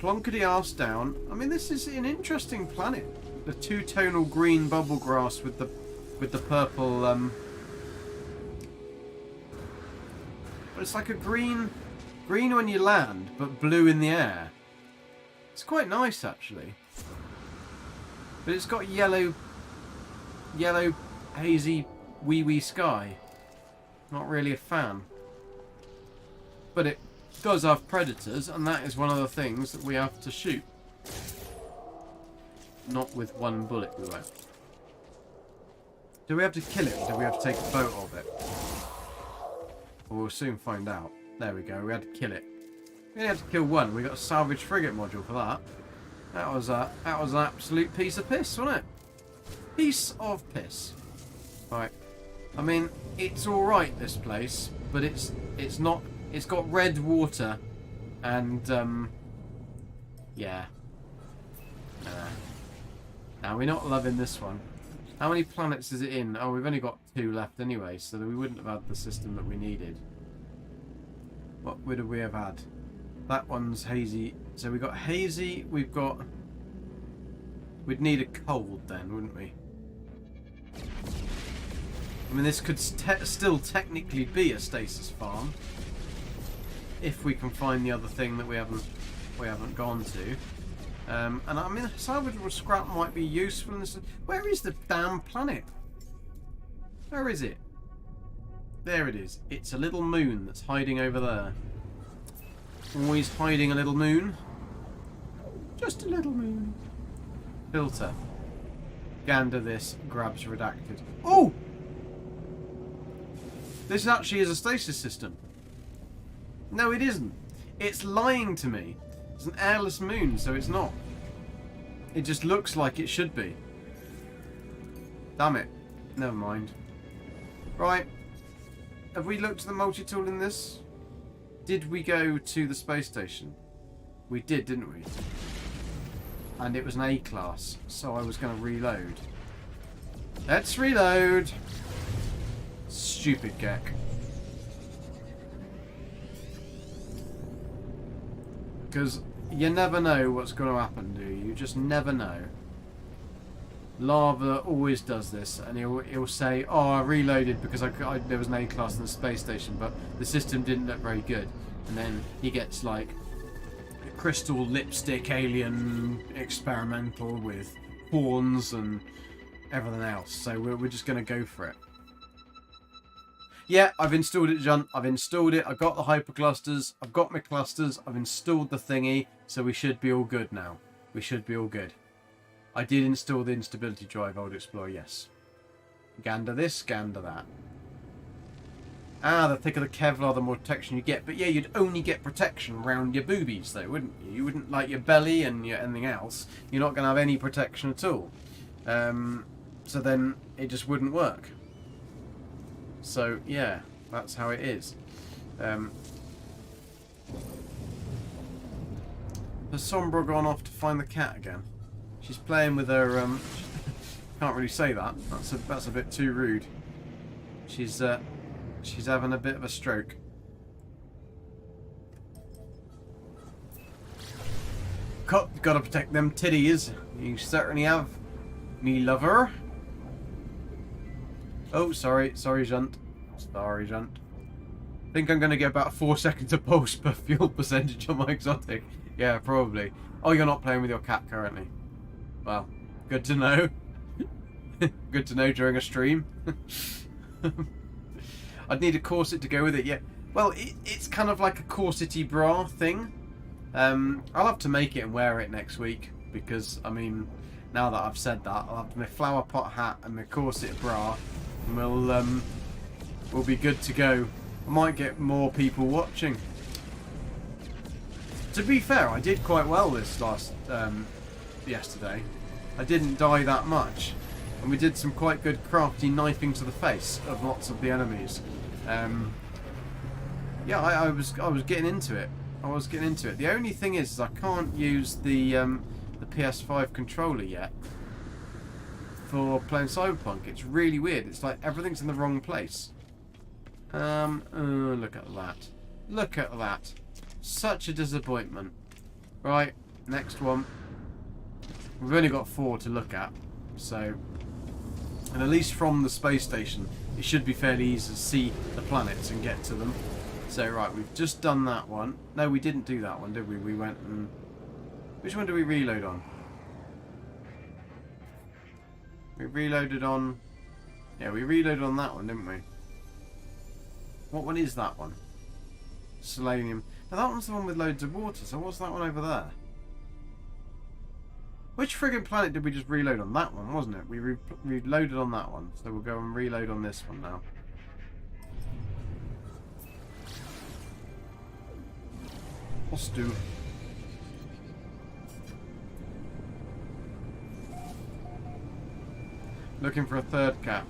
[SPEAKER 1] Plonkety arse down. I mean, this is an interesting planet. The two-tonal green bubble grass with the purple. But it's like a green when you land, but blue in the air. It's quite nice actually. But it's got yellow hazy wee sky. Not really a fan. But it does have predators, and that is one of the things that we have to shoot. Not with one bullet, we won't. Do we have to kill it, or do we have to take a photo of it? Well, we'll soon find out. There we go, we had to kill it. We only had to kill one. We got a salvage frigate module for that. That was an absolute piece of piss, wasn't it? Piece of piss. Right. I mean, it's alright, this place, but it's not. It's got red water, and yeah. Now we're not loving this one. How many planets is it in? Oh, we've only got 2 left anyway, so that we wouldn't have had the system that we needed. What would we have had? That one's hazy. So we got hazy. We've got. We'd need a cold then, wouldn't we? I mean, this could still technically be a stasis farm if we can find the other thing that we haven't gone to. And I mean, salvageable scrap might be useful in this. Where is the damn planet? Where is it? There it is. It's a little moon that's hiding over there. Always hiding a little moon. Just a little moon. Filter. Gander this. Grabs redacted. Oh! This actually is a stasis system. No, it isn't. It's lying to me. It's an airless moon, so it's not. It just looks like it should be. Damn it. Never mind. Right. Have we looked at the multi-tool in this? Did we go to the space station? We did, didn't we? And it was an A class, so I was going to reload. Let's reload! Stupid Gek. Because you never know what's going to happen, do you? You just never know. Lava always does this, and he'll say, "Oh, I reloaded because there was an A class in the space station, but the system didn't look very good." And then he gets like a crystal lipstick alien experimental with horns and everything else. So we're just going to go for it. Yeah, I've installed it, John. I've installed it. I've got the hyperclusters. I've got my clusters. I've installed the thingy, so we should be all good now. We should be all good. I did install the instability drive, Old Explorer, yes. Gander this, gander that. Ah, the thicker the Kevlar, the more protection you get. But yeah, you'd only get protection around your boobies, though, wouldn't you? You wouldn't, like your belly and your anything else. You're not going to have any protection at all. So then it just wouldn't work. So, yeah, that's how it is. Has Sombra gone off to find the cat again? She's playing with her, can't really say that. That's a bit too rude. She's having a bit of a stroke. Gotta protect them titties. You certainly have, me lover. Oh, sorry, Junt. Sorry, Junt. I think I'm going to get about 4 seconds of pulse per fuel percentage on my exotic. Yeah, probably. Oh, you're not playing with your cat currently. Well, good to know. Good to know during a stream. I'd need a corset to go with it, yeah. Well, it's kind of like a corsety bra thing. I'll have to make it and wear it next week because, I mean, now that I've said that, I'll have my flower pot hat and my corset bra, and we'll be good to go. I might get more people watching. To be fair, I did quite well this yesterday. I didn't die that much, and we did some quite good crafty knifing to the face of lots of the enemies. Yeah, I was getting into it. The only thing is I can't use the PS5 controller yet for playing Cyberpunk. It's really weird. It's like everything's in the wrong place. Look at that. Look at that. Such a disappointment. Right, next one. We've only got 4 to look at, so, and at least from the space station it should be fairly easy to see the planets and get to them. So right, we've just done that one. No, we didn't do that one, did we? We went and... Which one did we reload on? We reloaded on... Yeah, we reloaded on that one, didn't we? What one is that one? Selenium. Now that one's the one with loads of water, so what's that one over there? Which friggin' planet did we just reload on? That one, wasn't it? We reloaded on that one, so we'll go and reload on this one now. Let's do. Looking for a third cat.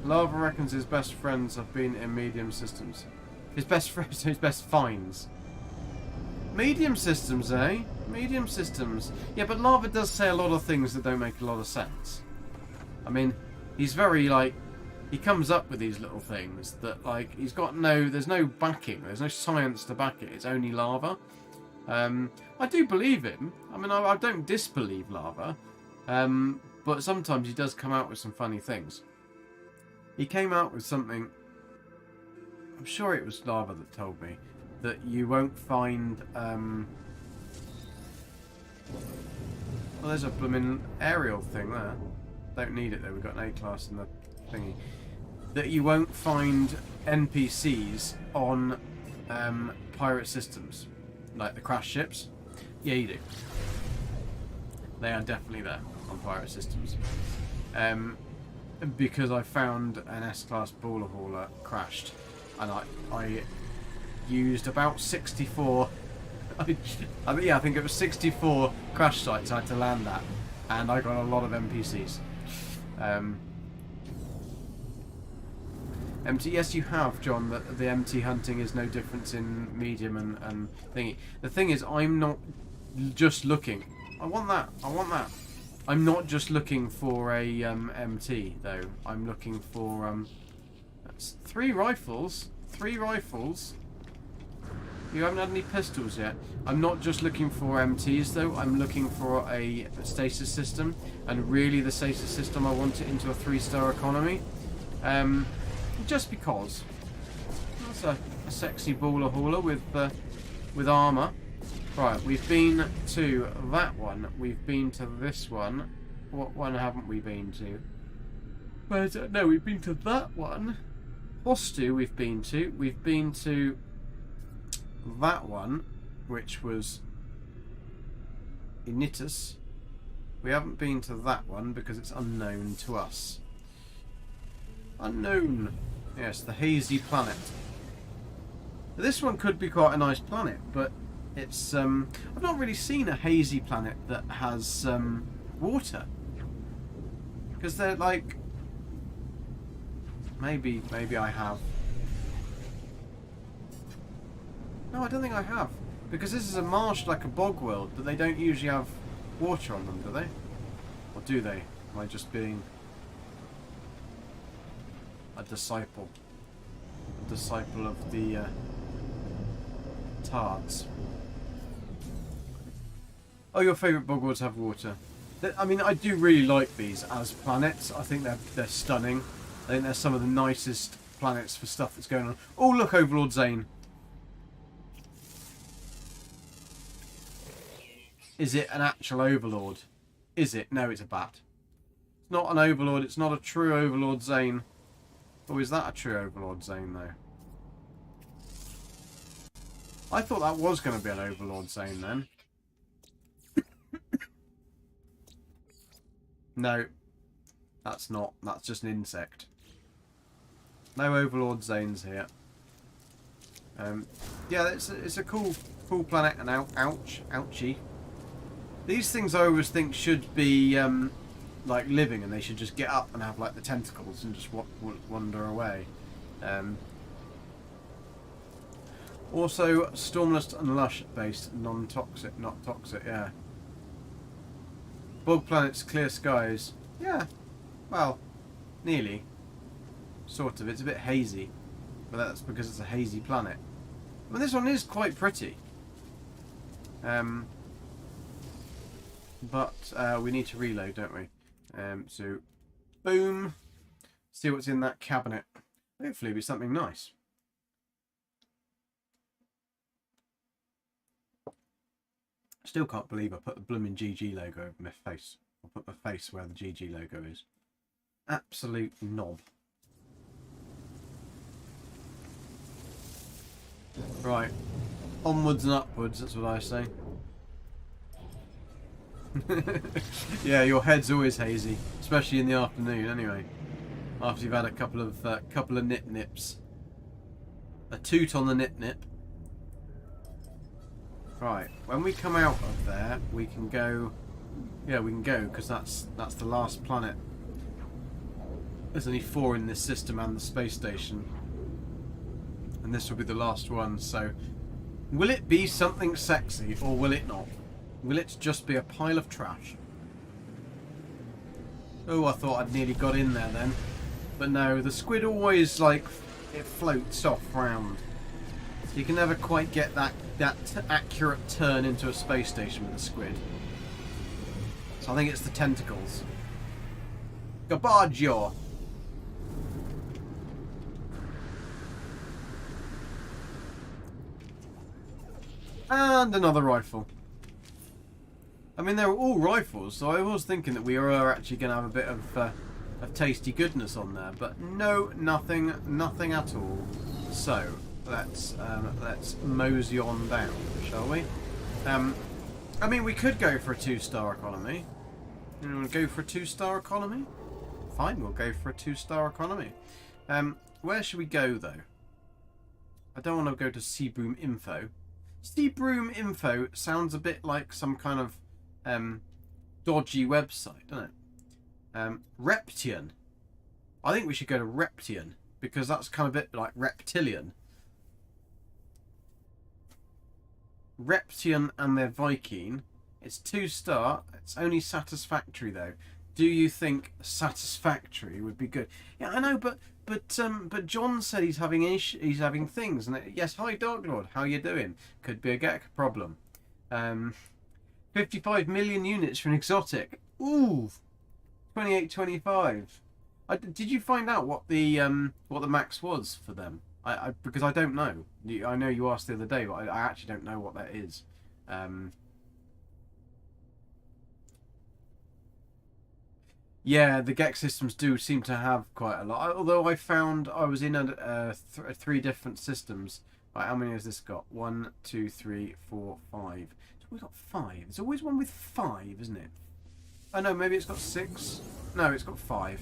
[SPEAKER 1] Lava reckons his best friends have been in medium systems. His best friends, his best finds. Medium systems, eh? Medium systems. Yeah, but Lava does say a lot of things that don't make a lot of sense. I mean, he's very, like, he comes up with these little things that, like, he's got no, there's no backing, there's no science to back it, it's only Lava. I do believe him. I mean, I don't disbelieve Lava. But sometimes he does come out with some funny things. He came out with something, I'm sure it was Lava that told me, that you won't find, well, there's a blooming aerial thing there. Don't need it though, we've got an A-class in the thingy. That you won't find NPCs on pirate systems, like the crash ships. Yeah, you do. They are definitely there on pirate systems. Because I found an S-class baller hauler crashed, and I used about 64. Yeah, I think it was 64 crash sites I had to land at, and I got a lot of NPCs. MT. Yes, you have, John. That the MT hunting is no difference in medium and thingy. The thing is, I'm not just looking. I want that. I want that. I'm not just looking for a MT though. I'm looking for that's 3 rifles. 3 rifles. You haven't had any pistols yet. I'm not just looking for MTs though. I'm looking for a stasis system, and really the stasis system I want it into a 3-star economy. Just because. That's a sexy baller hauler with armour. Right, we've been to that one. We've been to this one. What one haven't we been to? Where's it? No, we've been to that one. Hostu we've been to. We've been to that one, which was Initus. We haven't been to that one because it's unknown to us. Unknown. Yes, the hazy planet. This one could be quite a nice planet, but it's I've not really seen a hazy planet that has water, because they're like, maybe I have. No, I don't think I have, because this is a marsh, like a bog world, but they don't usually have water on them, do they? Or do they? Am I just being a disciple? A disciple of the Tards. Oh, your favourite bog worlds have water. I mean, I do really like these as planets. I think they're stunning. I think they're some of the nicest planets for stuff that's going on. Oh, look, Overlord Zane. Is it an actual Overlord? Is it? No, it's a bat. It's not an Overlord. It's not a true Overlord Zane. Oh, is that a true Overlord Zane, though? I thought that was going to be an Overlord Zane, then. No. That's not. That's just an insect. No Overlord Zanes here. Yeah, it's a cool planet, and ouchie. These things I always think should be like living, and they should just get up and have like the tentacles and just wander away. Also, Stormless and Lush based, non-toxic, not toxic. Yeah. Bog planets, clear skies. Yeah. Well, nearly. Sort of. It's a bit hazy, but that's because it's a hazy planet. But this one is quite pretty. But we need to reload, don't we? So, boom. See what's in that cabinet. Hopefully it'll be something nice. Still can't believe I put the blooming GG logo over my face. I'll put my face where the GG logo is. Absolute knob. Right. Onwards and upwards, that's what I say. Yeah, your head's always hazy, especially in the afternoon. Anyway, after you've had a couple of nip-nips, a toot on the nip-nip. Right, when we come out of there, we can go. Yeah, we can go because that's the last planet. There's only 4 in this system and the space station, and this will be the last one. So, will it be something sexy or will it not? Will it just be a pile of trash? Oh, I thought I'd nearly got in there then. But no, the squid always, like, it floats off round. You can never quite get that accurate turn into a space station with a squid. So I think it's the tentacles. Gabaggio! And another rifle. I mean, they're all rifles, so I was thinking that we are actually going to have a bit of tasty goodness on there, but no, nothing at all. So let's mosey on down, shall we? I mean, we could go for a 2-star economy. You want to go for a 2-star economy? Fine, we'll go for a 2-star economy. Where should we go though? I don't want to go to Seabroom Info. Seabroom Info sounds a bit like some kind of dodgy website, doesn't it? Reptian. I think we should go to Reptian. because that's kind of a bit like reptilian. Reptian and their Viking. It's 2-star. It's only satisfactory though. Do you think satisfactory would be good? Yeah, I know, but John said he's having things. And yes, hi Dark Lord, how you doing? Could be a Gek problem. 55 million units for an exotic. Ooh, 2825. Did you find out what the max was for them? Because I don't know. I know you asked the other day, but I actually don't know what that is. Yeah, the Gek systems do seem to have quite a lot. Although I was in 3 different systems. Right, how many has this got? 1, 2, 3, 4, 5. So we've got 5. There's always one with 5, isn't it? Oh no, maybe it's got 6. No, it's got 5.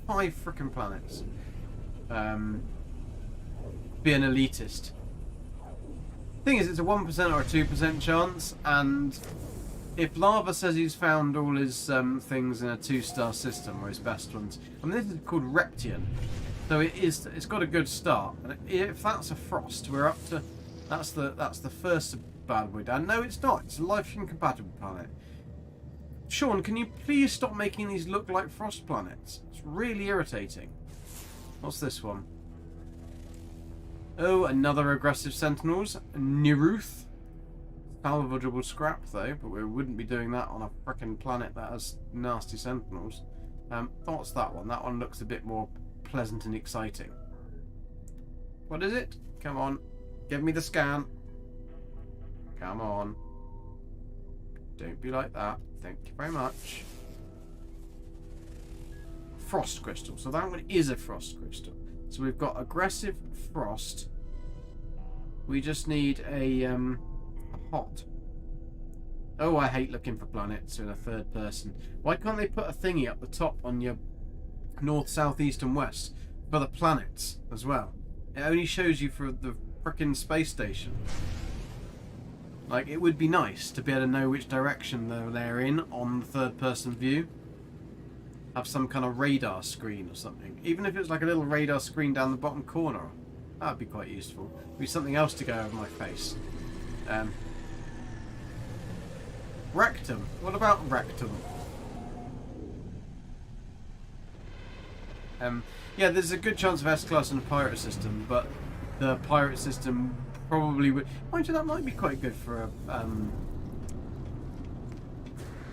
[SPEAKER 1] 5 frickin' planets. Be an elitist. Thing is, it's a 1% or a 2% chance, and if Lava says he's found all his things in a 2-star system, or his best ones, I mean, this is called Reptian, so it's got a good start. And if that's a Frost, we're up to that's the first bad we've done. No, it's not. It's a life incompatible planet. Sean, can you please stop making these look like Frost planets? It's really irritating. What's this one? Oh, another aggressive Sentinels. Niruth. Salvageable scrap though, but we wouldn't be doing that on a frickin' planet that has nasty Sentinels. What's that one? That one looks a bit more pleasant and exciting. What is it? Come on. Give me the scan. Come on. Don't be like that. Thank you very much. Frost crystal. So that one is a frost crystal. So we've got aggressive frost. We just need a hot. Oh, I hate looking for planets in a third person. Why can't they put a thingy up the top on your north, south, east and west for the planets as well? It only shows you for the frickin' space station. Like, it would be nice to be able to know which direction they're in on the third person view. Have some kind of radar screen or something. Even if it's like a little radar screen down the bottom corner. That would be quite useful. Be something else to go over my face. Rectum. What about rectum? Yeah, there's a good chance of S-Class in a pirate system, but the pirate system probably would... Mind you, that might be quite good for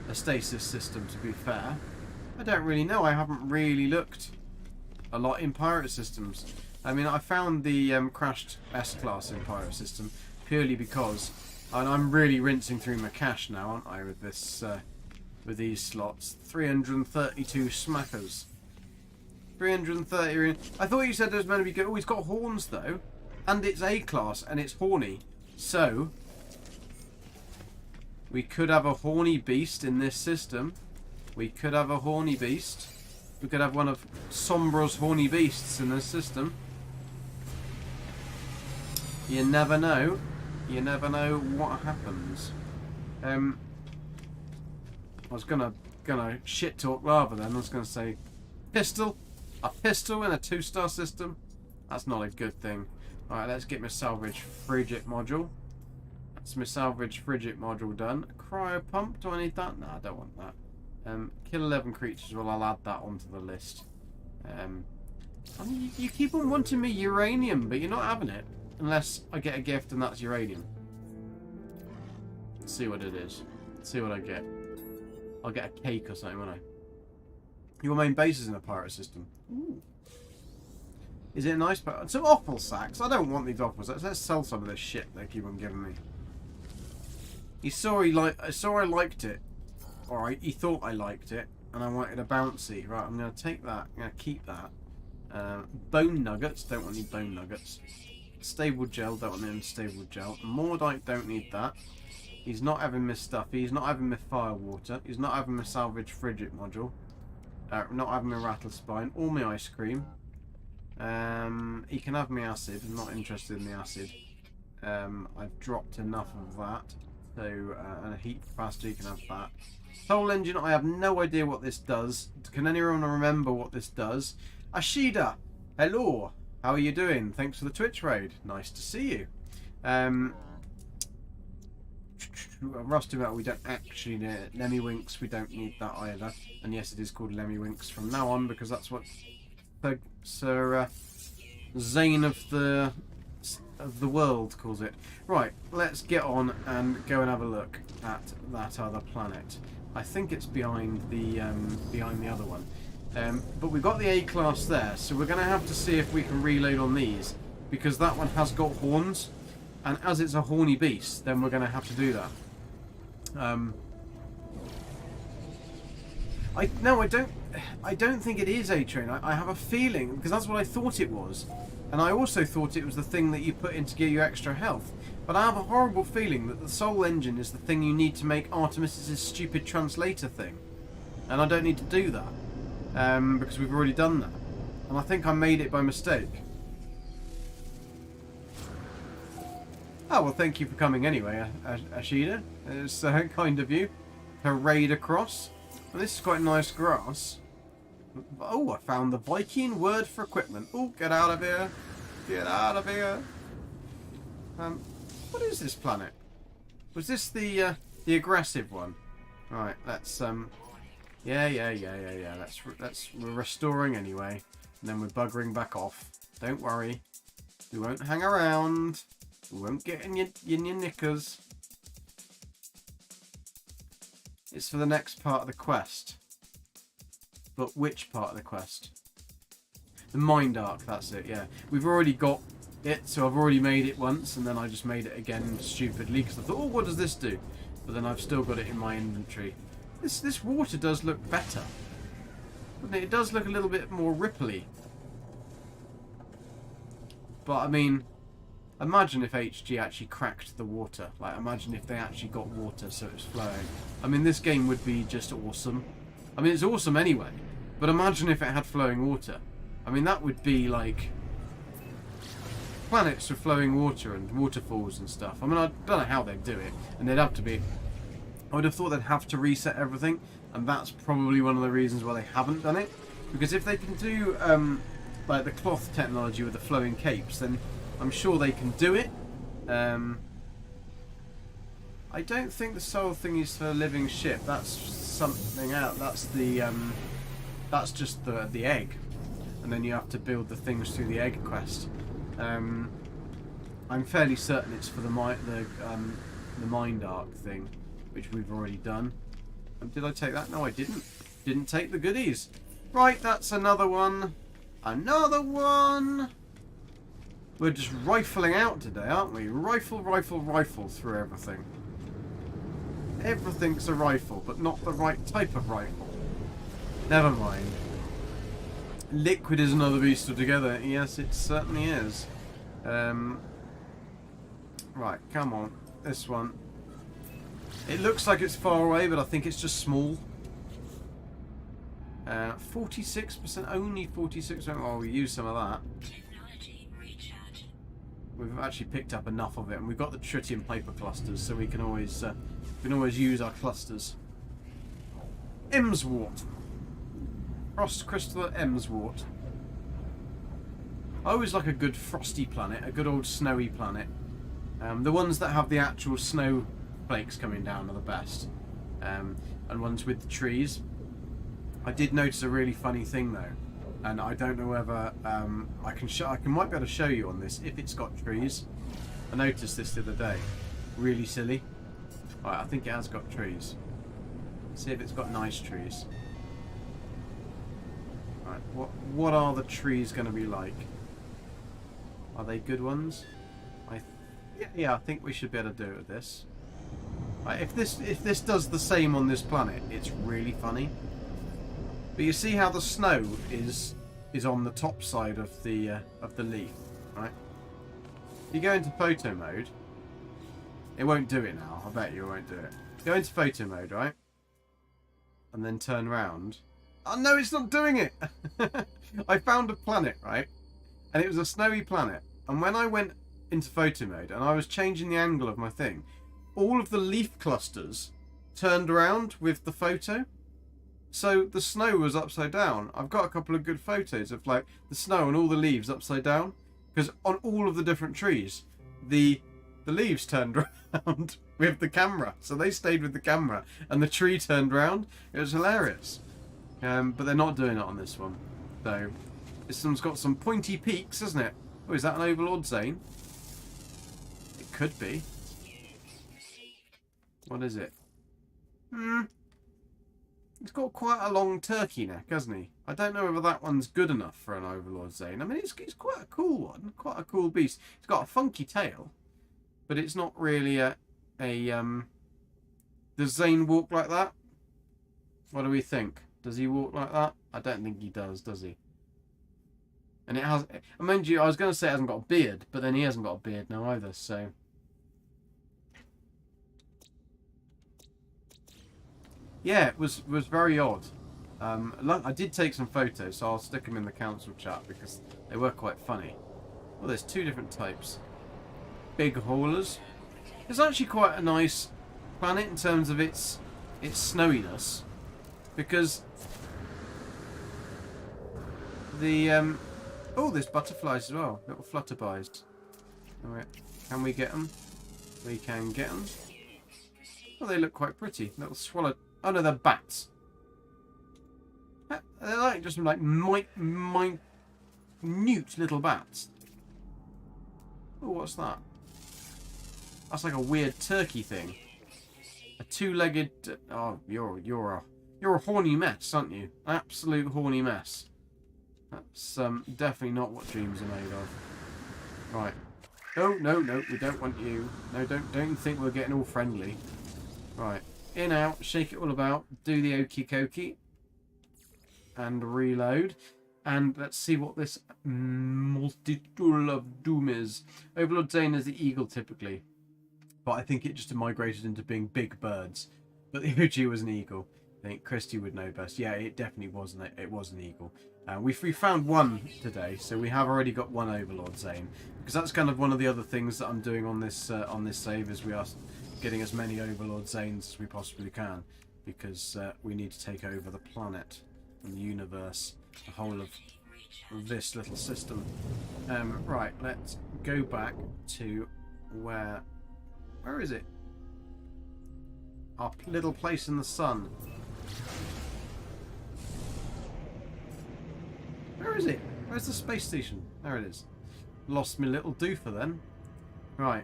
[SPEAKER 1] a stasis system, to be fair. I don't really know. I haven't really looked a lot in pirate systems. I mean, I found the crashed S-Class in pirate system purely because... And I'm really rinsing through my cache now, aren't I, with this, with these slots. 332 smackers. 330. I thought you said there was meant to be good. Oh, he's got horns though, and it's A-class, and it's horny. So we could have a horny beast in this system. We could have a horny beast. We could have one of Sombra's horny beasts in this system. You never know. You never know what happens. I was gonna shit talk Lava then. I was gonna say pistol. A pistol in a 2-star system? That's not a good thing. Alright, let's get my salvage frigate module. That's my salvage frigate module done. Cryo pump, do I need that? No, I don't want that. Kill 11 creatures, well I'll add that onto the list. I mean, you keep on wanting me uranium, but you're not having it. Unless I get a gift and that's uranium. Let's see what it is. Let's see what I get. I'll get a cake or something, won't I? Your main base is in a pirate system. Ooh. Is it a nice pirate? Some offal sacks. I don't want these offal sacks. Let's sell some of this shit they keep on giving me. He saw I liked it. Alright, he thought I liked it. And I wanted a bouncy. Right, I'm going to take that. I'm going to keep that. Bone nuggets. Don't want any bone nuggets. Stable gel. Don't want any stable gel. Mordite. Don't need that. He's not having my stuff. He's not having my fire water. He's not having my salvage frigate module. Not having my rattle spine or my ice cream. He can have my acid. I'm not interested in the acid. I've dropped enough of that. So, and a heat capacitor, you can have that. Soul engine, I have no idea what this does. Can anyone remember what this does? Ashida, hello. How are you doing? Thanks for the Twitch raid. Nice to see you. Rusty Metal, we don't actually need it. Lemmy-winks, we don't need that either. And yes, it is called Lemmy-winks from now on because that's what Sir Zane of the world calls it. Right, let's get on and go and have a look at that other planet. I think it's behind the other one. But we've got the A class there, so we're going to have to see if we can reload on these because that one has got horns, and as it's a horny beast, then we're going to have to do that. I don't think it is A-Train. I have a feeling, because that's what I thought it was. And I also thought it was the thing that you put in to give you extra health. But I have a horrible feeling that the Soul Engine is the thing you need to make Artemis's stupid translator thing. And I don't need to do that. Because we've already done that. And I think I made it by mistake. Oh, well, thank you for coming anyway, Ashida. It's kind of you to raid across. Well, this is quite nice grass. Oh, I found the Viking word for equipment. Oh, get out of here. Get out of here. What is this planet? Was this the aggressive one? Right, let's yeah. We're restoring anyway. And then we're buggering back off. Don't worry. We won't hang around. We won't get in your knickers. It's for the next part of the quest. But which part of the quest? The Mind Arc, that's it, yeah. We've already got it, so I've already made it once, and then I just made it again stupidly, because I thought, oh, what does this do? But then I've still got it in my inventory. This water does look better. Doesn't it? It does look a little bit more ripply. But, I mean, imagine if HG actually cracked the water. Like, imagine if they actually got water so it's flowing. I mean, this game would be just awesome. I mean, it's awesome anyway. But imagine if it had flowing water. I mean, that would be like planets with flowing water and waterfalls and stuff. I mean, I don't know how they'd do it. And they'd have to be... I would have thought they'd have to reset everything. And that's probably one of the reasons why they haven't done it. Because if they can do, like, the cloth technology with the flowing capes, then I'm sure they can do it. I don't think the soul thing is for a living ship. That's something out. That's the that's just the egg, and then you have to build the things through the egg quest. I'm fairly certain it's for the Mind Arc thing, which we've already done. Did I take that? No, I didn't. Didn't take the goodies. Right, that's another one. Another one. We're just rifling out today, aren't we? Rifle through everything. Everything's a rifle, but not the right type of rifle. Never mind. Liquid is another beast altogether. Yes, it certainly is. Right, come on. This one. It looks like it's far away, but I think it's just small. 46%, only 46%. Oh, we used some of that. We've actually picked up enough of it, and we've got the tritium paper clusters, so we can always use our clusters. Emswort. Frost crystal Emswort. I always like a good frosty planet, a good old snowy planet. The ones that have the actual snow flakes coming down are the best. And ones with the trees. I did notice a really funny thing though, and I don't know whether I might be able to show you on this if it's got trees. I noticed this the other day. Really silly. Right, I think it has got trees. Let's see if it's got nice trees. Right, what are the trees going to be like? Are they good ones? Yeah, I think we should be able to do it with this. Right, if this does the same on this planet, it's really funny. But you see how the snow is on the top side of the leaf, right? If you go into photo mode, it won't do it now. I bet you it won't do it. Go into photo mode, right? And then turn around. Oh no, it's not doing it! I found a planet, right? And it was a snowy planet. And when I went into photo mode and I was changing the angle of my thing, all of the leaf clusters turned around with the photo. So the snow was upside down. I've got a couple of good photos of like the snow and all the leaves upside down, because on all of the different trees, the leaves turned around with the camera. So they stayed with the camera and the tree turned round. It was hilarious. But they're not doing it on this one. So this one's got some pointy peaks, hasn't it? Oh, is that an Overlord Zane? It could be. What is it? He's got quite a long turkey neck, hasn't he? I don't know whether that one's good enough for an Overlord Zane. I mean, it's quite a cool one. Quite a cool beast. It's got a funky tail. But it's not really a does Zane walk like that? What do we think? Does he walk like that? I don't think he does he? And it has... I mean, I was going to say it hasn't got a beard, but then he hasn't got a beard now either, so... Yeah, it was very odd. I did take some photos, so I'll stick them in the council chat because they were quite funny. Well, there's two different types. Big haulers. It's actually quite a nice planet in terms of its snowiness, because the oh, there's butterflies as well, little flutterbys. Alright, can we get them? We can get them. Oh, they look quite pretty. Little swallow. Oh no, they're bats. They're like just like minute little bats. Oh, what's that? That's like a weird turkey thing. A two-legged. Oh, you're a horny mess, aren't you? Absolute horny mess. That's definitely not what dreams are made of. Right. Oh no, we don't want you. No, don't think we're getting all friendly. Right. In, out, shake it all about, do the okie dokie, and reload. And let's see what this Multitool of Doom is. Overlord Zane is the eagle typically, but I think it just migrated into being big birds. But the OG was an eagle. I think Christy would know best. Yeah, it definitely wasn't. It was an eagle. We found one today, so we have already got one Overlord Zane. Because that's kind of one of the other things that I'm doing on this save, is we are getting as many Overlord Zanes as we possibly can, because we need to take over the planet and the universe, the whole of this little system. Right, let's go back to where is it? Our little place in the sun. Where is it? Where's the space station? There it is. Lost me little doofer then. Right.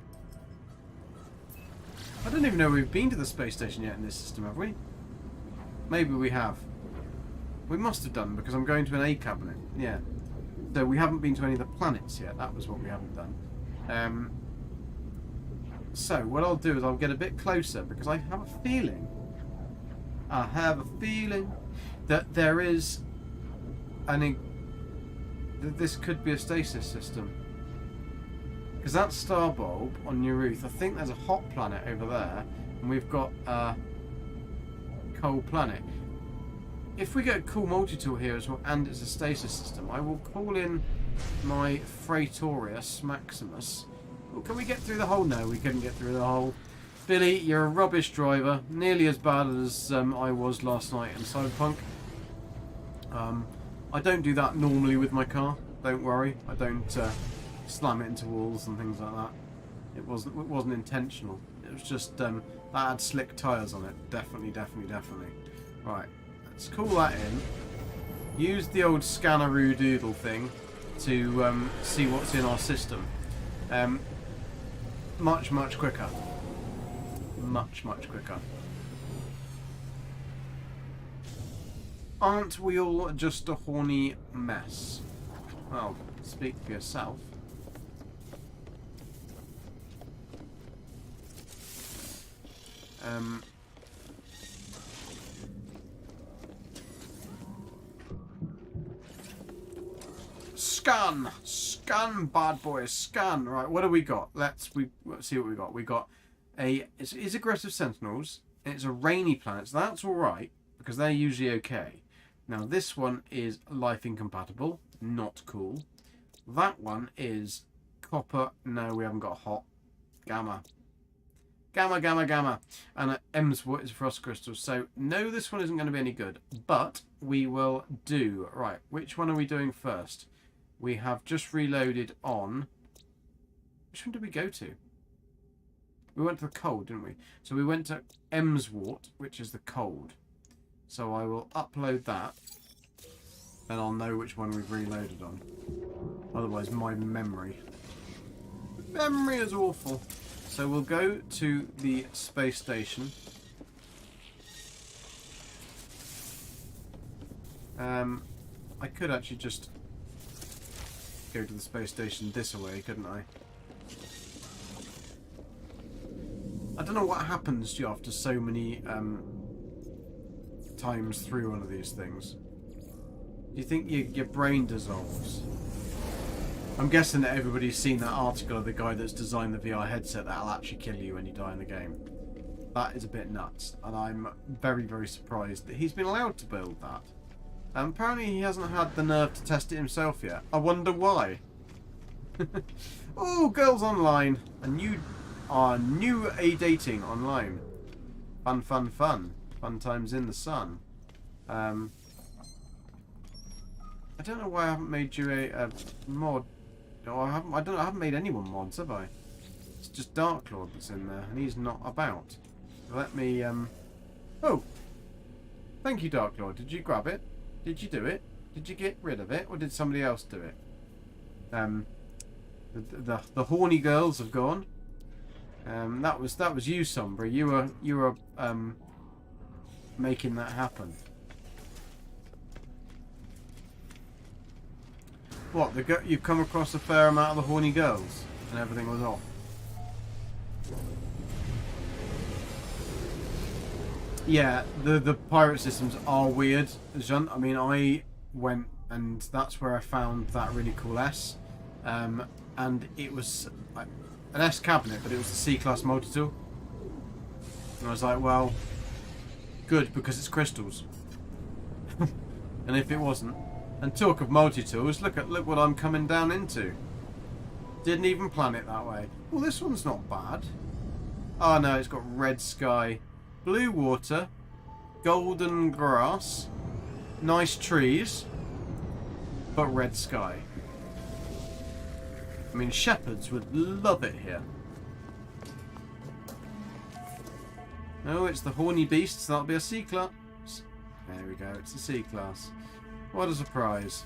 [SPEAKER 1] I don't even know if we've been to the space station yet in this system, have we? Maybe we have. We must have done, because I'm going to an A cabinet. Yeah. So we haven't been to any of the planets yet. That was what we haven't done. So what I'll do is I'll get a bit closer, because I have a feeling that there is that this could be a stasis system. Because that star bulb on Neruth, I think there's a hot planet over there, and we've got a cold planet. If we get a cool multi-tool here as well, and it's a stasis system, I will call in my Freightorius Maximus. Oh, can we get through the hole? No, we couldn't get through the hole. Billy, you're a rubbish driver. Nearly as bad as I was last night in Cyberpunk. I don't do that normally with my car. Don't worry. I don't slam it into walls and things like that. It wasn't intentional. It was just that had slick tyres on it. Definitely. Right. Let's call that in. Use the old scanneroo doodle thing to see what's in our system. Much quicker. Much quicker. Aren't we all just a horny mess? Well, speak for yourself. Scan, bad boys, scan. Right, what do we got? Let's see what we got. We got it's aggressive sentinels. And it's a rainy planet, so that's all right because they're usually okay. Now this one is life incompatible, not cool. That one is copper. No, we haven't got hot. Gamma. Gamma, gamma, gamma. And Emsworth is frost crystal. So, no, this one isn't going to be any good. But we will do... Right, which one are we doing first? We have just reloaded on... Which one did we go to? We went to the cold, didn't we? So we went to Emsworth, which is the cold. So I will upload that. Then I'll know which one we've reloaded on. Otherwise, my memory is awful. So we'll go to the space station. I could actually just go to the space station this way, couldn't I? I don't know what happens to you after so many times through one of these things. Do you think your brain dissolves? I'm guessing that everybody's seen that article of the guy that's designed the VR headset that'll actually kill you when you die in the game. That is a bit nuts, and I'm very, very surprised that he's been allowed to build that. Apparently he hasn't had the nerve to test it himself yet. I wonder why. Oh, girls online. A new dating online. Fun, fun, fun. Fun times in the sun. I don't know why I haven't made you a mod. No, I haven't made anyone mods, have I? It's just Darklord that's in there, and he's not about. Let me Oh! Thank you, Darklord. Did you grab it? Did you do it? Did you get rid of it, or did somebody else do it? The horny girls have gone. That was you, Sombra. You were making that happen. What? You've come across a fair amount of the horny girls, and everything was off. Yeah, the pirate systems are weird, Jean. I mean, I went and that's where I found that really cool S, and it was an S cabinet, but it was the C-class multi-tool. And I was like, well, good, because it's crystals. And if it wasn't, and talk of multi-tools, look what I'm coming down into. Didn't even plan it that way. Well, this one's not bad. Oh no, it's got red sky, blue water, golden grass, nice trees, but red sky. I mean, shepherds would love it here. No, it's the horny beasts. That'll be a C-class. There we go. It's a C-class. What a surprise.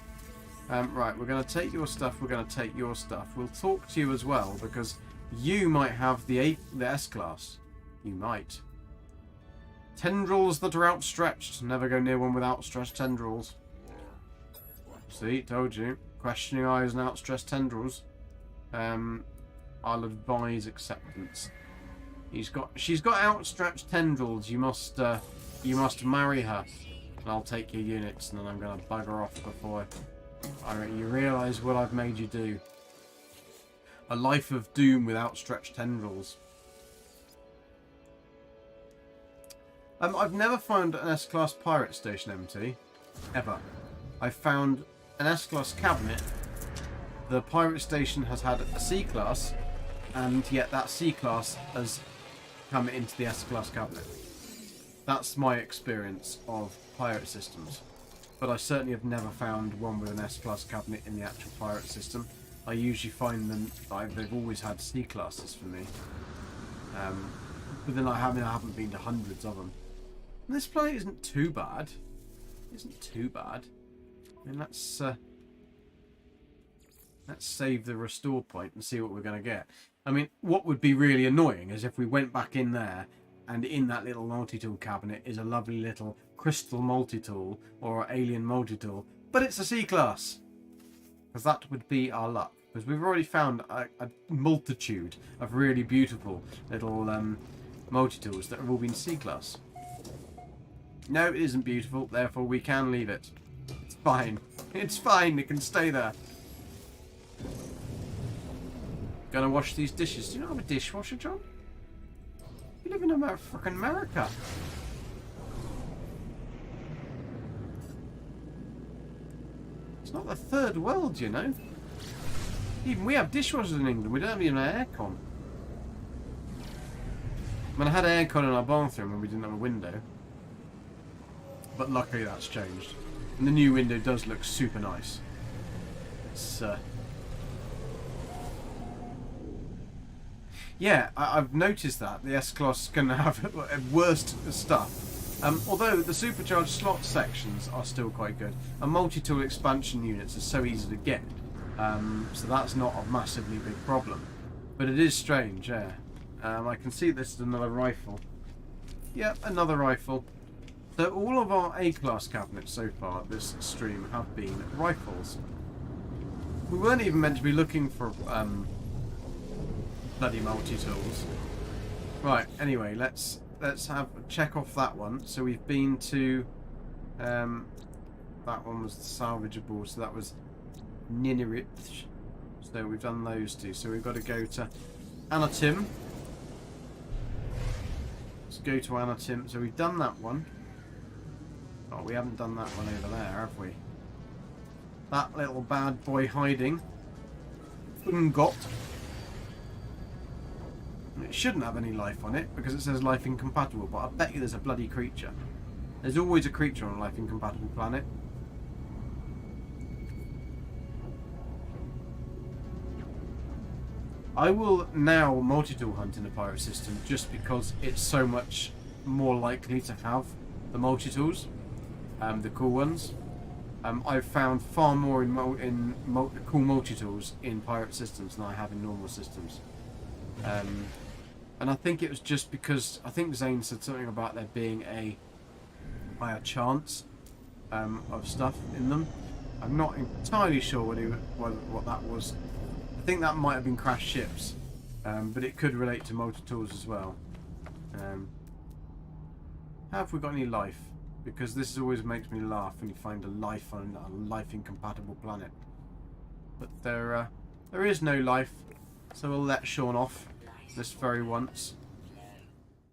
[SPEAKER 1] Right, we're going to take your stuff. We're going to take your stuff. We'll talk to you as well, because you might have the S-class. You might. Tendrils that are outstretched. Never go near one with outstretched tendrils. See, told you. Questioning eyes and outstretched tendrils. I'll advise acceptance. She's got outstretched tendrils. You must marry her, and I'll take your units, and then I'm gonna bugger off before you realise what I've made you do. A life of doom with outstretched tendrils. I've never found an S-class pirate station empty, ever. I've found an S-class cabinet. The pirate station has had a C-class, and yet that C-class has come into the S-class cabinet. That's my experience of pirate systems. But I certainly have never found one with an S-class cabinet in the actual pirate system. I usually find them, they've always had C-classes for me. But then I haven't been to hundreds of them. And this planet isn't too bad. Isn't too bad. I mean, let's save the restore point and see what we're going to get. I mean, what would be really annoying is if we went back in there and in that little multi-tool cabinet is a lovely little crystal multi-tool or alien multi-tool, but it's a C-class. Because that would be our luck. Because we've already found a multitude of really beautiful little multi-tools that have all been C-class. No, it isn't beautiful, therefore we can leave it. It's fine. It's fine, it can stay there. Gonna wash these dishes. Do you not have a dishwasher, John? You live in frickin' America. It's not the third world, you know. Even we have dishwashers in England. We don't have even an aircon. I mean, I had aircon in our bathroom when we didn't have a window. But luckily that's changed. And the new window does look super nice. It's, yeah, I've noticed that. The S-Class can have worst stuff. Although the supercharged slot sections are still quite good. And multi-tool expansion units are so easy to get. So that's not a massively big problem. But it is strange, yeah. I can see this is another rifle. Yep, another rifle. So all of our A-class cabinets so far this stream have been rifles. We weren't even meant to be looking for bloody multi-tools. Right, anyway, let's have check off that one. So we've been to that one was salvageable, so that was Ninirit. So we've done those two. So we've got to go to Anatim. Let's go to Anatim. So we've done that one. Oh, we haven't done that one over there, have we? That little bad boy hiding. Ungot. It shouldn't have any life on it because it says life incompatible, but I bet you there's a bloody creature. There's always a creature on a life incompatible planet. I will now multi-tool hunt in the pirate system just because it's so much more likely to have the multi-tools, the cool ones. I've found far more cool multi-tools in pirate systems than I have in normal systems. And I think it was just because I think Zane said something about there being a higher chance of stuff in them. I'm not entirely sure what that was. I think that might have been crashed ships, but it could relate to multi-tools as well. Have we got any life? Because this always makes me laugh when you find a life on a life-incompatible planet. But there is no life, so we'll let Sean off this very once.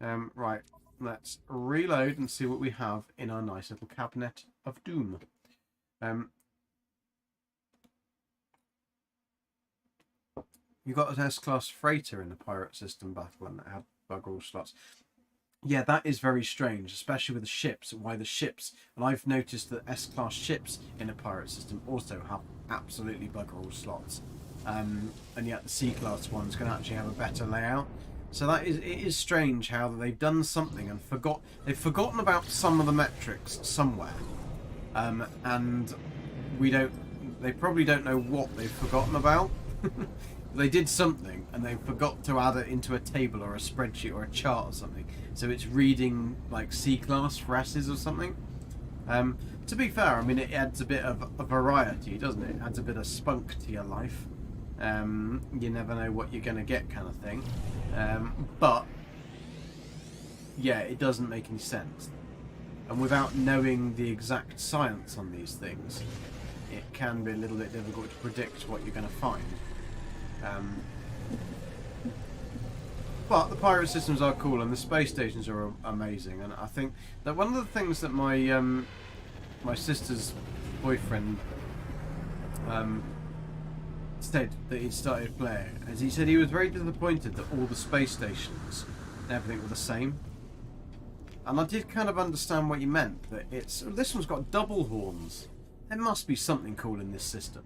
[SPEAKER 1] Right, let's reload and see what we have in our nice little cabinet of doom. You got an S-class freighter in the pirate system back when that had bugger slots. Yeah, that is very strange, especially with the ships. Why the ships? And I've noticed that S-class ships in a pirate system also have absolutely bugger all slots. And yet the C-class ones can actually have a better layout. So it is strange how they've done something and they've forgotten about some of the metrics somewhere. And they probably don't know what they've forgotten about. They did something and they forgot to add it into a table or a spreadsheet or a chart or something. So it's reading like C-class for S's or something. To be fair, I mean, it adds a bit of a variety, doesn't it? It adds a bit of spunk to your life. You never know what you're going to get kind of thing. But, yeah, it doesn't make any sense. And without knowing the exact science on these things, it can be a little bit difficult to predict what you're going to find. But the pirate systems are cool and the space stations are amazing, and I think that one of the things that my my sister's boyfriend said that he started playing is he said he was very disappointed that all the space stations and everything were the same, and I did kind of understand what you meant, that this one's got double horns. There must be something cool in this system.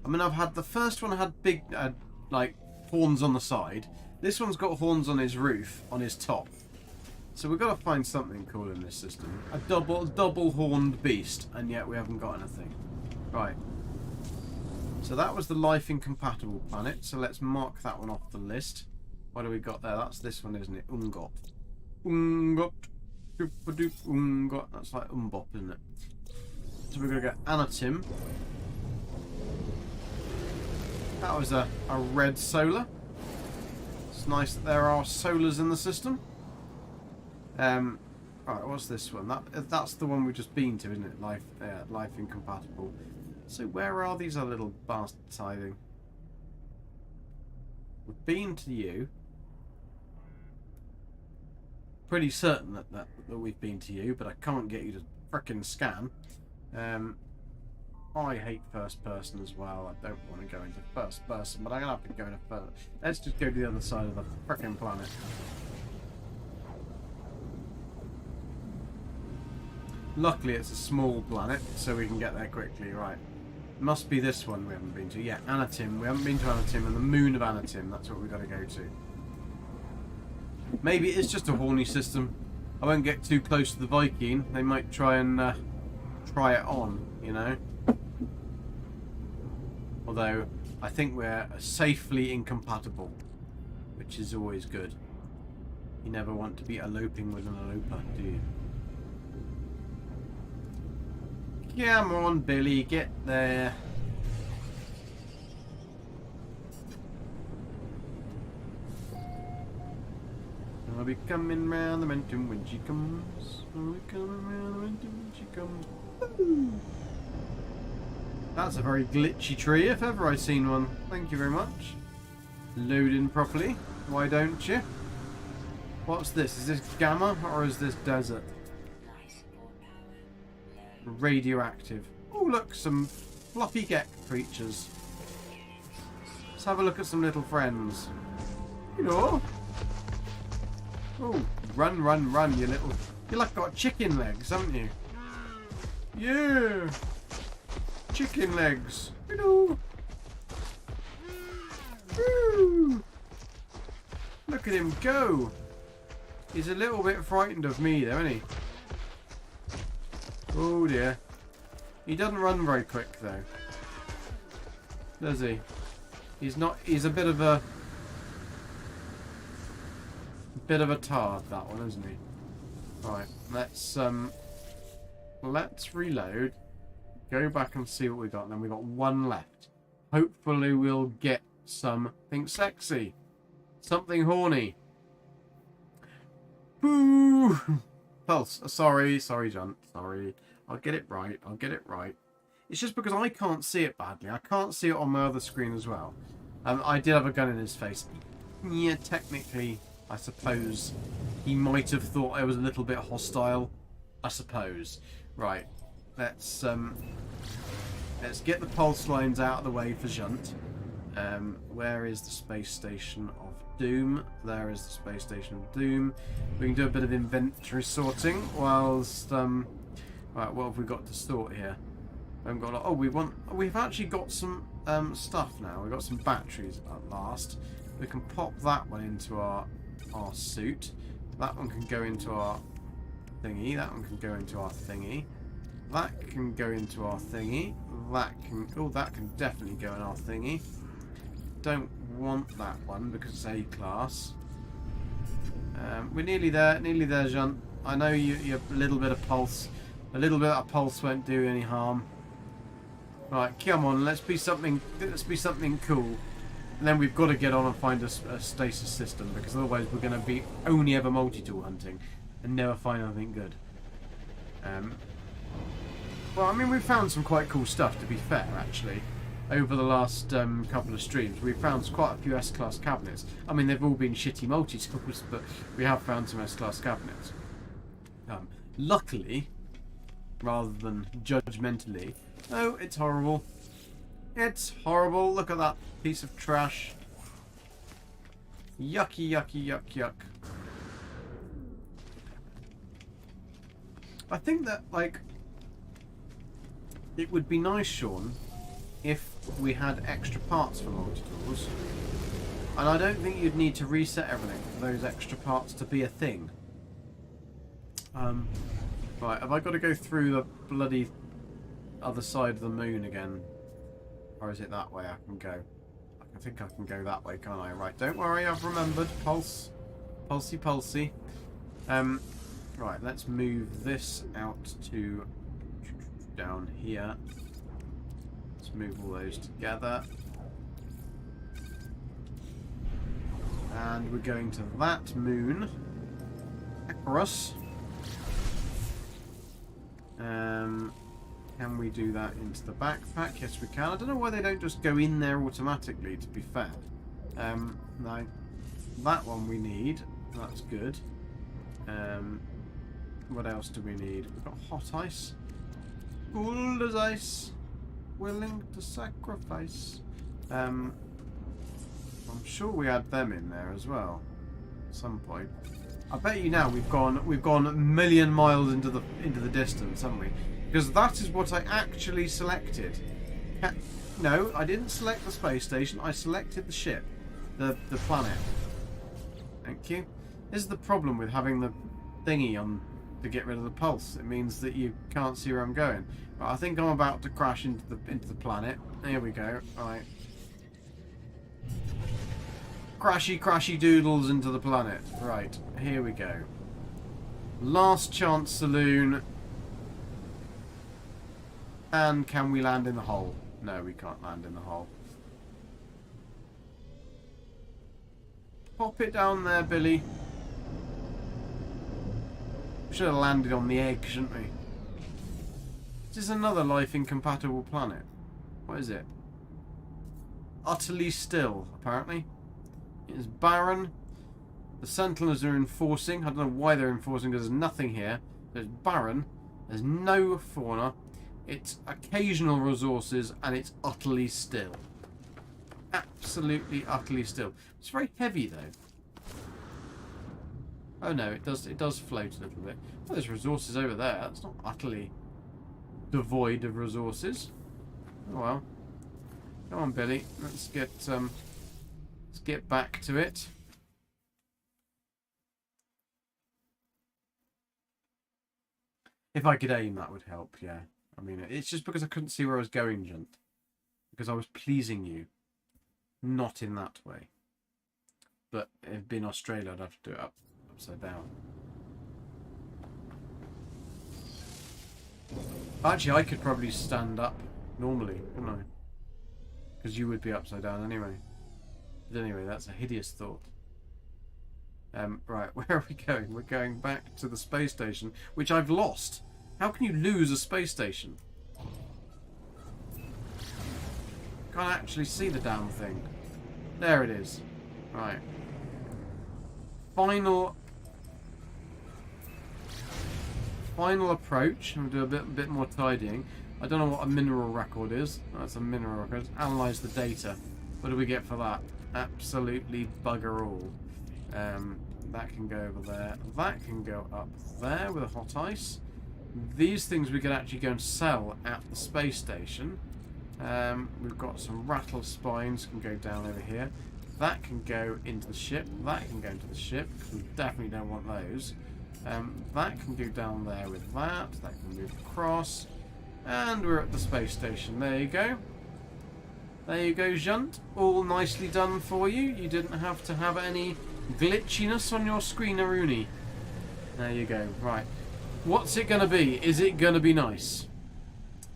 [SPEAKER 1] I mean, I've had the first one had big, like, horns on the side. This one's got horns on his roof, on his top. So we've got to find something cool in this system. A double-horned beast, and yet we haven't got anything. Right. So that was the life-incompatible planet. So let's mark that one off the list. What do we got there? That's this one, isn't it? Ungot. Ungot. Doop-a-doop, Ungot. That's like Umbop, isn't it? So we're going to go Anatim. That was a red solar. It's nice that there are solars in the system. Right, what's this one? That's the one we've just been to, isn't it? Life incompatible. So where are these other little bastards hiding? We've been to you. Pretty certain that we've been to you, but I can't get you to frickin' scan. I hate first person as well. I don't want to go into first person, but I'm going to have to go into first. Let's just go to the other side of the frickin' planet. Luckily, it's a small planet, so we can get there quickly. Right. Must be this one we haven't been to. Yeah, Anatim. We haven't been to Anatim, and the moon of Anatim. That's what we've got to go to. Maybe it's just a horny system. I won't get too close to the Viking. They might try and try it on, you know. Although, I think we're safely incompatible, which is always good. You never want to be eloping with an eloper, do you? Come on, Billy, get there. I'll be coming round the mountain when she comes. I'll be coming round the mountain when she comes. Woo! That's a very glitchy tree, if ever I've seen one. Thank you very much. Load in properly. Why don't you? What's this? Is this gamma or is this desert? Radioactive. Oh, look, some fluffy Gek creatures. Let's have a look at some little friends. You know. Oh, run, run, run, you little... You like got chicken legs, haven't you? Yeah. Chicken legs. You know. Woo. Look at him go. He's a little bit frightened of me, though, isn't he? Oh dear. He doesn't run very quick though. Does he? He's not. He's a bit of a tard, that one, isn't he? Right. Let's reload. Go back and see what we got. And then we got one left. Hopefully we'll get something sexy. Something horny. Boo! Pulse. Sorry, John. Sorry. I'll get it right. I'll get it right. It's just because I can't see it badly. I can't see it on my other screen as well. I did have a gun in his face. Yeah, technically, I suppose he might have thought I was a little bit hostile. I suppose. Right. Let's get the pulse lines out of the way for Junt. Where is the space station of Doom? There is the space station of Doom. We can do a bit of inventory sorting whilst right, what have we got to sort here? We haven't got a lot. Oh, we've actually got some stuff now. We've got some batteries at last. We can pop that one into our suit. That one can go into our thingy. That one can go into our thingy. That can go into our thingy. That can definitely go in our thingy. Don't want that one because it's A class. We're nearly there, Jean. I know you're a little bit of pulse. A little bit of pulse won't do any harm. Right, come on, let's be something cool. And then we've got to get on and find a stasis system, because otherwise we're going to be only ever multi-tool hunting and never find anything good. Well, I mean, we've found some quite cool stuff, to be fair, actually. Over the last couple of streams, we've found quite a few S-Class cabinets. I mean, they've all been shitty multi-tools, but we have found some S-Class cabinets. Luckily, rather than judgmentally, oh, it's horrible. It's horrible. Look at that piece of trash. Yucky, yucky, yuck, yuck. I think that, like, it would be nice, Sean, if we had extra parts for multi-tools. And I don't think you'd need to reset everything for those extra parts to be a thing. Right, have I got to go through the bloody other side of the moon again? Or is it that way I can go? I think I can go that way, can't I? Right, don't worry, I've remembered. Pulse. Pulsey, pulsey. Right, let's move this out to down here. Let's move all those together. And we're going to that moon. Across. Can we do that into the backpack? Yes, we can. I don't know why they don't just go in there automatically, to be fair. No. That one we need. That's good. What else do we need? We've got hot ice. Cool as ice. Willing to sacrifice. I'm sure we had them in there as well. At some point. I bet you now we've gone a million miles into the distance, haven't we? Because that is what I actually selected. No, I didn't select the space station. I selected the ship, the planet. Thank you. This is the problem with having the thingy on to get rid of the pulse. It means that you can't see where I'm going. Right, I think I'm about to crash into the planet. Here we go. Right. Crashy doodles into the planet. Right, here we go. Last chance saloon. And can we land in the hole? No, we can't land in the hole. Pop it down there, Billy. We should have landed on the egg, shouldn't we? This is another life-incompatible planet. What is it? Utterly still, apparently. It is barren. The Sentinels are enforcing. I don't know why they're enforcing because there's nothing here. It's barren. There's no fauna. It's occasional resources and it's utterly still. Absolutely, utterly still. It's very heavy though. Oh no, it does float a little bit. Oh, there's resources over there. That's not utterly devoid of resources. Oh well. Come on, Billy. Let's get back to it. If I could aim, that would help, yeah. I mean, it's just because I couldn't see where I was going, Junt. Because I was pleasing you. Not in that way. But if it'd been Australia, I'd have to do it upside down. Actually, I could probably stand up normally, couldn't I? Because you would be upside down anyway. But anyway, that's a hideous thought. Right, where are we going? We're going back to the space station, which I've lost. How can you lose a space station? Can't actually see the damn thing. There it is. Right. Final approach. We'll do a bit more tidying. I don't know what a mineral record is. That's a mineral record. Analyze the data. What do we get for that? Absolutely bugger all. That can go over there. That can go up there with a hot ice. These things we could actually go and sell at the space station. We've got some rattle spines can go down over here. That can go into the ship. That can go into the ship because we definitely don't want those. That can go down there with that. That can move across. And we're at the space station. There you go. There you go, Junt. All nicely done for you. You didn't have to have any glitchiness on your screen-a-rooney. There you go. Right. What's it going to be? Is it going to be nice?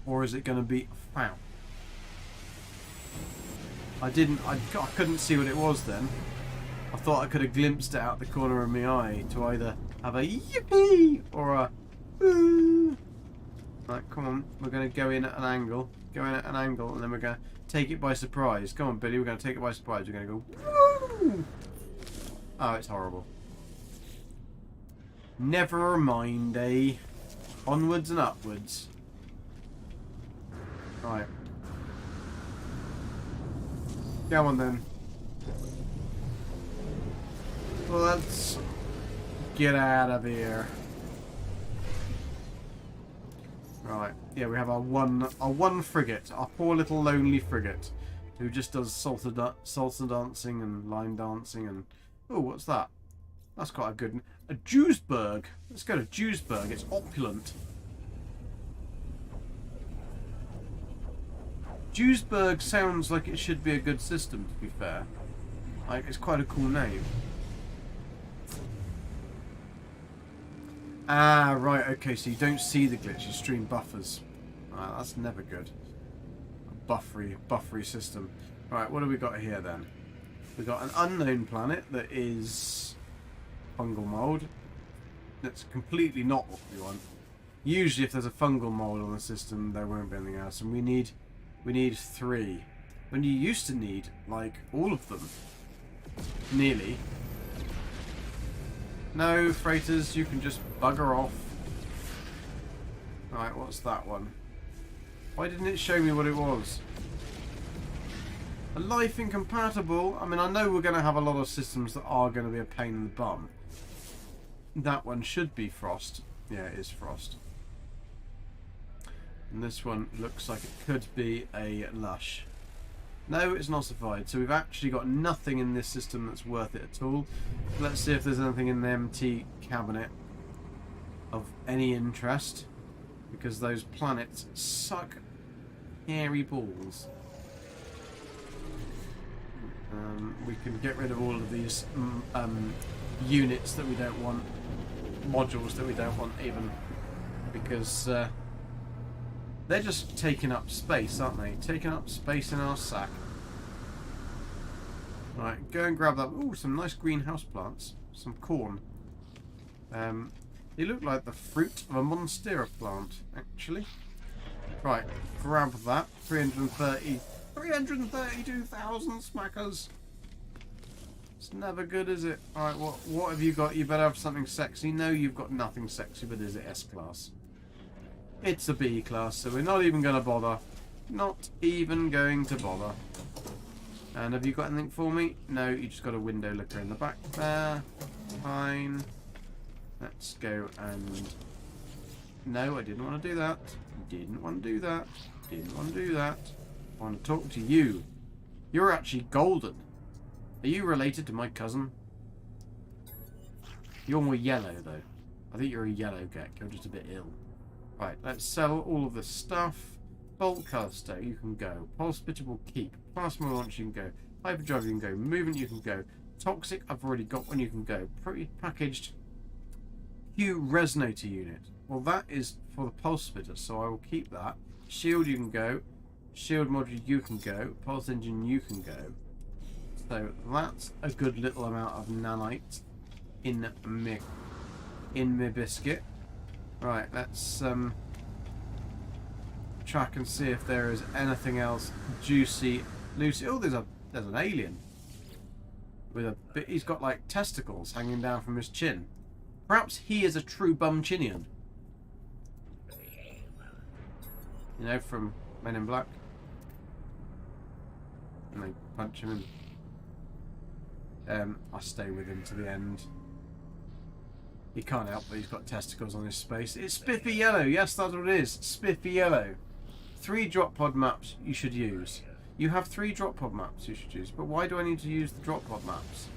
[SPEAKER 1] Or is it going to be foul? I couldn't see what it was then. I thought I could have glimpsed it out the corner of my eye to either have a yippee or a ooh. Right, come on. We're going to go in at an angle. Go in at an angle and then we're going to take it by surprise. Come on, Billy. We're going to take it by surprise. We're going to go woo. Oh, it's horrible. Never mind, eh? Onwards and upwards. Right. Come on then. Let's get out of here. Right. Yeah, we have our one frigate, our poor little lonely frigate, who just does salsa dancing and line dancing and oh, what's that? That's quite a good one. A Duisburg. Let's go to Duisburg. It's opulent. Duisburg sounds like it should be a good system, to be fair. Like, it's quite a cool name. Ah, right, okay, so you don't see the glitch, you stream buffers. Ah, that's never good. A buffery system. Right, what have we got here then? We've got an unknown planet that is fungal mold. That's completely not what we want. Usually if there's a fungal mold on the system, there won't be anything else, and we need 3. When you used to need, like, all of them. Nearly. No, freighters, you can just bugger off. Right, what's that one? Why didn't it show me what it was? A life incompatible? I mean, I know we're going to have a lot of systems that are going to be a pain in the bum. That one should be frost. Yeah, it is frost. And this one looks like it could be a lush. No, it's not ossified. So we've actually got nothing in this system that's worth it at all. Let's see if there's anything in the MT cabinet of any interest. Because those planets suck hairy balls. We can get rid of all of these units that we don't want. Modules that we don't want even. Because they're just taking up space, aren't they? Taking up space in our sack. Right, go and grab that. Ooh, some nice greenhouse plants. Some corn. They look like the fruit of a monstera plant, actually. Right, grab that. 332,000 smackers. It's never good, is it? Alright, what have you got? You better have something sexy. No, you've got nothing sexy, but is it S-class? It's a B-class, so we're not even going to bother. Not even going to bother. And have you got anything for me? No, you just got a window looker in the back there. Fine. Let's go and... No, I didn't want to do that. Didn't want to do that. Didn't want to do that. I want to talk to you. You're actually golden. Are you related to my cousin? You're more yellow, though. I think you're a yellow Gek. You're just a bit ill. Right, let's sell all of this stuff. Bolt caster, you can go. Hospitable keep. Plasma launch, you can go. Hyperdrive, you can go. Movement, you can go. Toxic, I've already got one, you can go. Pre-packaged Q resonator unit. Well, that is for the pulse splitter, so I will keep that. Shield, you can go. Shield module, you can go. Pulse engine, you can go. So that's a good little amount of nanite in my biscuit. Right, let's track and see if there is anything else juicy, loosey. Oh, there's an alien with a bit. He's got like testicles hanging down from his chin. Perhaps he is a true bum-chinian. You know, from Men in Black. And they punch him in. I stay with him to the end. He can't help but he's got testicles on his space. It's spiffy yellow. Yes, that's what it is. Spiffy yellow. 3 drop pod maps you should use. You have 3 drop pod maps you should use. But why do I need to use the drop pod maps?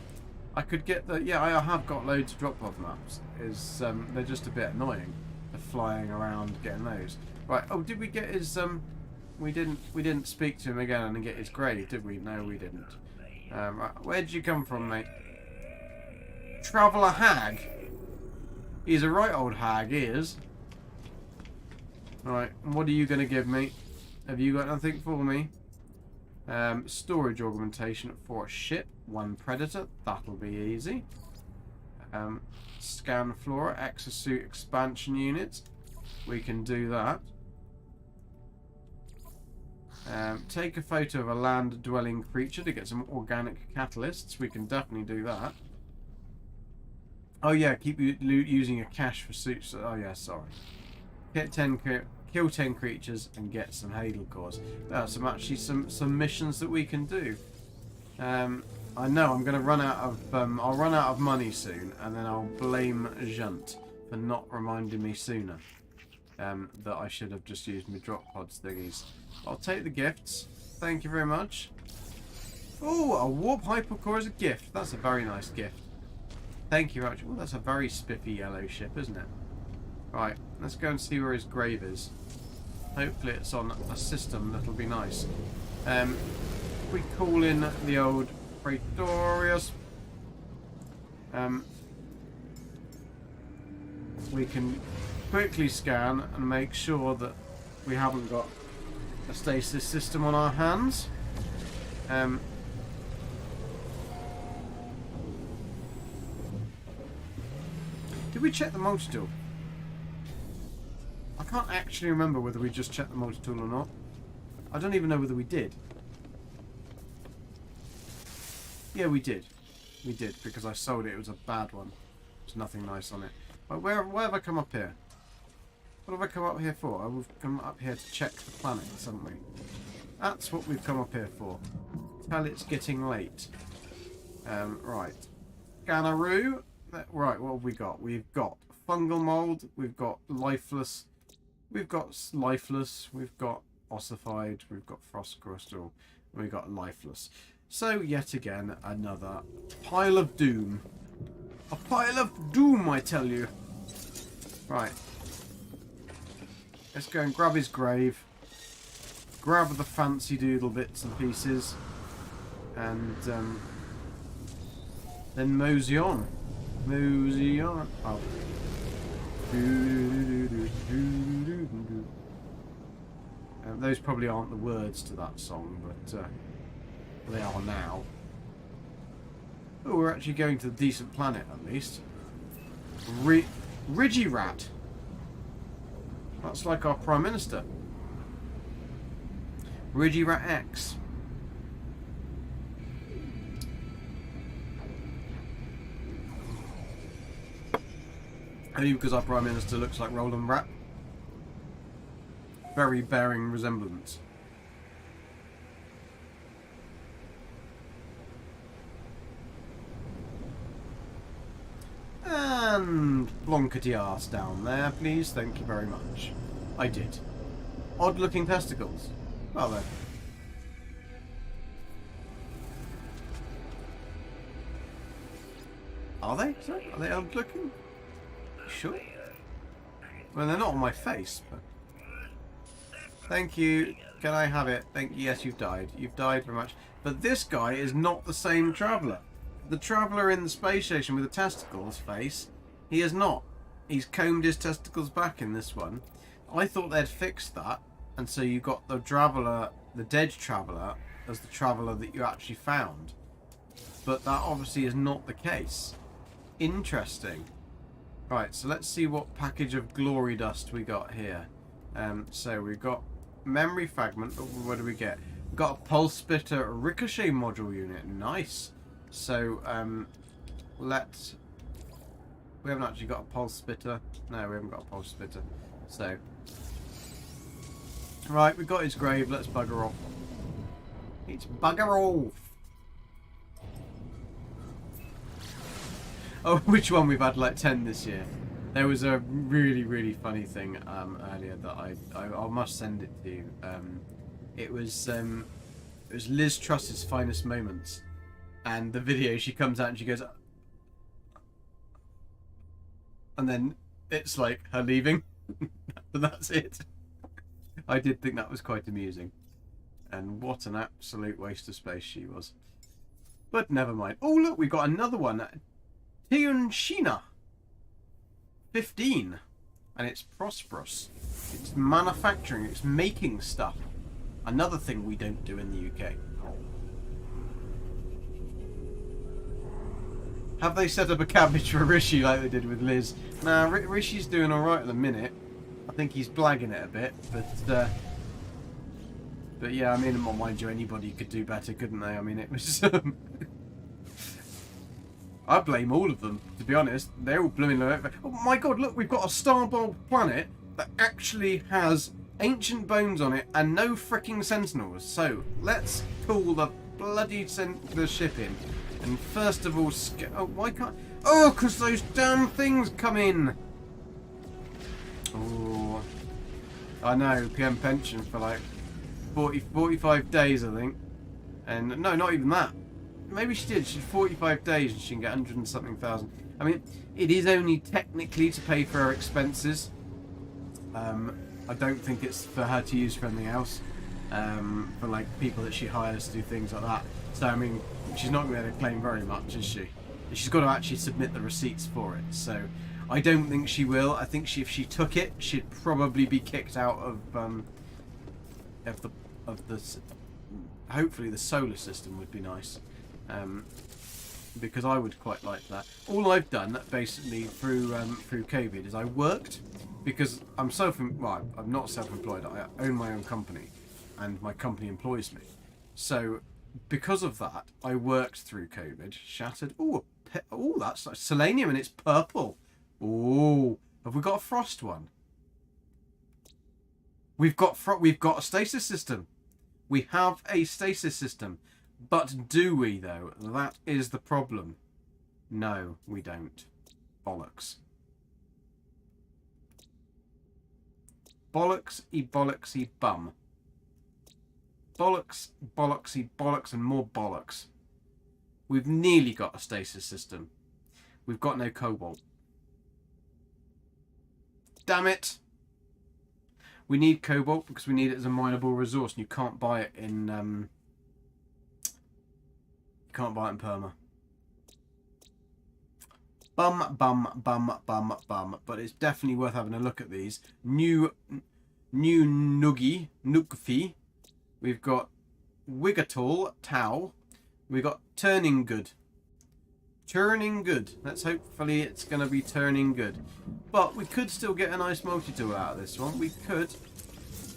[SPEAKER 1] I could get the... Yeah, I have got loads of drop pod maps. They're just a bit annoying. They're flying around getting those. Right. Oh, did we get his... We didn't speak to him again and get his grave, did we? No, we didn't. Right. Where'd you come from, mate? Traveller hag? He's a right old hag, he is. Right, what are you going to give me? Have you got nothing for me? Storage augmentation for a ship. 1 predator, that'll be easy. Scan flora, exosuit expansion unit. We can do that. Take a photo of a land-dwelling creature to get some organic catalysts. We can definitely do that. Oh yeah, keep using your cash for suits. Oh yeah, sorry. Kill 10 creatures and get some Hadal cores. That's some missions that we can do. I know I'm going to run out of. I'll run out of money soon, and then I'll blame Junt for not reminding me sooner. That I should have just used my drop pods thingies. I'll take the gifts. Thank you very much. Oh, a warp hypercore as a gift. That's a very nice gift. Thank you very much. Oh, that's a very spiffy yellow ship, isn't it? Right, let's go and see where his grave is. Hopefully it's on a system that'll be nice. We call in the old Praetorius. We can quickly scan and make sure that we haven't got a stasis system on our hands. Did we check the multitool? I can't actually remember whether we just checked the multitool or not. I don't even know whether we did. Yeah, we did. We did, because I sold it. It was a bad one. There's nothing nice on it. But where have I come up here? What have I come up here for? We've come up here to check the planets, haven't we? That's what we've come up here for. Tell it's getting late. Right. Scanaroo. Right, what have we got? We've got fungal mold, we've got lifeless, we've got ossified, we've got frost crystal, we've got lifeless. So, yet again, another pile of doom. A pile of doom, I tell you. Right. Let's go and grab his grave. Grab the fancy doodle bits and pieces. And then mosey on. Mosey on. Oh. Those probably aren't the words to that song, but they are now. Oh, we're actually going to a decent planet at least. Rigirat. That's like our Prime Minister. Rigirat X. Only because our Prime Minister looks like Roland Rat. Very bearing resemblance. And blonkety arse down there, please. Thank you very much. I did. Odd looking testicles. Well then. Are they? Sorry? Are they odd looking? Sure. Well, they're not on my face, but... Thank you. Can I have it? Thank you. Yes, you've died. You've died very much. But this guy is not the same traveller. The traveller in the space station with the testicles face, he is not. He's combed his testicles back in this one. I thought they'd fixed that, and so you got the traveller, the dead traveller, as the traveller that you actually found. But that obviously is not the case. Interesting. Right, so let's see what package of glory dust we got here. So we've got memory fragment. What do we get? We've got a pulse splitter ricochet module unit. Nice. So we haven't actually got a pulse splitter. No, we haven't got a pulse splitter. So right, we've got his grave. Let's bugger off. It's bugger off. Oh, which one? We've had like 10 this year. There was a really, really funny thing earlier that I must send it to you. It was Liz Truss's finest moments, and the video, she comes out and she goes, and then it's like her leaving, but that's it. I did think that was quite amusing, and what an absolute waste of space she was. But never mind. Oh look, we got another one. Tianshina 15, and it's prosperous. It's manufacturing, it's making stuff. Another thing we don't do in the UK. Have they set up a cabbage for Rishi like they did with Liz? Nah, Rishi's doing alright at the minute. I think he's blagging it a bit, but yeah, I mean, mind you, anybody could do better, couldn't they? I mean, it was I blame all of them, to be honest. They're all blooming. Oh my god, look, we've got a Starbulb planet that actually has ancient bones on it and no freaking sentinels. So, let's call the bloody the ship in. And first of all, oh, why can't... Oh, because those damn things come in! Oh, I know, PM pension for like 45 days, I think. And, no, not even that. Maybe she did. She did 45 days and she can get 100 and something thousand. I mean, it is only technically to pay for her expenses. I don't think it's for her to use for anything else. For like people that she hires to do things like that. So I mean, she's not going to be able to claim very much, is she? She's got to actually submit the receipts for it. So I don't think she will. I think if she took it, she'd probably be kicked out of the. Hopefully, the solar system would be nice. Because I would quite like that. All I've done basically through COVID is I worked, because I'm I'm not self-employed. I own my own company, and my company employs me. So because of that, I worked through COVID. Shattered. Oh, that's like selenium, and it's purple. Oh, have we got a frost one? We've got a stasis system. We have a stasis system. But do we, though? That is the problem. No, we don't. bollocks. Bollocks-y bollocks-y bum. Bollocks, bollocksy bollocks, and more bollocks. We've nearly got a stasis system. We've got no cobalt. Damn it! We need cobalt because we need it as a mineable resource, and you can't buy it in perma. Bum. But it's definitely worth having a look at these. New Nugfi. We've got Wiggatool, Tau. We've got Turning Good. Turning Good. Let's hopefully it's going to be turning good. But we could still get a nice multi-tool out of this one. We could.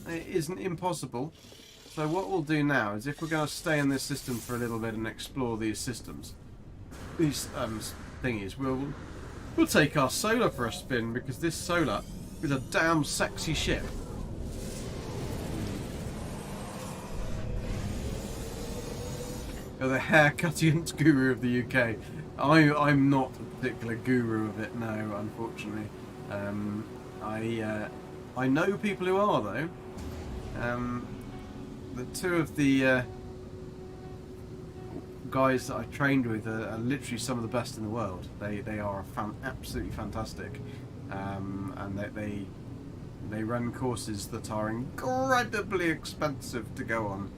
[SPEAKER 1] It isn't impossible. So what we'll do now is, if we're going to stay in this system for a little bit and explore these systems, these thingies, we'll take our solar for a spin, because this solar is a damn sexy ship. You're the haircutting guru of the UK. I'm not a particular guru of it, no, unfortunately. I know people who are, though. The two of the guys that I trained with are literally some of the best in the world. They are absolutely fantastic, and they run courses that are incredibly expensive to go on,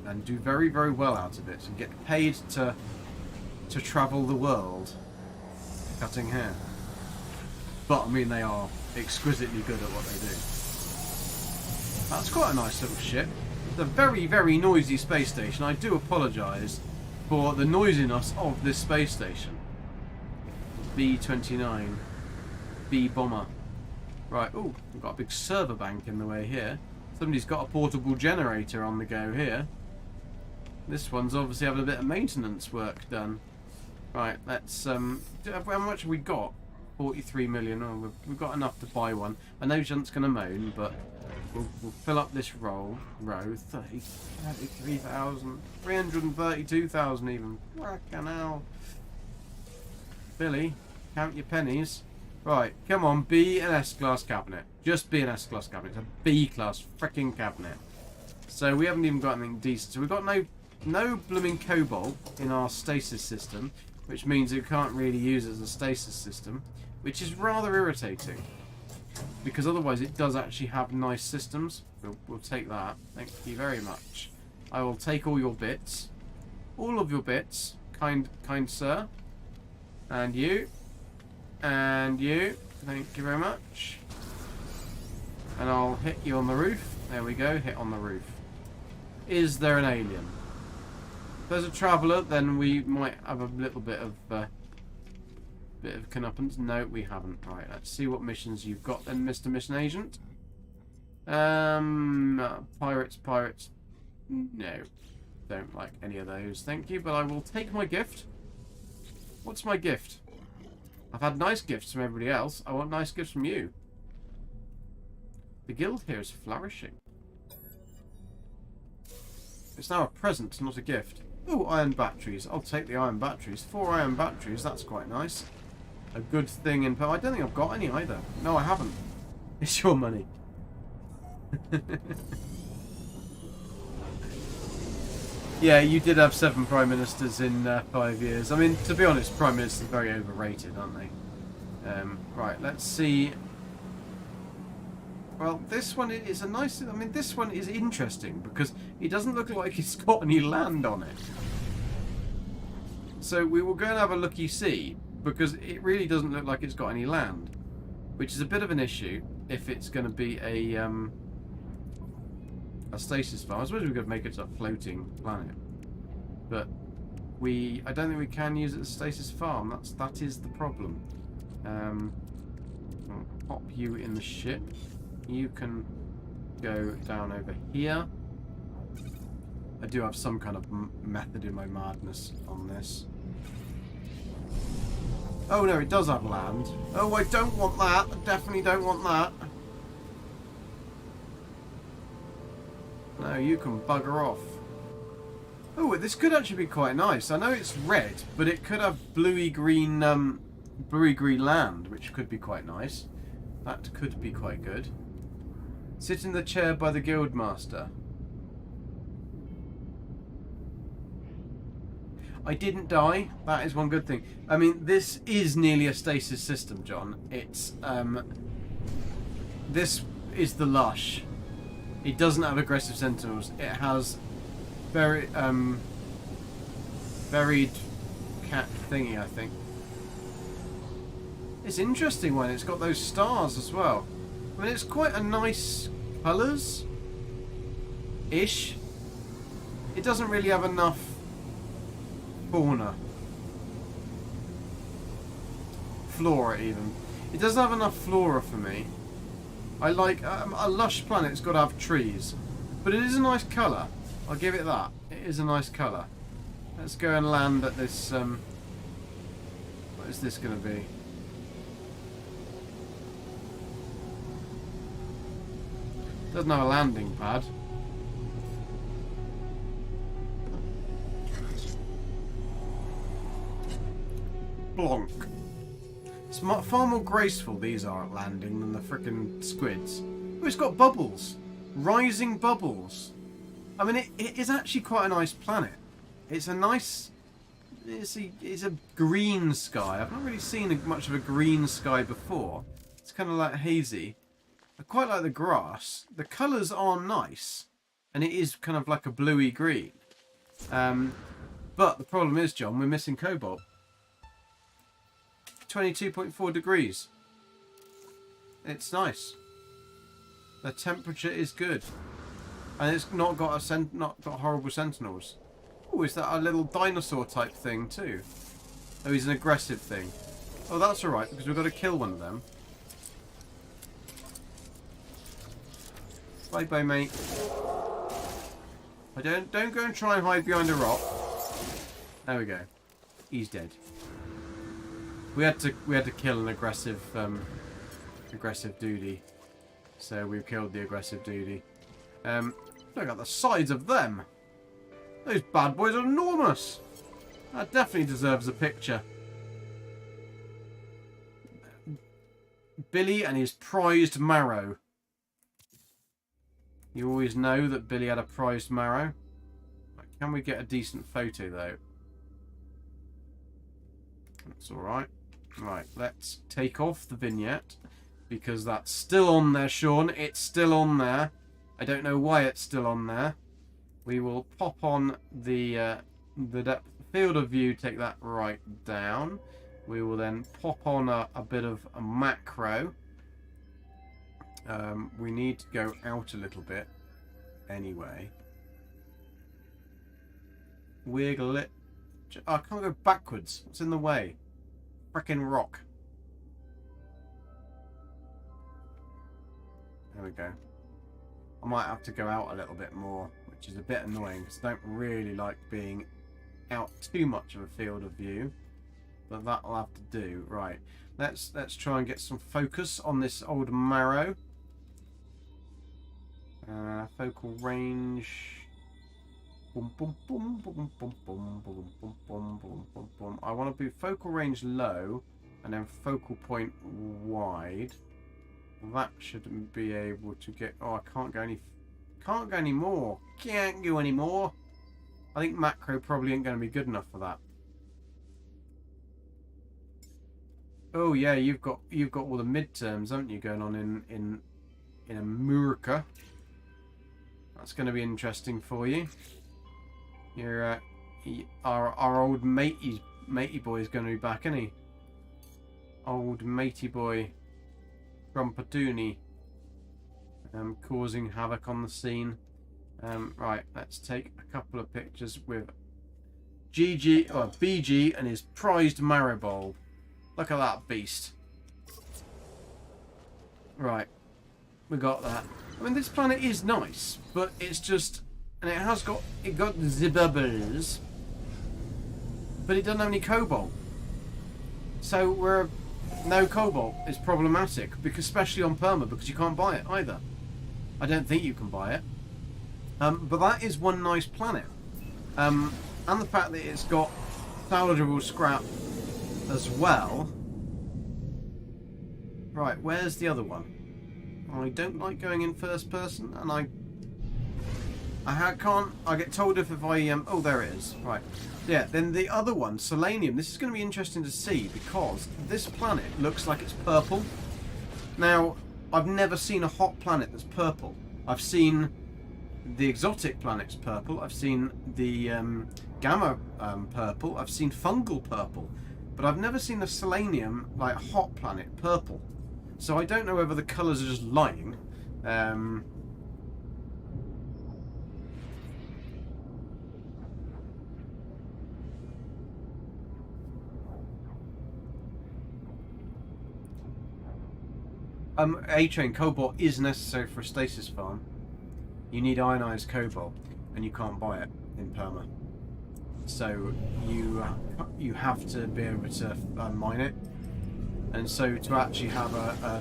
[SPEAKER 1] and do very, very well out of it, and get paid to travel the world cutting hair. But I mean, they are exquisitely good at what they do. That's quite a nice little ship. It's a very, very noisy space station. I do apologise for the noisiness of this space station. B-29. B-bomber. Right, oh, we've got a big server bank in the way here. Somebody's got a portable generator on the go here. This one's obviously having a bit of maintenance work done. Right, let's, how much have we got? 43 million. Oh, we've got enough to buy one. I know Junt's going to moan, but we'll fill up this row. 33,000. 332,000 even. Fucking hell. Billy, count your pennies. Right, come on, B and S class cabinet. Just B and S class cabinet. It's a B class freaking cabinet. So we haven't even got anything decent. So we've got no blooming cobalt in our stasis system, which means we can't really use it as a stasis system, which is rather irritating, because otherwise it does actually have nice systems. We'll take that. Thank you very much. I will take all your bits. All of your bits, kind sir. And you. And you. Thank you very much. And I'll hit you on the roof. There we go, hit on the roof. Is there an alien? If there's a traveller, then we might have a little bit of knuppance. No, we haven't. Right, let's see what missions you've got then, Mr. Mission Agent. Pirates. No, don't like any of those. Thank you, but I will take my gift. What's my gift? I've had nice gifts from everybody else. I want nice gifts from you. The guild here is flourishing. It's now a present, not a gift. Ooh, iron batteries. I'll take the iron batteries. 4 iron batteries, that's quite nice. A good thing in... I don't think I've got any either. No, I haven't. It's your money. Yeah, you did have 7 Prime Ministers in 5 years. I mean, to be honest, Prime Ministers are very overrated, aren't they? Right, let's see. Well, this one is a nice... I mean, this one is interesting because it doesn't look like it's got any land on it. So we will go and have a looky-see, because it really doesn't look like it's got any land, which is a bit of an issue if it's going to be a stasis farm. I suppose we could make it a floating planet, but I don't think we can use it as a stasis farm. That is the problem. I'll pop you in the ship. You can go down over here. I do have some kind of method in my madness on this. Oh no, it does have land. Oh, I don't want that. I definitely don't want that. No, you can bugger off. Oh, this could actually be quite nice. I know it's red, but it could have bluey green bluey-green land, which could be quite nice. That could be quite good. Sit in the chair by the Guildmaster. I didn't die. That is one good thing. I mean, this is nearly a stasis system, John. It's this is the Lush. It doesn't have aggressive sentinels. It has very varied cat thingy, I think. It's interesting when it's got those stars as well. I mean, it's quite a nice colours ish. It doesn't really have enough fauna, flora even. It doesn't have enough flora for me. I like a lush planet's got to have trees, but it is a nice colour. I'll give it that. It is a nice colour. Let's go and land at this. What is this going to be? Doesn't have a landing pad. Blonk. It's far more graceful, these are, at landing than the frickin' squids. Oh, it's got bubbles. Rising bubbles. I mean, it is actually quite a nice planet. It's a nice... It's a green sky. I've not really seen much of a green sky before. It's kind of like hazy. I quite like the grass. The colours are nice. And it is kind of like a bluey green. But the problem is, John, we're missing Cobalt. 22.4 degrees. It's nice. The temperature is good, and it's not got horrible sentinels. Oh, is that a little dinosaur type thing too? Oh, he's an aggressive thing. Oh, that's all right because we've got to kill one of them. Bye bye, mate. Don't go and try and hide behind a rock. There we go. He's dead. We had to kill an aggressive duty, so we killed the aggressive duty. Look at the size of them. Those bad boys are enormous. That definitely deserves a picture. Billy and his prized marrow. You always know that Billy had a prized marrow. Can we get a decent photo though? That's all right. Right, let's take off the vignette because that's still on there, Sean. It's still on there. I don't know why it's still on there. We will pop on the depth field of view, take that right down. We will then pop on a bit of a macro. We need to go out a little bit anyway. Wiggle it. Oh, I can't go backwards. What's in the way? Frickin' rock. There we go. I might have to go out a little bit more, which is a bit annoying because I don't really like being out too much of a field of view. But that'll have to do. Right. Let's try and get some focus on this old marrow. Focal range. Boom, boom, boom, boom, boom, boom, boom, boom, boom, boom, boom, boom. I want to be focal range low and then focal point wide. That should be able to get. Oh, I can't go any more. Can't go any more. I think macro probably ain't going to be good enough for that. Oh yeah, you've got all the midterms, haven't you, going on in America? That's going to be interesting for you. Your our old matey boy is going to be back, isn't he? Old matey boy, Grumpatoony, causing havoc on the scene. Right, let's take a couple of pictures with BG and his prized marrow bowl. Look at that beast. Right, we got that. I mean, this planet is nice, but it's just, and it got the bubbles, but it doesn't have any cobalt. So no cobalt is problematic, because especially on perma, because you can't buy it either. I don't think you can buy it. But that is one nice planet, and the fact that it's got salvageable scrap as well Right, where's the other one? I don't like going in first person, and I can't. I get told if I oh, there it is. Right, yeah. Then the other one, Selenium. This is going to be interesting to see because this planet looks like it's purple. Now, I've never seen a hot planet that's purple. I've seen the exotic planets purple. I've seen the gamma purple. I've seen fungal purple, but I've never seen a Selenium like hot planet purple. So I don't know whether the colours are just lying. A-Train Cobalt is necessary for a stasis farm. You need ionized cobalt, and you can't buy it in Perma. So you have to be able to mine it. And so to actually have a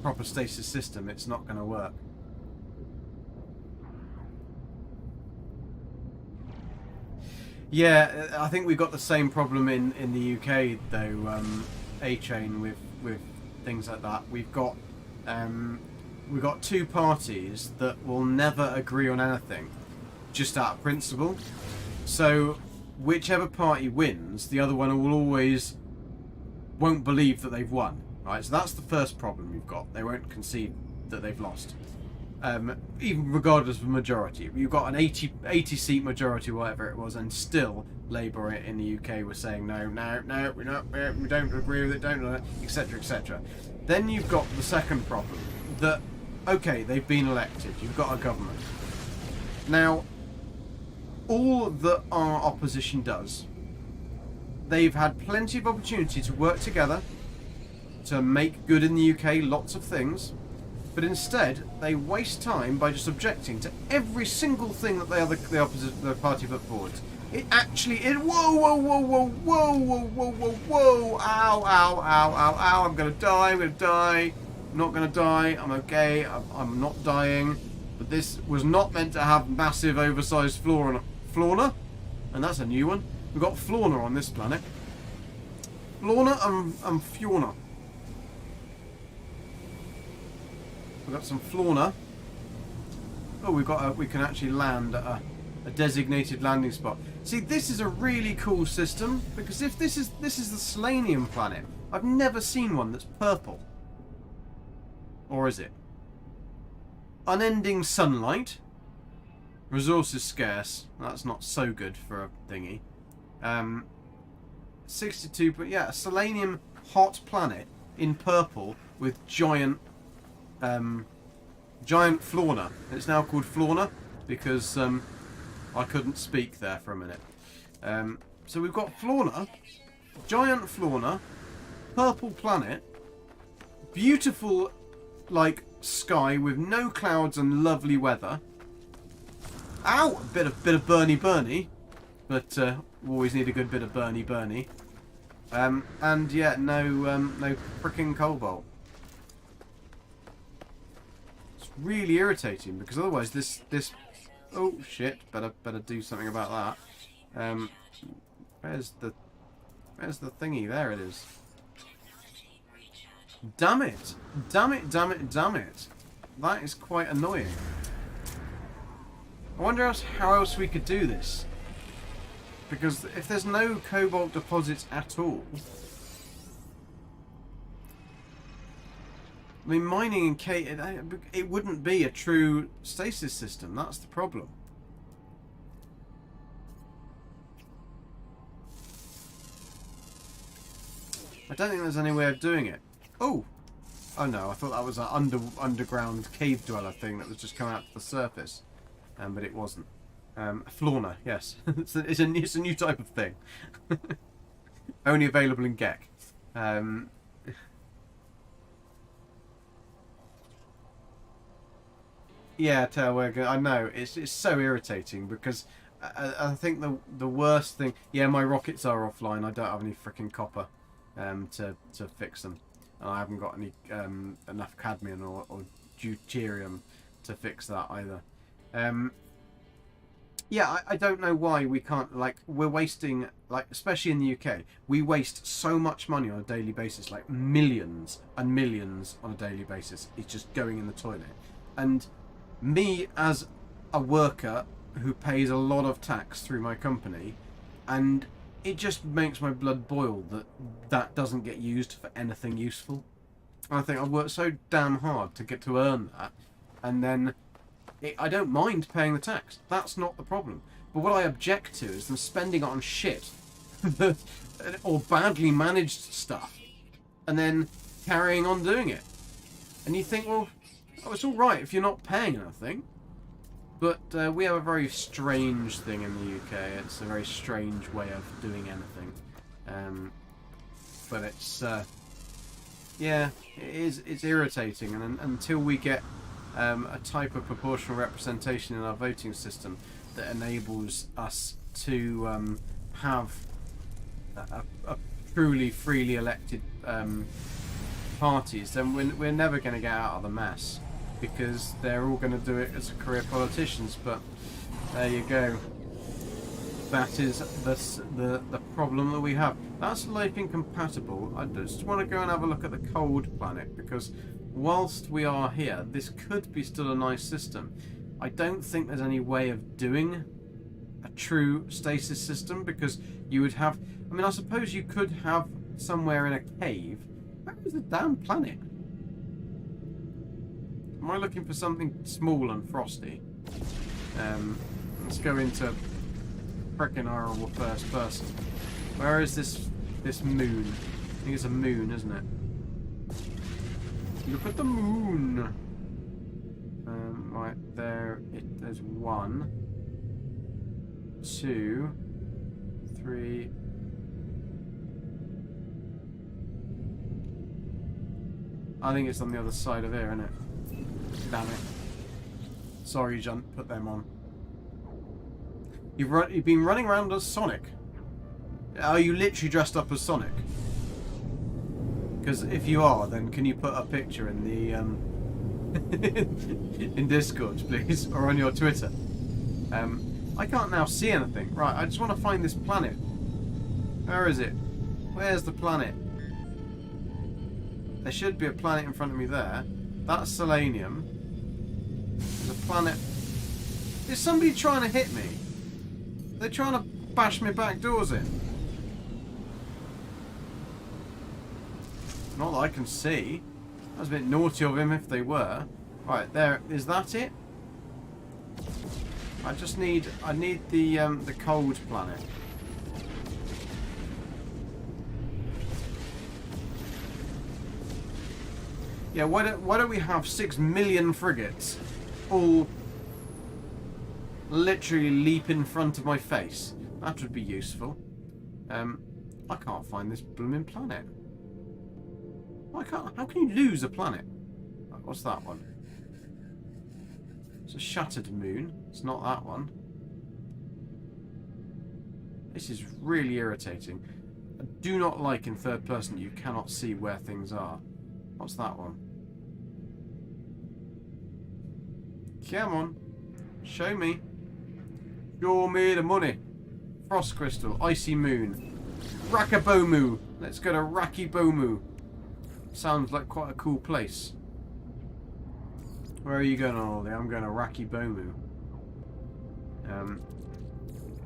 [SPEAKER 1] proper stasis system, it's not going to work. Yeah, I think we've got the same problem in the UK though, A-Train, with things like that. We've got two parties that will never agree on anything, just out of principle. So whichever party wins, the other one will always won't believe that they've won. Right, so that's the first problem you've got. They won't concede that they've lost, even regardless of majority. You've got an 80 seat majority, whatever it was, and still Labour in the UK were saying no, we don't agree with it, don't, etc., etc. Then you've got the second problem that, okay, they've been elected, you've got a government. Now, all that our opposition does, they've had plenty of opportunity to work together to make good in the UK lots of things, but instead they waste time by just objecting to every single thing that the party put forward. It actually, whoa, ow, I'm gonna die, I'm not gonna die, I'm okay, I'm not dying, but this was not meant to have massive oversized fauna, and that's a new one. We've got fauna on this planet. Fauna and fauna. We've got some fauna. Oh, we can actually land at a designated landing spot. See, this is a really cool system because if this is the Selenium planet, I've never seen one that's purple. Or is it? Unending sunlight. Resources scarce. That's not so good for a thingy. 62, but yeah, a Selenium hot planet in purple with giant fauna. It's now called fauna because I couldn't speak there for a minute. So we've got fauna, giant fauna, purple planet, beautiful like sky with no clouds and lovely weather. Ow! A bit of burny, but we always need a good bit of burny. And yeah, no frickin' cobalt. It's really irritating because otherwise this oh shit, better do something about that. Where's the thingy? There it is. Damn it! That is quite annoying. I wonder how else we could do this. Because if there's no cobalt deposits at all, I mean, mining in K, it wouldn't be a true stasis system. That's the problem. I don't think there's any way of doing it. Oh no! I thought that was an underground cave dweller thing that was just coming out to the surface, but it wasn't. Fauna, yes. it's a new type of thing. Only available in Gek. Yeah, Tailwag, I know. It's so irritating because I think the worst thing... Yeah, my rockets are offline. I don't have any freaking copper to fix them. And I haven't got any enough cadmium or deuterium to fix that either. Yeah, I don't know why we can't, like, we're wasting, like, especially in the UK, we waste so much money on a daily basis, like millions and millions on a daily basis. It's just going in the toilet. And me as a worker who pays a lot of tax through my company, and it just makes my blood boil that that doesn't get used for anything useful. And I think I've worked so damn hard to get to earn that, and then I don't mind paying the tax. That's not the problem. But what I object to is them spending it on shit or badly managed stuff and then carrying on doing it. And you think, well, oh, it's all right if you're not paying anything. But we have a very strange thing in the UK. It's a very strange way of doing anything. But it's, yeah, it's irritating. And until we get a type of proportional representation in our voting system that enables us to have a truly freely elected parties, then we're never going to get out of the mess, because they're all going to do it as career politicians. But there you go. That is the problem that we have. That's life incompatible. I just want to go and have a look at the cold planet, because whilst we are here, this could be still a nice system. I don't think there's any way of doing a true stasis system, because you would have... I mean, I suppose you could have somewhere in a cave. Where is the damn planet? Am I looking for something small and frosty? Let's go into frickin' horrible first person. Where is this moon? I think it's a moon, isn't it? Look at the moon. Right there. There's 1, 2, 3. I think it's on the other side of here, isn't it? Damn it. Sorry, John. Put them on. You've been running around as Sonic. Are you literally dressed up as Sonic? Because if you are, then can you put a picture in the in Discord, please, or on your Twitter? I can't now see anything. Right, I just want to find this planet. Where is it? Where's the planet? There should be a planet in front of me there. That's selenium. There's a planet. Is somebody trying to hit me? They're trying to bash my back doors in. Not that I can see. That was a bit naughty of him if they were. Right, there. Is that it? I need the cold planet. Yeah, why don't we have 6 million frigates all literally leap in front of my face? That would be useful. I can't find this blooming planet. How can you lose a planet? What's that one? It's a shattered moon. It's not that one. This is really irritating. I do not like in third person that you cannot see where things are. What's that one? Come on. Show me. Show me the money. Frost crystal. Icy moon. Rakabomu. Let's go to Rakibomu. Sounds like quite a cool place. Where are you going, Ollie? I'm going to Rakibomu.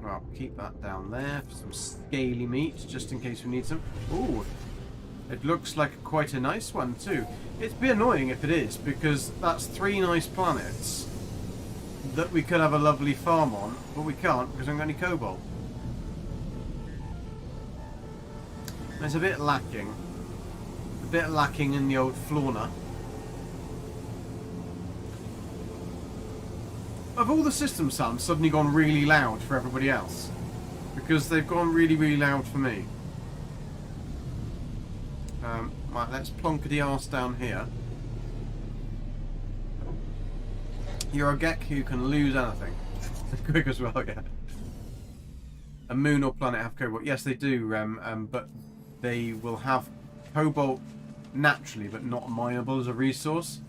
[SPEAKER 1] Well, keep that down there for some scaly meat, just in case we need some. Ooh, it looks like quite a nice one too. It'd be annoying if it is, because that's 3 nice planets that we could have a lovely farm on, but we can't because I haven't got any cobalt. It's a bit lacking. A bit lacking in the old fauna. Have all the system sounds suddenly gone really loud for everybody else? Because they've gone really, really loud for me. Right, let's plonkety arse down here. You're a Gek who can lose anything. Quick as well, yeah. A moon or planet have cobalt? Yes, they do, but they will have cobalt naturally, but not mineable as a resource.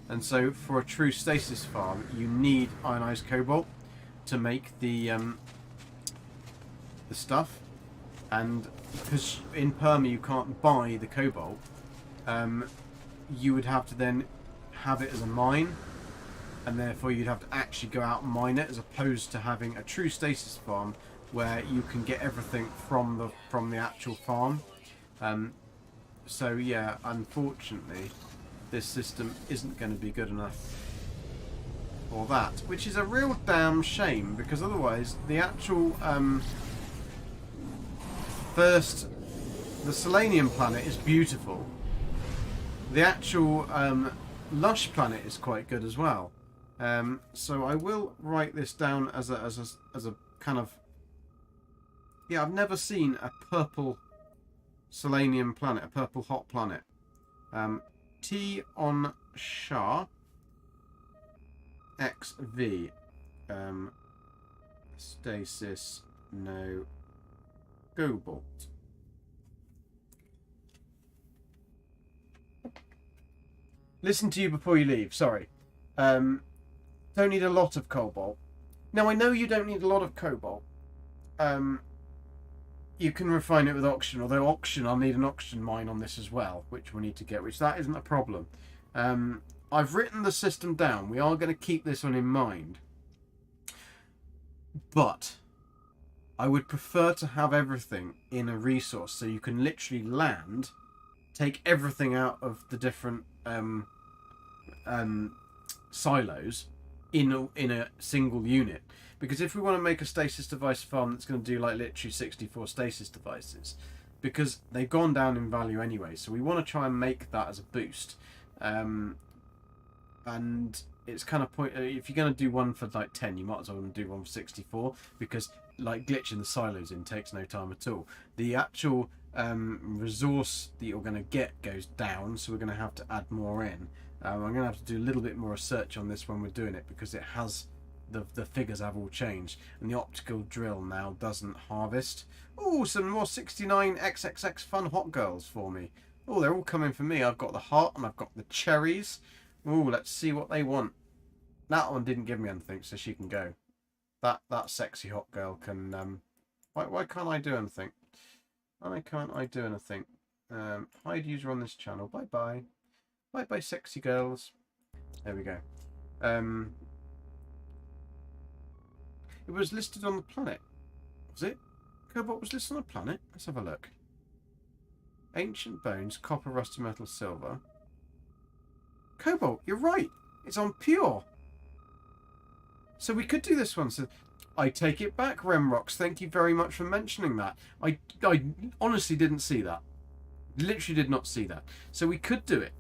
[SPEAKER 1] And so, for a true stasis farm, you need ionized cobalt. to make the stuff, and because in Perma you can't buy the cobalt, you would have to then have it as a mine, and therefore you'd have to actually go out and mine it, as opposed to having a true stasis farm where you can get everything from the actual farm. So yeah, unfortunately, this system isn't going to be good enough for that, which is a real damn shame, because otherwise the actual the Selenium planet is beautiful. The actual Lush planet is quite good as well. So I will write this down as a kind of, yeah, I've never seen a purple Selenium planet, a purple hot planet. T on Shah XV. Stasis no Cobalt. Listen to you before you leave. Sorry. Don't need a lot of cobalt. Now, I know you don't need a lot of cobalt. You can refine it with oxygen, although oxygen, I'll need an oxygen mine on this as well, which we need to get, which that isn't a problem. I've written the system down. We are going to keep this one in mind. But I would prefer to have everything in a resource, so you can literally land, take everything out of the different silos in a single unit. Because if we want to make a stasis device farm that's going to do like literally 64 stasis devices, because they've gone down in value anyway, so we want to try and make that as a boost. And it's kind of point, if you're going to do one for like 10, you might as well do one for 64, because like glitching the silos in takes no time at all. The actual resource that you're going to get goes down, so we're going to have to add more in. I'm going to have to do a little bit more research on this when we're doing it, because it has, the figures have all changed, and the optical drill now doesn't harvest. Oh, some more 69 XXX fun hot girls for me. Oh, they're all coming for me. I've got the heart and I've got the cherries. Oh, let's see what they want. That one didn't give me anything, so she can go. That sexy hot girl can. Why can't I do anything? Why can't I do anything? Hide user on this channel. Bye bye. Bye bye, sexy girls. There we go. It was listed on the planet. Was it? Cobalt was listed on the planet? Let's have a look. Ancient bones, copper, rusty metal, silver. Cobalt, you're right. It's on pure. So we could do this one. So I take it back, Remrox. Thank you very much for mentioning that. I honestly didn't see that. Literally did not see that. So we could do it,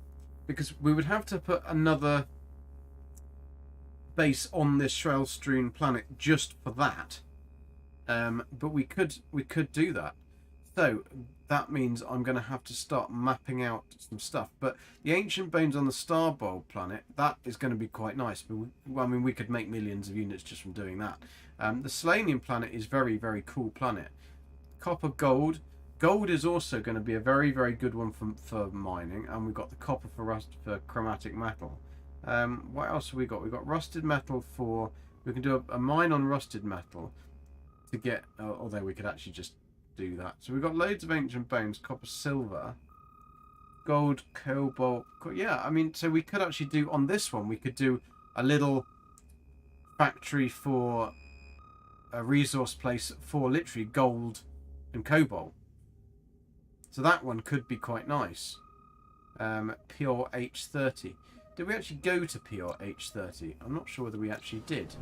[SPEAKER 1] because we would have to put another base on this shell-strewn planet just for that. But we could do that. So that means I'm going to have to start mapping out some stuff. But the ancient bones on the Starbulb planet, that is going to be quite nice. But I mean, we could make millions of units just from doing that. The Selenium planet is very, very cool planet. Copper, gold. Gold is also going to be a very, very good one for mining. And we've got the copper for chromatic metal. What else have we got? We've got rusted metal for... We can do a mine on rusted metal to get... although we could actually just do that. So we've got loads of ancient bones, copper, silver, gold, cobalt. Yeah, I mean, so we could actually do... On this one, we could do a little factory for a resource place for literally gold and cobalt. So that one could be quite nice. Pure H30. Did we actually go to Pure H30? I'm not sure whether we actually did.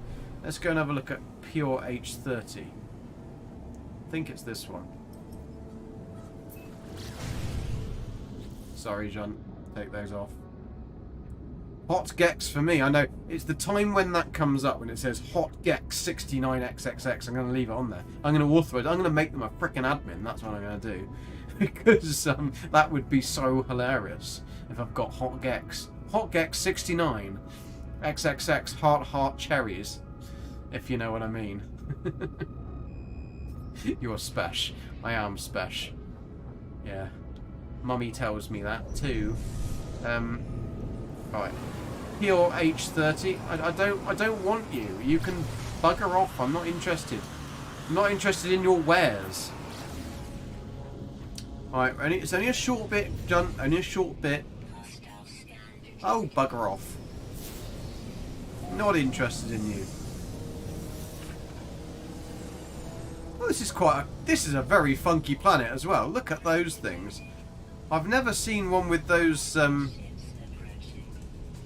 [SPEAKER 1] Let's go and have a look at Pure H30. I think it's this one. Sorry, John. Take those off. Hot Geks for me. I know. It's the time when that comes up, when it says Hot Geks 69XXX. I'm going to leave it on there. I'm going to authorize. I'm going to make them a frickin' admin. That's what I'm going to do. Because that would be so hilarious if I've got Hot Geks. Hot Geks 69 XXX heart cherries, if you know what I mean. You're spesh. I am spesh. Yeah. Mummy tells me that too. Right. Pure H30. I don't want you. You can Bugger off. I'm not interested. I'm not interested in your wares. Alright, it's only a short bit, John. Only a short bit. Oh, bugger off. Not interested in you. Well, this is a very funky planet as well. Look at those things. I've never seen one with those,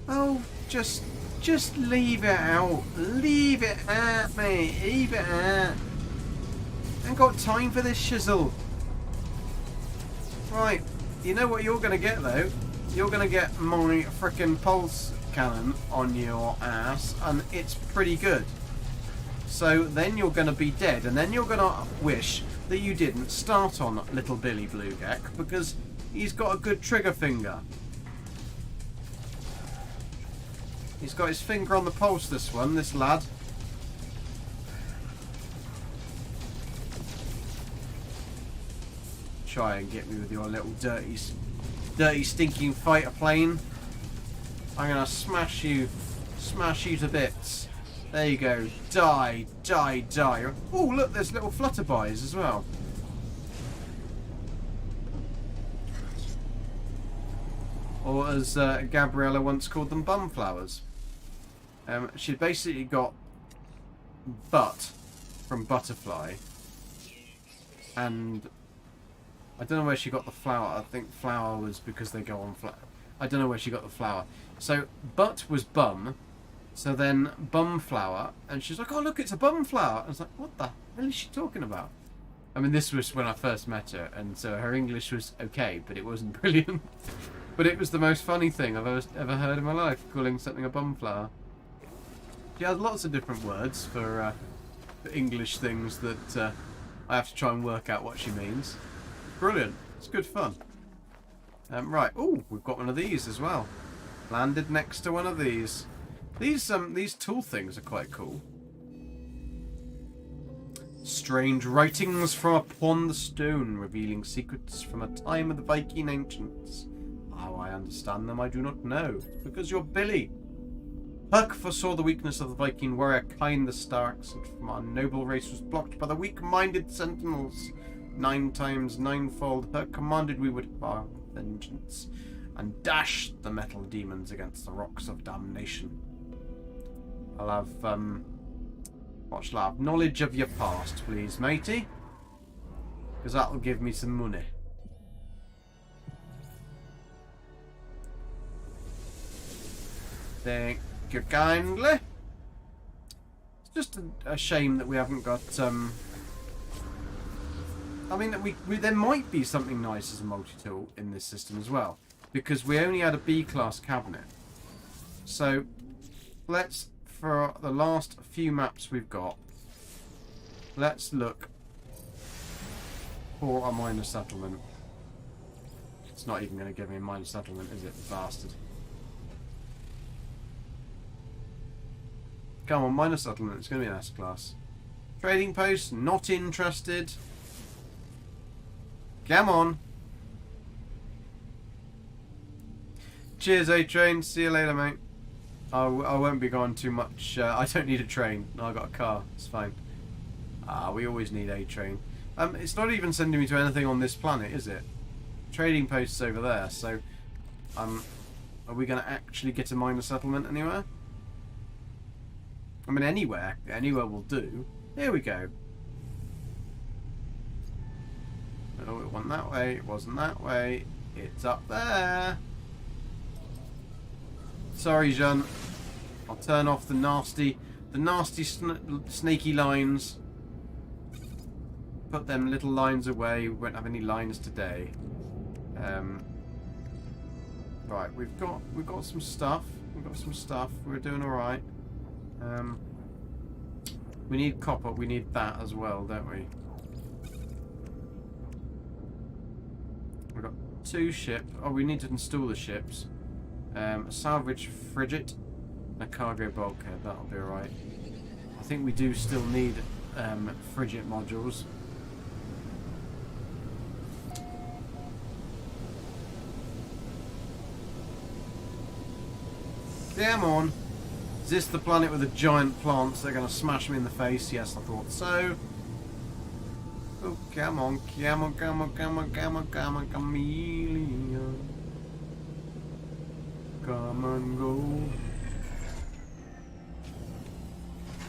[SPEAKER 1] Oh, just leave it out. Leave it out, mate. Leave it out. I ain't got time for this shizzle. Right, you know what you're going to get, though? You're going to get my frickin' pulse cannon on your ass, and it's pretty good. So then you're going to be dead, and then you're going to wish that you didn't start on little Billy Gek, because he's got a good trigger finger. He's got his finger on the pulse, this lad. Try and get me with your little dirty stinking fighter plane. I'm gonna smash you to bits. There you go. Die. Oh, look, there's little flutterbys as well. Or as Gabriella once called them, bumflowers. She'd basically got butt from butterfly, and I don't know where she got the flower. I think flower was because they go on flower. I don't know where she got the flower. So butt was bum, so then bum flower, and she's like, oh look, it's a bum flower. I was like, what the hell is she talking about? I mean, this was when I first met her, and so her English was okay, but it wasn't brilliant. But it was the most funny thing I've ever heard in my life, calling something a bum flower. She has lots of different words for English things that I have to try and work out what she means. Brilliant. It's good fun. Right. Oh, we've got one of these as well. Landed next to one of these. These tool things are quite cool. Strange writings from upon the stone, revealing secrets from a time of the Viking ancients. How I understand them, I do not know, because you're Billy. Huck foresaw the weakness of the Viking warrior kind the Starks, and from our noble race was blocked by the weak-minded sentinels. 9 times ninefold, Huck commanded we would have our vengeance, and dashed the metal demons against the rocks of damnation. I'll have, what shall I have? Knowledge of your past, please, matey. Because that'll give me some money. Thank you kindly. It's just a shame that we haven't got, I mean, there might be something nice as a multi-tool in this system as well. Because we only had a B-class cabinet. So, let's, for the last few maps we've got, let's look for a minor settlement. It's not even going to give me a minor settlement, is it, bastard? Come on, minor settlement. It's going to be an S-class. Trading post, not interested. Come on. Cheers, A-Train. See you later, mate. I won't be gone too much. I don't need a train. No, I got a car. It's fine. We always need A-Train. It's not even sending me to anything on this planet, is it? Trading posts over there. So, are we going to actually get a minor settlement anywhere? I mean, anywhere. Anywhere will do. Here we go. No, it wasn't that way. It wasn't that way. It's up there. Sorry, Jean. I'll turn off the nasty snaky lines. Put them little lines away. We won't have any lines today. Right, we've got some stuff. We're doing all right. We need copper. We need that as well, don't we? We've got 2 ships. Oh, we need to install the ships. A salvage frigate and a cargo bulkhead. That'll be alright. I think we do still need frigate modules. Come on. Is this the planet with the giant plants that are going to smash me in the face? Yes, I thought so. Oh, come on, come on, come on, come on, come on, come on, chameleon. Come and go.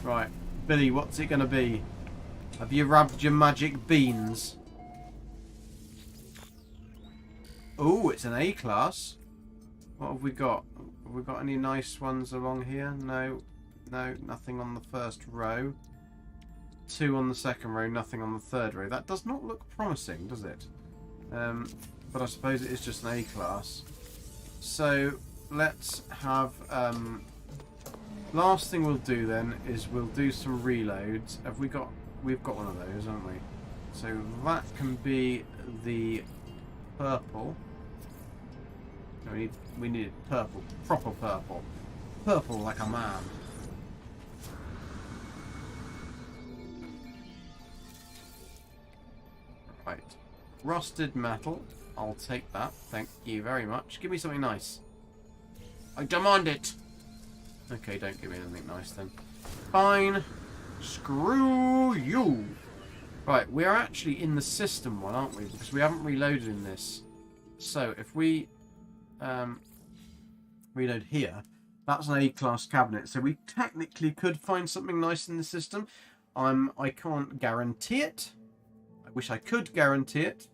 [SPEAKER 1] Right, Billy, what's it going to be? Have you rubbed your magic beans? Oh, it's an A class. What have we got? Have we got any nice ones along here? No. No, nothing on the first row. 2 on the second row, nothing on the third row. That does not look promising, does it? But I suppose it is just an A class. So, let's have... last thing we'll do then is we'll do some reloads. Have we got... We've got one of those, haven't we? So, that can be the purple. No, we need purple. Proper purple. Purple like a man. Right. Rusted metal. I'll take that. Thank you very much. Give me something nice. I demand it! Okay, don't give me anything nice then. Fine. Screw you! Right, we're actually in the system one, aren't we? Because we haven't reloaded in this. So, if we reload here, that's an A-class cabinet. So we technically could find something nice in the system. I can't guarantee it. I wish I could guarantee it.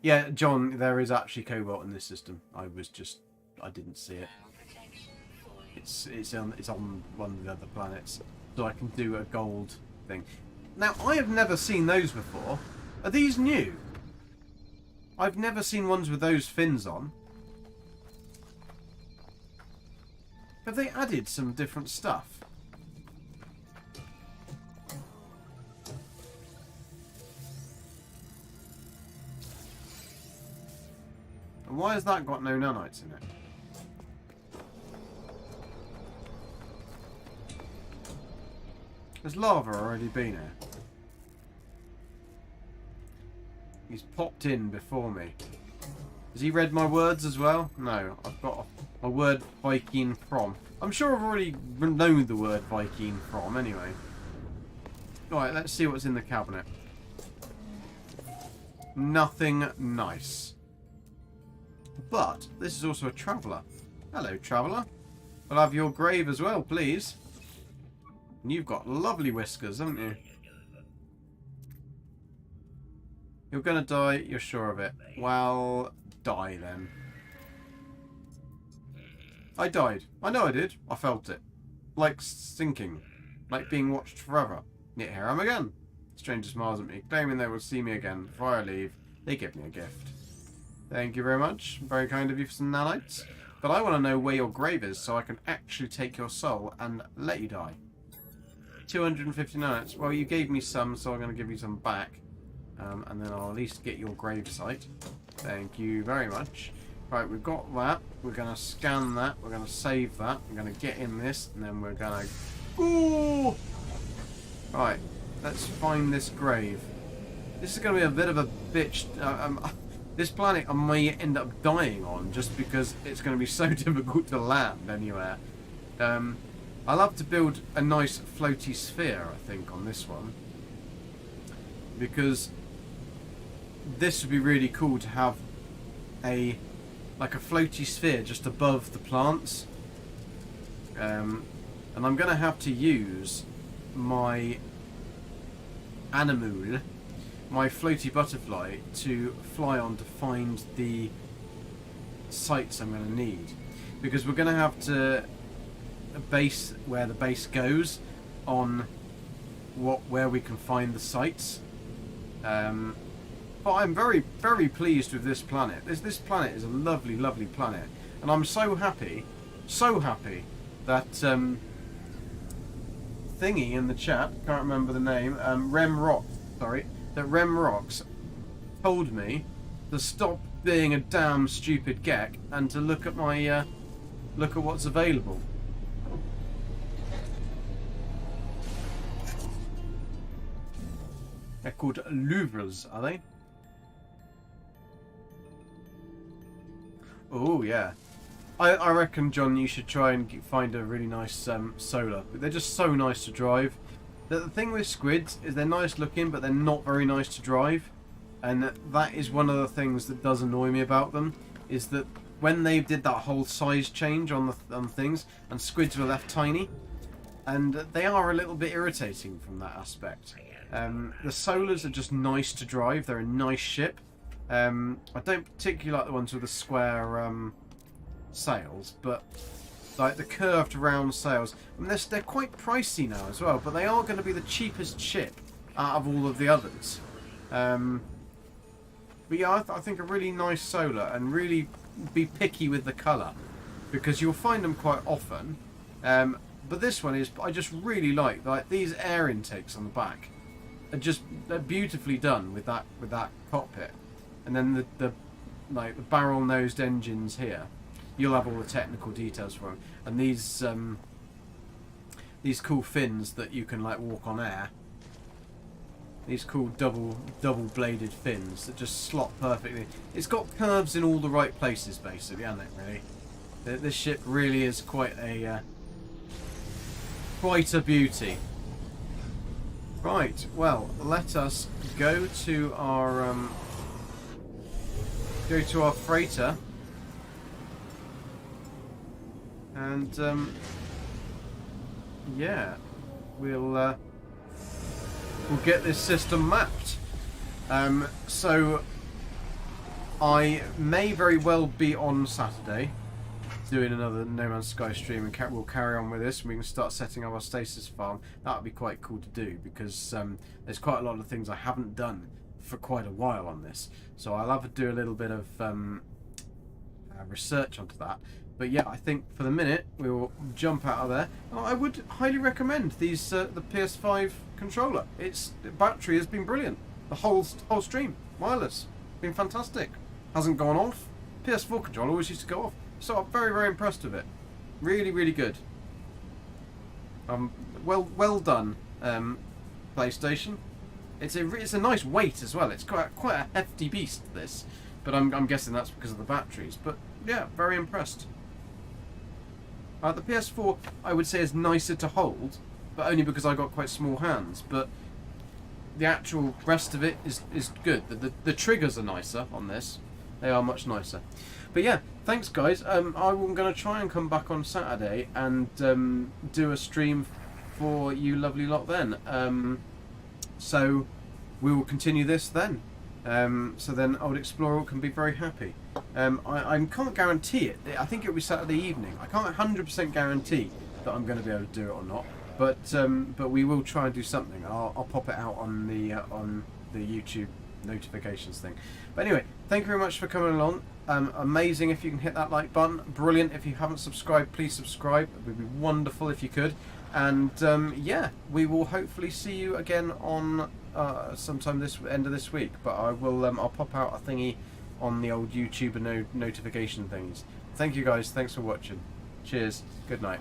[SPEAKER 1] Yeah, John, there is actually Cobalt in this system. I didn't see it. It's on one of the other planets, so I can do a gold thing. Now, I have never seen those before. Are these new? I've never seen ones with those fins on. Have they added some different stuff? And why has that got no nanites in it? Has lava already been here? He's popped in before me. Has he read my words as well? No, I've got a word Viking from. I'm sure I've already known the word Viking from anyway. Alright, let's see what's in the cabinet. Nothing nice. But this is also a traveller. Hello, traveller. I'll have your grave as well, please. And you've got lovely whiskers, haven't you? You're gonna die, you're sure of it. Well, die then. I died. I know I did. I felt it. Like sinking. Like being watched forever. Yet here I am again. Stranger smiles at me, claiming they will see me again. Before I leave, they give me a gift. Thank you very much. Very kind of you for some nanites. But I want to know where your grave is so I can actually take your soul and let you die. 250 nanites. Well, you gave me some, so I'm going to give you some back. And then I'll at least get your grave site. Thank you very much. Right, we've got that. We're going to scan that. We're going to save that. We're going to get in this. And then we're going to... Ooh! Right, let's find this grave. This is going to be a bit of a bitch. This planet I may end up dying on just because it's going to be so difficult to land anywhere. I'll have to build a nice floaty sphere, I think, on this one. Because this would be really cool to have like a floaty sphere just above the plants. And I'm going to have to use my animal, my floaty butterfly, to fly on to find the sites I'm going to need. Because we're going to have to base where the base goes on where we can find the sites. But I'm very, very pleased with this planet. This planet is a lovely, lovely planet. And I'm so happy that thingy in the chat, can't remember the name, that Rem Rocks told me to stop being a damn stupid Gek and to look at my look at what's available. They're called louvres, are they? Oh yeah. I reckon, John, you should try and find a really nice solar. They're just so nice to drive. The thing with squids is they're nice looking, but they're not very nice to drive. And that is one of the things that does annoy me about them, is that when they did that whole size change on things, and squids were left tiny, and they are a little bit irritating from that aspect. The solars are just nice to drive. They're a nice ship. I don't particularly like the ones with the square sails, but like the curved round sails. And they're quite pricey now as well, but they are going to be the cheapest ship out of all of the others. But yeah, I think a really nice solar, and really be picky with the colour, because you'll find them quite often. But this one is, I just really like these air intakes on the back are they're beautifully done with that cockpit, and then the barrel nosed engines here. You'll have all the technical details for them, and these cool fins that you can walk on air. These cool double bladed fins that just slot perfectly. It's got curves in all the right places, basically, hasn't it? Really, this ship really is quite a beauty. Right. Well, let us go to our freighter, and yeah, we'll get this system mapped. So I may very well be on Saturday doing another No Man's Sky stream, and we'll carry on with this, and we can start setting up our stasis farm. That would be quite cool to do, because there's quite a lot of things I haven't done for quite a while on this, so I'll have to do a little bit of research onto that. But yeah, I think for the minute we will jump out of there. I would highly recommend the PS5 controller. The battery has been brilliant. The whole stream wireless, been fantastic. Hasn't gone off. PS4 controller always used to go off. So I'm very, very impressed with it. Really, really good. Well done, PlayStation. It's a nice weight as well. It's quite a hefty beast, this, but I'm guessing that's because of the batteries. But yeah, very impressed. The PS4, I would say, is nicer to hold, but only because I got quite small hands. But the actual rest of it is good. The triggers are nicer on this. They are much nicer. But yeah, thanks guys. I'm going to try and come back on Saturday and do a stream for you lovely lot then. So we will continue this then. So then Old Explorer can be very happy. I can't guarantee it. I think it will be Saturday evening. I can't 100% guarantee that I'm going to be able to do it or not. But we will try and do something. I'll pop it out on the YouTube notifications thing. But anyway, thank you very much for coming along. Amazing if you can hit that like button. Brilliant if you haven't subscribed, please subscribe. It would be wonderful if you could. And yeah, we will hopefully see you again on sometime end of this week. But I'll pop out a thingy on the old YouTube and notification things. Thank you guys. Thanks for watching. Cheers. Good night.